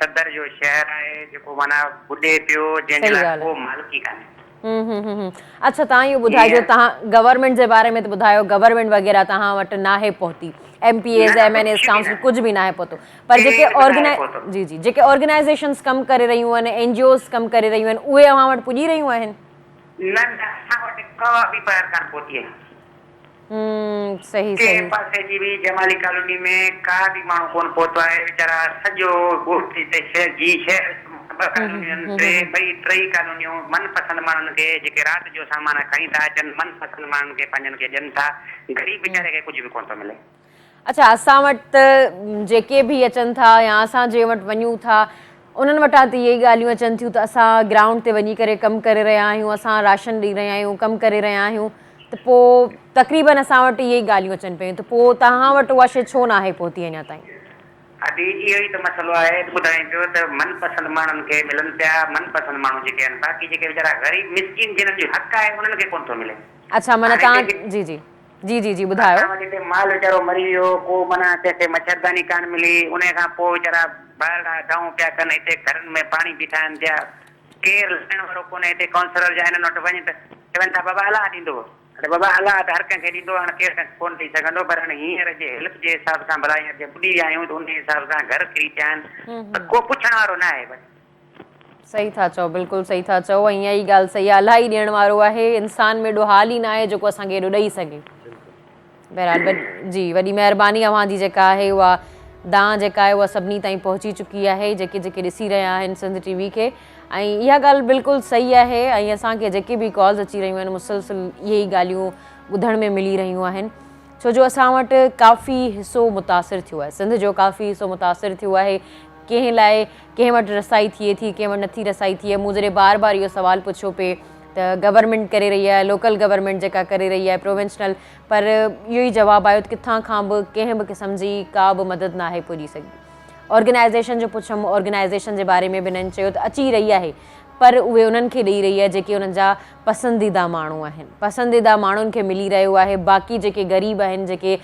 सदर जो शहर आहे जेको माना बुॾे पियो जंहिंजे लाइ को मालिकी कान्हे।
अच्छा तव्हां इहो ॿुधाइजो तव्हां गवर्नमेंट जे बारे में त ॿुधायो गवर्नमेंट वग़ैरह तव्हां वटि नाहे पहुती MPAs MNAs काउंसिल कुझु बि नाहे पहुतो पर जेके ऑर्गेनाइज़ेशंस कमु करे रहियूं आहिनि NGOs कमु करे रहियूं आहिनि उहे अव्हां वटि पुॼी रहियूं आहिनि?
न असां वटि का बि ॿाहिरि कान पहुती आहे।
सही
के पासे जी भी जमाली कॉलोनी में का भी माण्हू कोन पहुतो आहे वीचारा सॼो ॻोठ हिते शहर जी शहर ॿ कॉलोनियूं टई कॉलोनियूं मनपसंद माण्हुनि खे जेके राति जो सामान खणी था अचनि मनपसंद माण्हुनि खे पंहिंजनि खे ॾियनि था ग़रीब वीचारे खे कुझु बि कोन थो मिले।
अच्छा असां वटि त जेके बि अचनि था या असां जे वटि वञूं था उन्हनि वटां त इहे ई ॻाल्हियूं अचनि थियूं त असां ग्राउंड ते वञी करे कमु करे रहिया आहियूं असां राशन ॾेई रहिया आहियूं कमु करे रहिया आहियूं त पोइ तक़रीबन असां वटि इहे ई ॻाल्हियूं अचनि पियूं त पोइ तव्हां वटि उहा शइ छो नाहे पहुती अञा ताईं?
अॼु इहो ई त मसइलो आहे ॿुधाए पियो त मनपसंद माण्हुनि खे मिलनि पिया मनपसंद माण्हू जेके आहिनि बाक़ी जेके वीचारा ग़रीब मिसकिन जिन्हनि जो हक़ आहे उन्हनि खे कोन थो मिले।
अच्छा माना तव्हां जी ॿुधायो।
हिते माल वीचारो मरी वियो को माना कंहिंखे मच्छरदानी कान मिली उन खां पोइ वीचारा ॿाहिरि दाऊं पिया कनि हिते घरनि में पाणी बीठा आहिनि पिया केरु लहण वारो कोन्हे हिते काउंसलर जा हिननि वटि वञे त चवनि था बाबा अलाह ॾींदो अरे बाबा अलाह त हर कंहिंखे ॾींदो हाणे केरु कोन ॾेई सघंदो पर हाणे हींअर जे हेल्प जे हिसाब सां भला हींअर जे ॿुॾी विया आहियूं त उन हिसाब सां घर किरी पिया आहिनि को पुछण वारो न आहे बसि।
सही था चओ बिल्कुलु सही था चओ ईअं ई ॻाल्हि सही आहे इलाही ॾियण वारो आहे इंसान में एॾो हाल ई न आहे जेको असांखे एॾो ॾेई सघे। बहरहाल जी वॾी महिरबानी अव्हां जी जेका आहे उहा दां जेका आहे उहा सभिनी ताईं पहुची चुकी आहे जेके ॾिसी रहिया आहिनि सिंध TV खे ऐं इहा ॻाल्हि बिल्कुलु सही आहे ऐं असांखे जेके बि कॉल्स अची रहियूं आहिनि मुसलसिल इहे ई ॻाल्हियूं ॿुधण में मिली रहियूं आहिनि छो जो असां वटि काफ़ी हिसो मुतासिर थियो आहे सिंध जो काफ़ी हिसो मुतासिर थियो आहे कंहिं लाइ कंहिं वटि रसाई थिए थी कंहिं वटि नथी रसाई थिए मूं जॾहिं बार इहो सुवालु पुछियो पिए त गवर्नमेंट करे रही आहे लोकल गवर्नमेंट जेका करे रही आहे प्रोविंशनल पर इहो ई जवाबु आयो त किथां खां बि कंहिं बि क़िस्म जी का बि मदद न आहे पुॼी सघी। ऑर्गेनाइज़ेशन जो पुछियमि ऑर्गेनाइज़ेशन जे बारे में बि हिननि चयो त अची रही आहे पर उहे उन्हनि खे ॾेई रही आहे जेके उन्हनि जा पसंदीदा माण्हू आहिनि पसंदीदा माण्हुनि खे मिली रहियो आहे बाक़ी जेके ग़रीब आहिनि जेके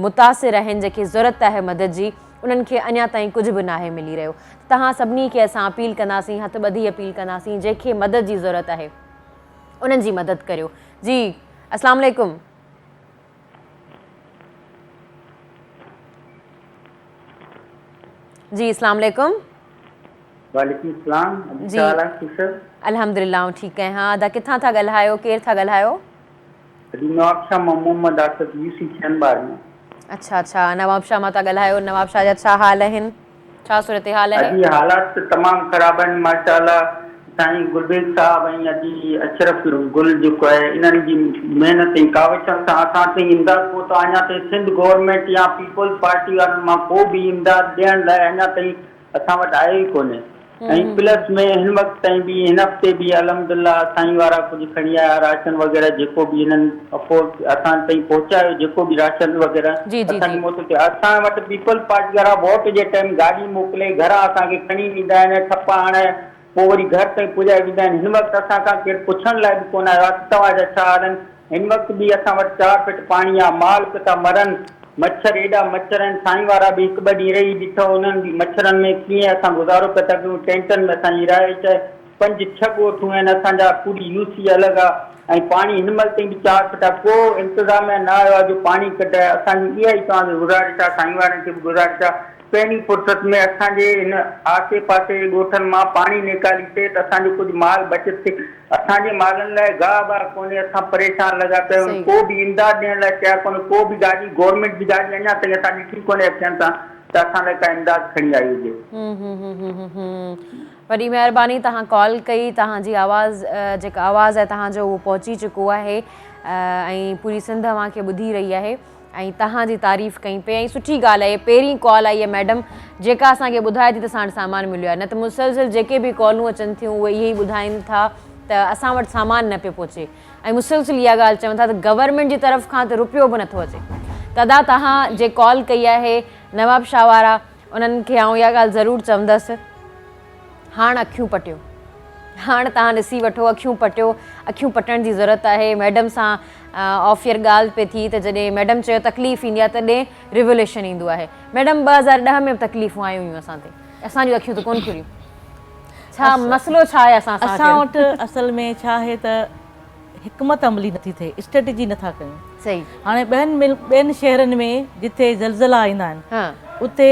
मुतासिर आहिनि जेके ज़रूरत आहे मदद जी उन्हनि खे अञा ताईं कुझु बि नाहे मिली रहियो। तव्हां सभिनी खे असां अपील कंदासीं हथ ॿधी अपील कंदासीं जंहिंखे मदद जी ज़रूरत आहे उन्हनि जी मदद करियो। जी अस्सलाम वालेकुम। जी अस्सलाम वालेकुम।
वालेकुम सलाम
जी अल्हम्दुलिल्लाह ठीक है। हाँ अदा किथां था ॻाल्हायो केरु था ॻाल्हायो?
नवाब शाह मोहम्मद आसिफ UC छनबार में।
अच्छा नवाब शाह मां था ॻाल्हायो नवाब शाह जा छा हाल आहिनि छा सूरत हाल आहे?
अॼु हालात तमामु ख़राब आहिनि माशाअल्लाह साईं गुलबेग साहब ऐं अॼु अशरफ गुल जेको आहे इन्हनि जी महिनत ऐं कावशनि सां असां ताईं इमदाद पहुतो अञा ताईं सिंध गवर्नमेंट या पीपल्स पार्टी वारनि मां को बि इमदाद ॾियण लाइ अञा ताईं असां वटि आयो ई कोन्हे ऐं प्लस में हिन वक़्त ताईं बि हिन हफ़्ते बि अल्हम्दुलिल्लाह साईं वारा कुझु खणी आया राशन वग़ैरह जेको बि हिननि अफोर्ड असां ताईं पहुचायो जेको बि राशन वग़ैरह असांखे मोकिलियो थियो असां वटि पीपल्स पार्टी वारा वोट जे टाइम गाॾी मोकिले घरां असांखे खणी ॾींदा आहिनि ठपा हाणे पोइ वरी घर ताईं पुॼाए वेंदा आहिनि हिन वक़्तु असां खां केरु पुछण लाइ बि कोन आयो आहे तव्हांजा छा हाल आहिनि हिन वक़्तु बि असां वटि 4 फीट पाणी आहे माल पिया मरनि मच्छर एॾा मच्छर आहिनि साईं वारा बि 1-2 ॾींहं रही ॾिठो उन्हनि बि मच्छरनि में कीअं असां गुज़ारो पिया था कयूं टेंटनि में असांजी राइश आहे 5-6 ॻोठूं आहिनि असांजा पूरी UC अलॻि आहे ऐं पाणी हिन महिल ताईं बि 4 फीट को इंतज़ाम न आयो आहे जो पाणी कढाए असांजी इहा ई तव्हांखे गुज़ारिश आहे साईं वारनि खे बि गुज़ारिश आहे पहिरीं फुर्सत में असांजे हिन आसे पासे ॻोठनि मां पाणी निकालीसीं त असांजो कुझु माल बचत थिए असांजे मालनि लाइ गाह बाह कोन्हे असां परेशान लॻा पिया आहियूं को बि इमदाद ॾियण लाइ तयारु कोन्हे को बि गाॾी गवर्नमेंट जी गाॾी अञा ताईं असां ॾिठी कोन्हे अखियुनि सां त असां लाइ का इमदाद खणी आई हुजे।
वॾी महिरबानी तव्हां कॉल कई तव्हांजी आवाज़ जेका आवाज़ आहे तव्हांजो उहो पहुची चुको आहे ऐं पूरी सिंध अव्हांखे ॿुधी रही आहे ऐं तव्हांजी तारीफ़ कई पे ऐं सुठी ॻाल्हि आहे पहिरीं कॉल आई आहे मैडम जेका असांखे ॿुधाए थी त साण सामान मिलियो आहे न त मुसलसिल जेके बि कॉलूं अचनि थियूं उहे इहे ई ॿुधाइनि था त असां वटि सामान न पियो पहुचे ऐं मुसलसिल इहा ॻाल्हि चवनि था त गवर्नमेंट जी तरफ़ खां त रुपयो बि नथो अचे। तदा तव्हां जे कॉल कई आहे नवाब शाह वारा, उन्हनि खे आउं इहा ॻाल्हि ज़रूरु चवंदसि, हाणे अखियूं पटियो, हाणे तव्हां ॾिसी वठो, अखियूं पटियो, अखियूं पटण जी ज़रूरत आहे। मैडम सां ऑफ ईयर ॻाल्हि पे थी त जॾहिं मैडम चयो तकलीफ़ ईंदी आहे तॾहिं रिवोल्यूशन ईंदो आहे। मैडम 2010 में तकलीफ़ूं आयूं हुयूं असां ते, असांजूं अखियूं त कोन खुलियूं, छा मसइलो छा आहे
असां वटि असल में छा आहे त हिकमत अमली नथी थिए, स्ट्रेटजी नथा कयूं।
सही।
हाणे ॿियनि शहरनि में जिथे ज़लज़ला ईंदा आहिनि उते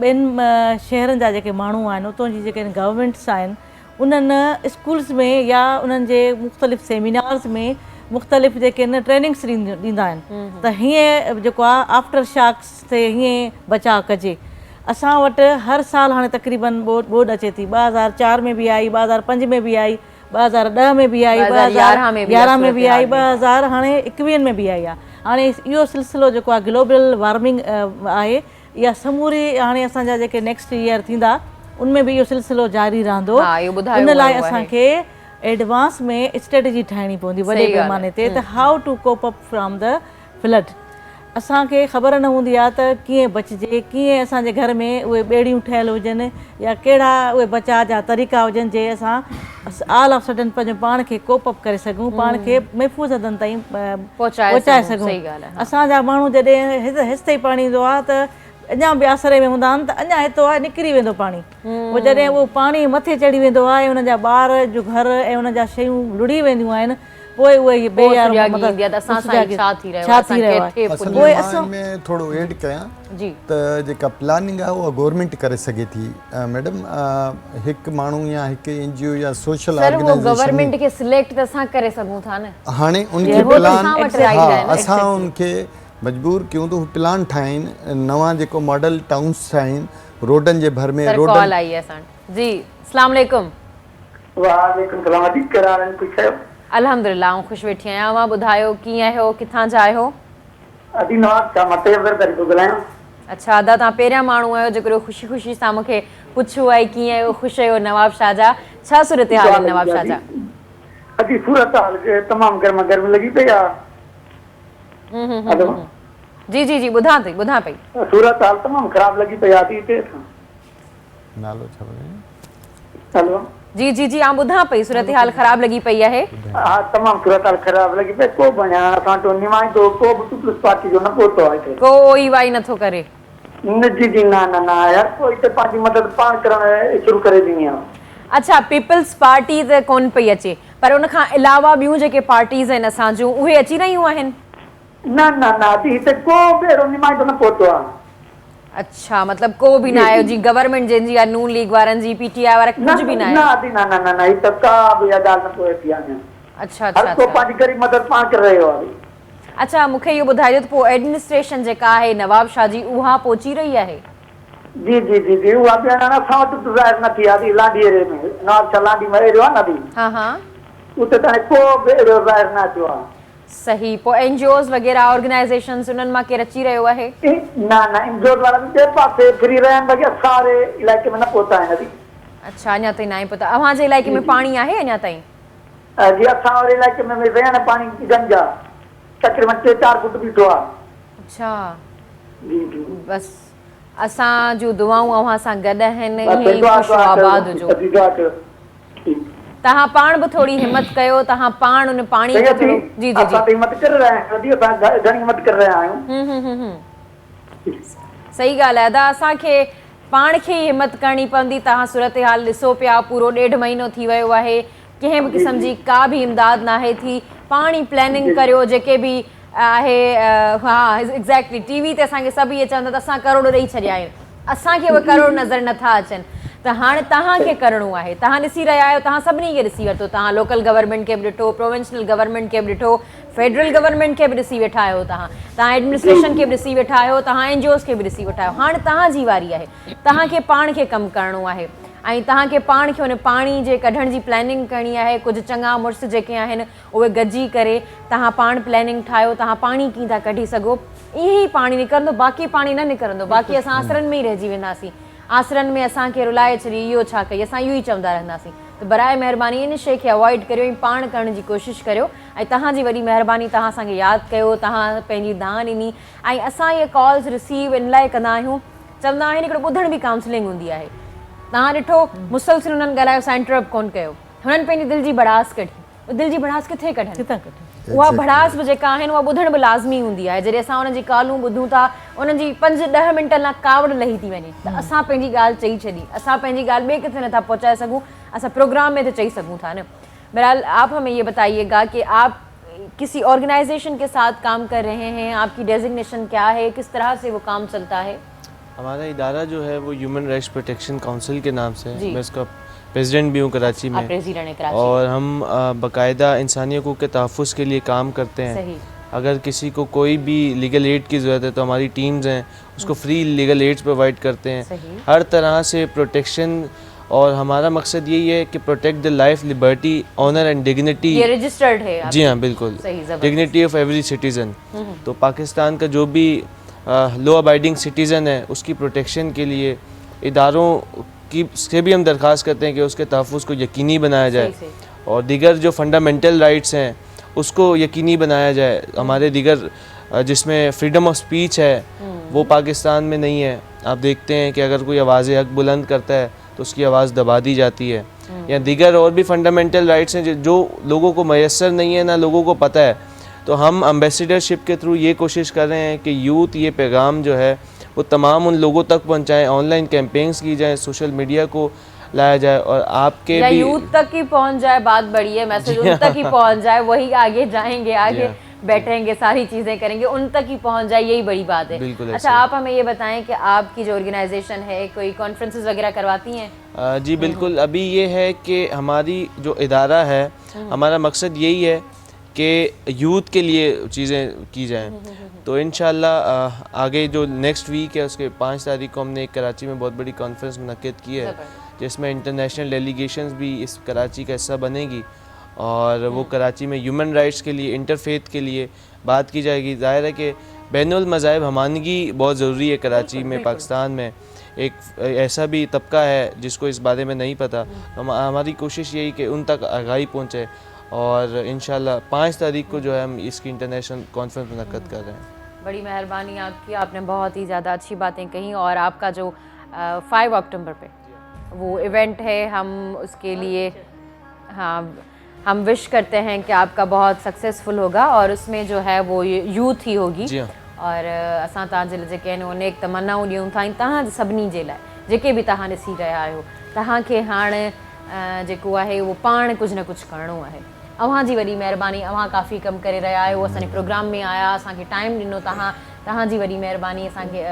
ॿियनि शहरनि जा जेके माण्हू आहिनि, उतां जी जेके गवर्नमेंट्स आहिनि, उन्हनि स्कूल्स में या उन्हनि जे मुख़्तलिफ़ सेमिनार्स में मुख़्तलिफ़ जेके न ट्रेनिंग्स ॾींदा आहिनि त हीअं जेको आहे आफ्टर शॉक्स ते हीअं बचाव कजे। असां वटि हर साल हाणे तक़रीबन बोर्ड अचे थी, 2004 में बि आई, 2005 में बि आई, 2010 में बि आई, 2011 में बि आई, 2021 में बि आई आहे। हाणे इहो सिलसिलो जेको आहे ग्लोबल वार्मिंग आहे, इहा समूरी हाणे असांजा जेके नेक्स्ट ईयर थींदा उनमें बि इहो सिलसिलो जारी रहंदो। उन लाइ असांखे एडवांस में स्ट्रेटजी ठाहिणी पवंदी वॾे पैमाने ते त how to cope up from the flood. असांखे ख़बर न हूंदी आहे त कीअं बचिजे, कीअं असांजे घर में उहे ॿेड़ियूं ठहियल हुजनि या कहिड़ा उहे बचाव जा तरीक़ा हुजनि जे असां ऑल ऑफ सडन पंहिंजो पाण खे कोप अप करे सघूं, पाण खे महफ़ूज़ हदनि ताईं पहुचाए सघूं। असांजा माण्हू जॾहिं हिस ताईं पाणी ईंदो आहे त अञा बि आसरे में हूंदा आहिनि त अञा हितो आहे निकिरी वेंदो पाणी, पोइ जॾहिं उहो पाणी मथे चढ़ी वेंदो आहे, उन्हनि जा ॿार जो घर ऐं उन्हनि जा शयूं लुड़ी वेंदियूं आहिनि, पोइ उहे
थोरो एड कयां त जेका प्लानिंग आहे उहा गवर्नमेंट करे सघे थी। मैडम हिकु माण्हू या हिकु NGO या सोशल ऑर्गेनाइजेशन
गवर्नमेंट खे सिलेक्ट त असां करे सघूं था न,
हाणे उनखे प्लान असां उनखे मजबूर कयूं तो प्लान ठाहिनि, नवां जेको मॉडल टाउन्स ठाहिनि रोडनि जे भर में। रोड
कॉल आई असां जी। अस्सलाम वालेकुम।
वालेकुम सलाम। अदी करारन कुछ है?
अल्हम्दुलिल्लाह आऊं खुश वेठी आहियां। मां ॿुधायो कीअं आहियो, किथां जा आहियो?
अदी नवाब छा मते अगर करी तो ॻाल्हायां।
अच्छा अदा तव्हां पहिरियां माण्हू आहियो जेको ख़ुशी ख़ुशी सां मूंखे पुछो आहे कीअं आहियो, ख़ुशि आहियो नवाब शाह जा, छा सूरत हाल आहे नवाब शाह जा?
अदी सूरत हाल तमामु गर्म लॻी पई आहे। हेलो
जी जी जी ॿुधां पई।
सूरत हाल तमामु ख़राब लॻी पई आहे हिते।
नालो छा आहे?
हेलो
जी जी जी आऊं ॿुधां पई सूरत हाल ख़राब लॻी पई आहे।
हा तमामु सूरत हाल ख़राब लॻी पई, को बणिया असां तो निमाइंदो को बि पीपल्स पार्टी जो न पहुतो आहे,
को ई वाई नथो करे।
न जी जी न न न हर कोई त पंहिंजी मदद पाण करणु शुरू करे ॾिनी आहे।
अच्छा पीपल्स पार्टी त कोन पई अचे, पर उन खां अलावा ॿियूं जेके पार्टीज़ आहिनि असांजूं उहे अची रहियूं आहिनि?
न न न अदी हिते को बि अहिड़ो निमाइंदो न पहुतो आहे।
अच्छा मतलब को भी ना आयो जी गवर्नमेंट जंहिंजी आहे नून लीग वारनि जी PTI वारा कुछ भी ना आहे?
न न न हिते का बि ॻाल्हि न पोइ थी आहे।
अच्छा अच्छा
हर को पंहिंजी गरीब मदद पाण करे रहियो आहे।
अच्छा मूंखे इहो ॿुधाइजो त पोइ एडमिनिस्ट्रेशन जेका आहे नवाब शाह जी उहा पहुची रही आहे?
जी जी जी जी उहा बि अञा असां वटि बि ज़ाहिर न थी आहे लांडी एरिया में, नवाब शाह लांडी में एरियो आहे न दी।
हाँ हाँ
उते त को बि अहिड़ो ज़ाहिर न थियो आहे।
सही पोइ NGOs वग़ैरह ऑर्गेनाइजेशंस उन्हनि मां केरु अची रहियो आहे?
न न NGOs वारा बि ॿिए पासे फिरी रहिया आहिनि, बाक़ी सारे इलाइक़े में न पहुता आहिनि अभी।
अच्छा अञा ताईं न आहे पता। अव्हांजे इलाइक़े में पाणी आहे अञा ताईं?
जी असां वारे इलाइक़े में रहिया आहिनि पाणी गंज आहे, तक़रीबन 3-4 फुट बीठो आहे।
अच्छा
जी जी
बस असां जूं दुआऊं अव्हां सां गॾु आहिनि, हीअं ख़ुशि आबाद हुजो। तव्हां पाण बि थोरी हिम्मत कयो, तव्हां पाण उन पाणी खे थोरो जी जी जी
हिम्मत करे रहिया आहियूं, असां घणी हिम्मत करे रहिया आहियूं।
सही ॻाल्हि आहे अदा, असांखे पाण खे ई हिम्मत करणी पवंदी। तव्हां सूरत हाल ॾिसो पिया, पूरो 1.5 महीनो थी वियो आहे, कंहिं बि क़िस्म जी का बि इमदाद न आहे थी। पाण ई प्लैनिंग करियो जेके बि आहे। हा एग्ज़ैक्टली TV ते असांखे सभु इहे चवंदा त असां करोड़ ॾेई छॾिया आहिनि, असांखे उहे करोड़ नज़र नथा अचनि। त हाणे तव्हांखे करिणो आहे, तव्हां ॾिसी रहिया आहियो, तव्हां सभिनी खे ॾिसी वरितो, तव्हां लोकल गवर्नमेंट खे बि ॾिठो, प्रोविंशनल गवर्नमेंट खे बि ॾिठो, फेडरल गवर्नमेंट खे बि ॾिसी वेठा आहियो, तव्हां एडमिनिस्ट्रेशन खे बि ॾिसी वेठा आहियो, तव्हां NGOs खे बि ॾिसी वेठा आहियो। हाणे तव्हांजी वारी आहे, तव्हांखे पाण खे कमु करिणो आहे ऐं तव्हांखे पाण खे उन पाणी जे कढण जी प्लैनिंग करणी आहे। कुझु चङा मुड़ुस जेके आहिनि उहे गॾिजी करे तव्हां पाण प्लैनिंग ठाहियो, तव्हां पाणी कीअं था कढी सघो, ईअं ई पाणी निकिरंदो, बाक़ी पाणी न निकिरंदो, बाक़ी असां आसरनि में ई रहिजी वेंदासीं। आसरनि में असांखे रुलाए छॾी, इहो छा कई, असां इहो ई चवंदा रहंदासीं। त बराए महिरबानी इन शइ खे अवॉइड करियो ऐं पाण करण जी कोशिशि करियो ऐं तव्हांजी वॾी महिरबानी तव्हां असांखे यादि कयो तव्हां पंहिंजी दान ॾिनी ऐं असां इहे कॉल्स रिसीव इन लाइ कंदा आहियूं चवंदा आहिनि हिकिड़ो ॿुधण बि काउंसलिंग हूंदी आहे तव्हां ॾिठो मुसलसिल हुननि ॻाल्हायो असां इंटरप्ट कोन कयो हुननि पंहिंजी दिलि जी भड़ास कढी दिलि जी भड़ास किथे कढनि
किथां कढे
उहा भड़ास बि जेका आहिनि उहा ॿुधण बि लाज़मी हूंदी आहे जॾहिं असां उन्हनि जी कॉलूं ॿुधूं था उन्हनि जी 5-10 मिंट लाइ कावड़ लही थी वञे त असां पंहिंजी ॻाल्हि चई छॾी असां पंहिंजी ॻाल्हि ॿिए किथे नथा पहुचाए सघूं असां प्रोग्राम में त चई सघूं था न बहरहाल आप हमें ये बताइएगा कि आप किसी ऑर्गेनाइजेशन के साथ काम कर रहे हैं आपकी डेजिग्नेशन क्या है किस तरह से वो काम चलता है
हमारा इदारा जो है वो ह्यूमन राइट्स प्रोटेक्शन काउंसिल के नाम से है मैं इसका प्रेसिडेंट भी हूँ कराची में और हम बाकायदा इंसानी हकूक़ के तहफ़्फ़ुज़ के लिए काम करते हैं अगर किसी को कोई भी लीगल एड की ज़रूरत है तो हमारी टीम्स हैं उसको फ्री लीगल एड्स प्रोवाइड करते हैं हर तरह से प्रोटेक्शन और हमारा मकसद यही है कि protect the life liberty honour and dignity
ये रजिस्टर्ड है
जी हाँ बिल्कुल डिग्निटी ऑफ एवरी सिटीज़न तो पाकिस्तान का जो भी लॉ अबाइडिंग सिटीज़न है उसकी प्रोटेक्शन के लिए इदारों की से भी हम दरख्वास्त करते हैं कि उसके तहफ़्फ़ुज़ को यकीनी बनाया जाए और दीगर जो फंडामेंटल राइट्स हैं उसको यकीनी बनाया जाए हमारे दीगर जिसमें फ्रीडम ऑफ स्पीच है वो पाकिस्तान में नहीं है आप देखते हैं कि अगर कोई आवाज़ हक बुलंद करता है तो उसकी आवाज़ दबा दी जाती है या दीगर और भी फंडामेंटल राइट्स हैं जो लोगों को मैसर नहीं है ना लोगों को पता है तो हम एम्बेसडरशिप के थ्रू ये कोशिश कर रहे हैं कि यूथ ये पैगाम जो है वो तमाम उन लोगों तक पहुंचाएं ऑनलाइन कैंपेन्स की जाएं सोशल मीडिया को लाया जाए और आपके भी
यूथ तक ही पहुंच जाए बात बड़ी है मैसेज उन तक ही पहुंच जाए वही आगे जाएंगे आगे बैठेंगे सारी चीज़ें करेंगे उन तक ही पहुंच जाए यही बड़ी बात है अच्छा आप हमें ये बताएं कि आपकी जो ऑर्गेनाइजेशन है कोई कॉन्फ्रेंसेस वगैरह करवाती हैं
जी बिल्कुल अभी ये है कि हमारी जो इदारा है हमारा मकसद यही है कि यूथ के लिए चीज़ें की जाएं तो इंशाल्लाह आगे जो नेक्स्ट वीक है उसके 5 तारीख को हमने एक कराची में बहुत बड़ी कॉन्फ्रेंस मुनक्किद की है जिसमें इंटरनेशनल डेलीगेशंस भी इस कराची का हिस्सा बनेगी और वो कराची में ह्यूमन राइट्स के लिए इंटरफेथ के लिए बात की जाएगी ज़ाहिर है कि बैनुल मज़ाहिब हमानगी बहुत ज़रूरी है कराची में पाकिस्तान में एक ऐसा भी तबका है जिसको इस बारे में नहीं पता हमारी कोशिश यही कि उन तक आगाही पहुँचे और इंशाल्लाह 5 तारीख को जो है हम इसकी इंटरनेशनल कॉन्फ्रेंस मुनक्किद कर रहे हैं
बड़ी मेहरबानी आपकी आपने बहुत ही ज़्यादा अच्छी बातें कही और आपका जो 5 अक्टूबर पे वो इवेंट है हम उसके लिए हाँ हम विश करते हैं कि आपका बहुत सक्सेसफुल होगा और उसमें जो है वो यूथ ही होगी और असां तव्हांजे लाइ जेके आहिनि अनेक तमन्नाऊं ॾियूं था तव्हां सभिनी जे लाइ जेके बि तव्हां ॾिसी रहिया आहियो तव्हांखे हाणे जेको आहे उहो पाण कुझु न कुझु करिणो आहे अव्हांजी वॾी महिरबानी अव्हां काफ़ी कमु करे रहिया आहियो असांजे प्रोग्राम में आया असांखे टाइम ॾिनो तव्हांजी वॾी महिरबानी असांखे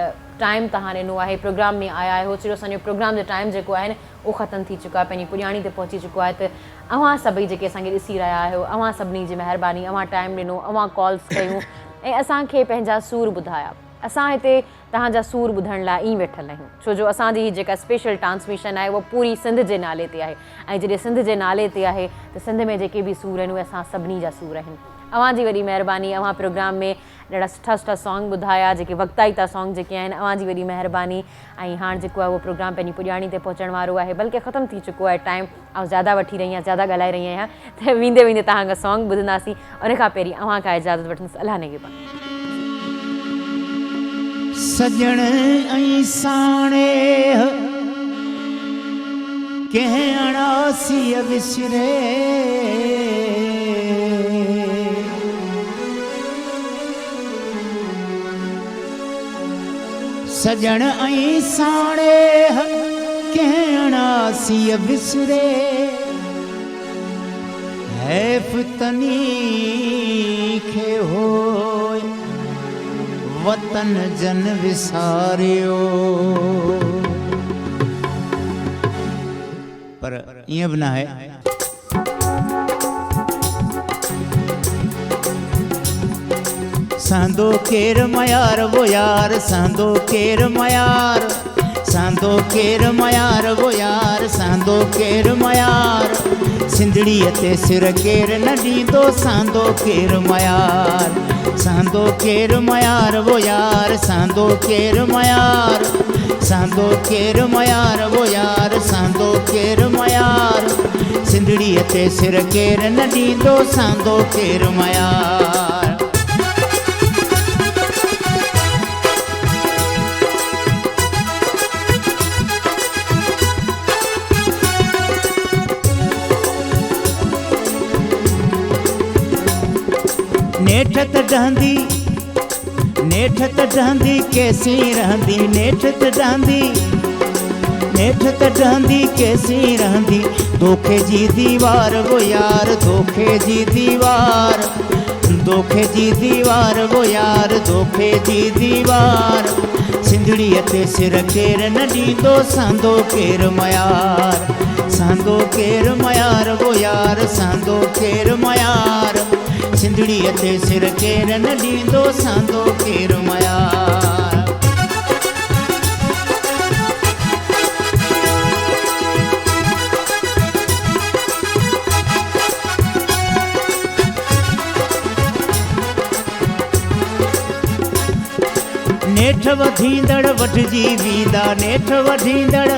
टाइम तव्हां ॾिनो आहे प्रोग्राम में आया आहियो सिर्फ़ु असांजो प्रोग्राम जो टाइम जेको आहे न उहो ख़तमु थी चुको आहे पंहिंजी पुॼाणी ते पहुची चुको आहे त अव्हां सभई जेके असांखे ॾिसी रहिया आहियो अव्हां सभिनी जी महिरबानी अव्हां टाइम ॾिनो अव्हां कॉल्स कयूं ऐं असांखे पंहिंजा सूर ॿुधाया असां हिते तव्हांजा सूर ॿुधण लाइ ई वेठल आहियूं छो जो असांजी जेका स्पेशल ट्रांसमिशन आहे उहा पूरी सिंध जे नाले ते आहे ऐं जॾहिं सिंध जे नाले ते आहे त सिंध में जेके बि सूर आहिनि उहे असां सभिनी जा सूर आहिनि अव्हांजी वॾी महिरबानी अव्हां प्रोग्राम में ॾाढा सुठा सुठा सॉन्ग ॿुधाया जेके वक़्ताईता सॉन्ग जेके आहिनि अव्हांजी वॾी महिरबानी ऐं हाणे जेको आहे उहो प्रोग्राम पंहिंजी पुॼाणी ते पहुचण वारो आहे बल्कि ख़तमु थी चुको आहे टाइम ऐं ज़्यादा वठी रही आहियां ज़्यादा ॻाल्हाए रही आहियां त वेंदे वेंदे तव्हांखां सॉन्ग ॿुधंदासीं उन खां पहिरीं अव्हां खां इजाज़त वठंदसि अलाह निगहबान
सजण ऐं साणे कंहिं अणासीअ विसरे सजण ऐं साणे कंहिं अणासीअ विसरे हैफ़ तनी खे होय वतन जन विसारियो पर ईअं बि न आहे सांदो केर मयार वो यार सांदो केर मयार सांदो केर मयार वो यार सांदो केर मयार सिंधड़ीअ ते सिर केर न ॾींदो सांदो केर मयार सांदो केर मयार वो यार सांदो केर मयार सांदो केर मयार वो यार सांदो केर मयार सिंधड़ीअ ते सिर केर न ॾींदो सांदो केर मयार। नेठ त डहंदी कैसी रहंदी, नेठ त डहंदी कैसी रहंदी, धोखे जी दीवार वो यार, धोखे जी दीवार, धोखे जी दीवार वो यार, धोखे जी दीवार। सिंधड़ीअ ते सिर केर न ॾींदो सांदो केर मयार, सांदो केर मयार वो यार, सांदो केर मयार। सिंधड़ीअ ते सिर केर न ॾींदो सांदो केर मयार। नेठ वधींदड़ वठजी वींदा, नेठ वधींदड़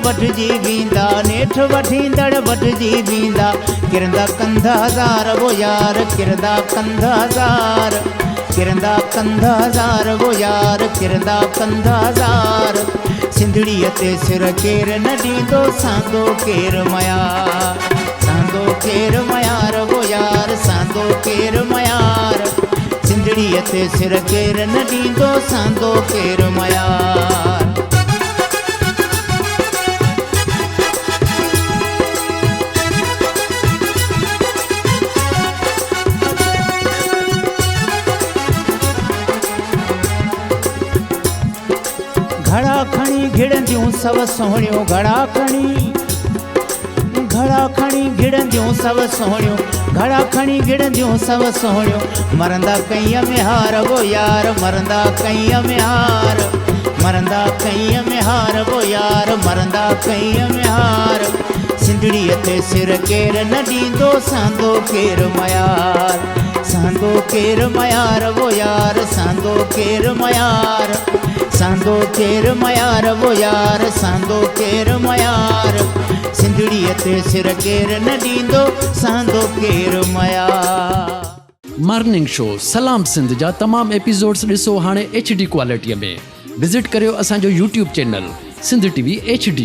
वठजी वींदा, नेठ वठींदड़ वठजी वींदा। किरंदा कंधा हज़ार वो यार, किरंदा कंधा हज़ार, किरंदा कंधा हज़ार वो यार, किरंदा कंधा हज़ार। सिंधड़ीअ ते सिर केर न ॾींदो सांदो केर मयार, सांदो केर मयार वो यार, सांदो केर मयार। सिंधड़ीअ ते सिर केर न ॾींदो सांदो केर मयार। घड़ा खणी घिड़ंदियूं सव सोहणियूं, घड़ा खणी घिड़ंदियूं सव सोहणियूं, घड़ा खणी घिड़ंदियूं सव सोहणियूं। मरंदा कईअ में हार वो यार, मरंदा कईअ में हार, मरंदा कईअ में हार वो यार, मरंदा कईअ में हार। सिंधड़ीअ ते सिर केर न ॾींदो सांदो केर मयार, सांदो केर मयार वो यार, सांदो केर मयार। सांदो केर मयार वो यार, सांदो केर मयार। सिंधड़ीअ ते सिर केर न ॾींदो सांदो केर मयार।
मॉर्निंग शो सलाम सिंध जा तमाम एपिसोड्स ॾिसो हाणे HD क्वालिटीअ में। विज़िट करियो असांजो YouTube channel Sindh TV HD।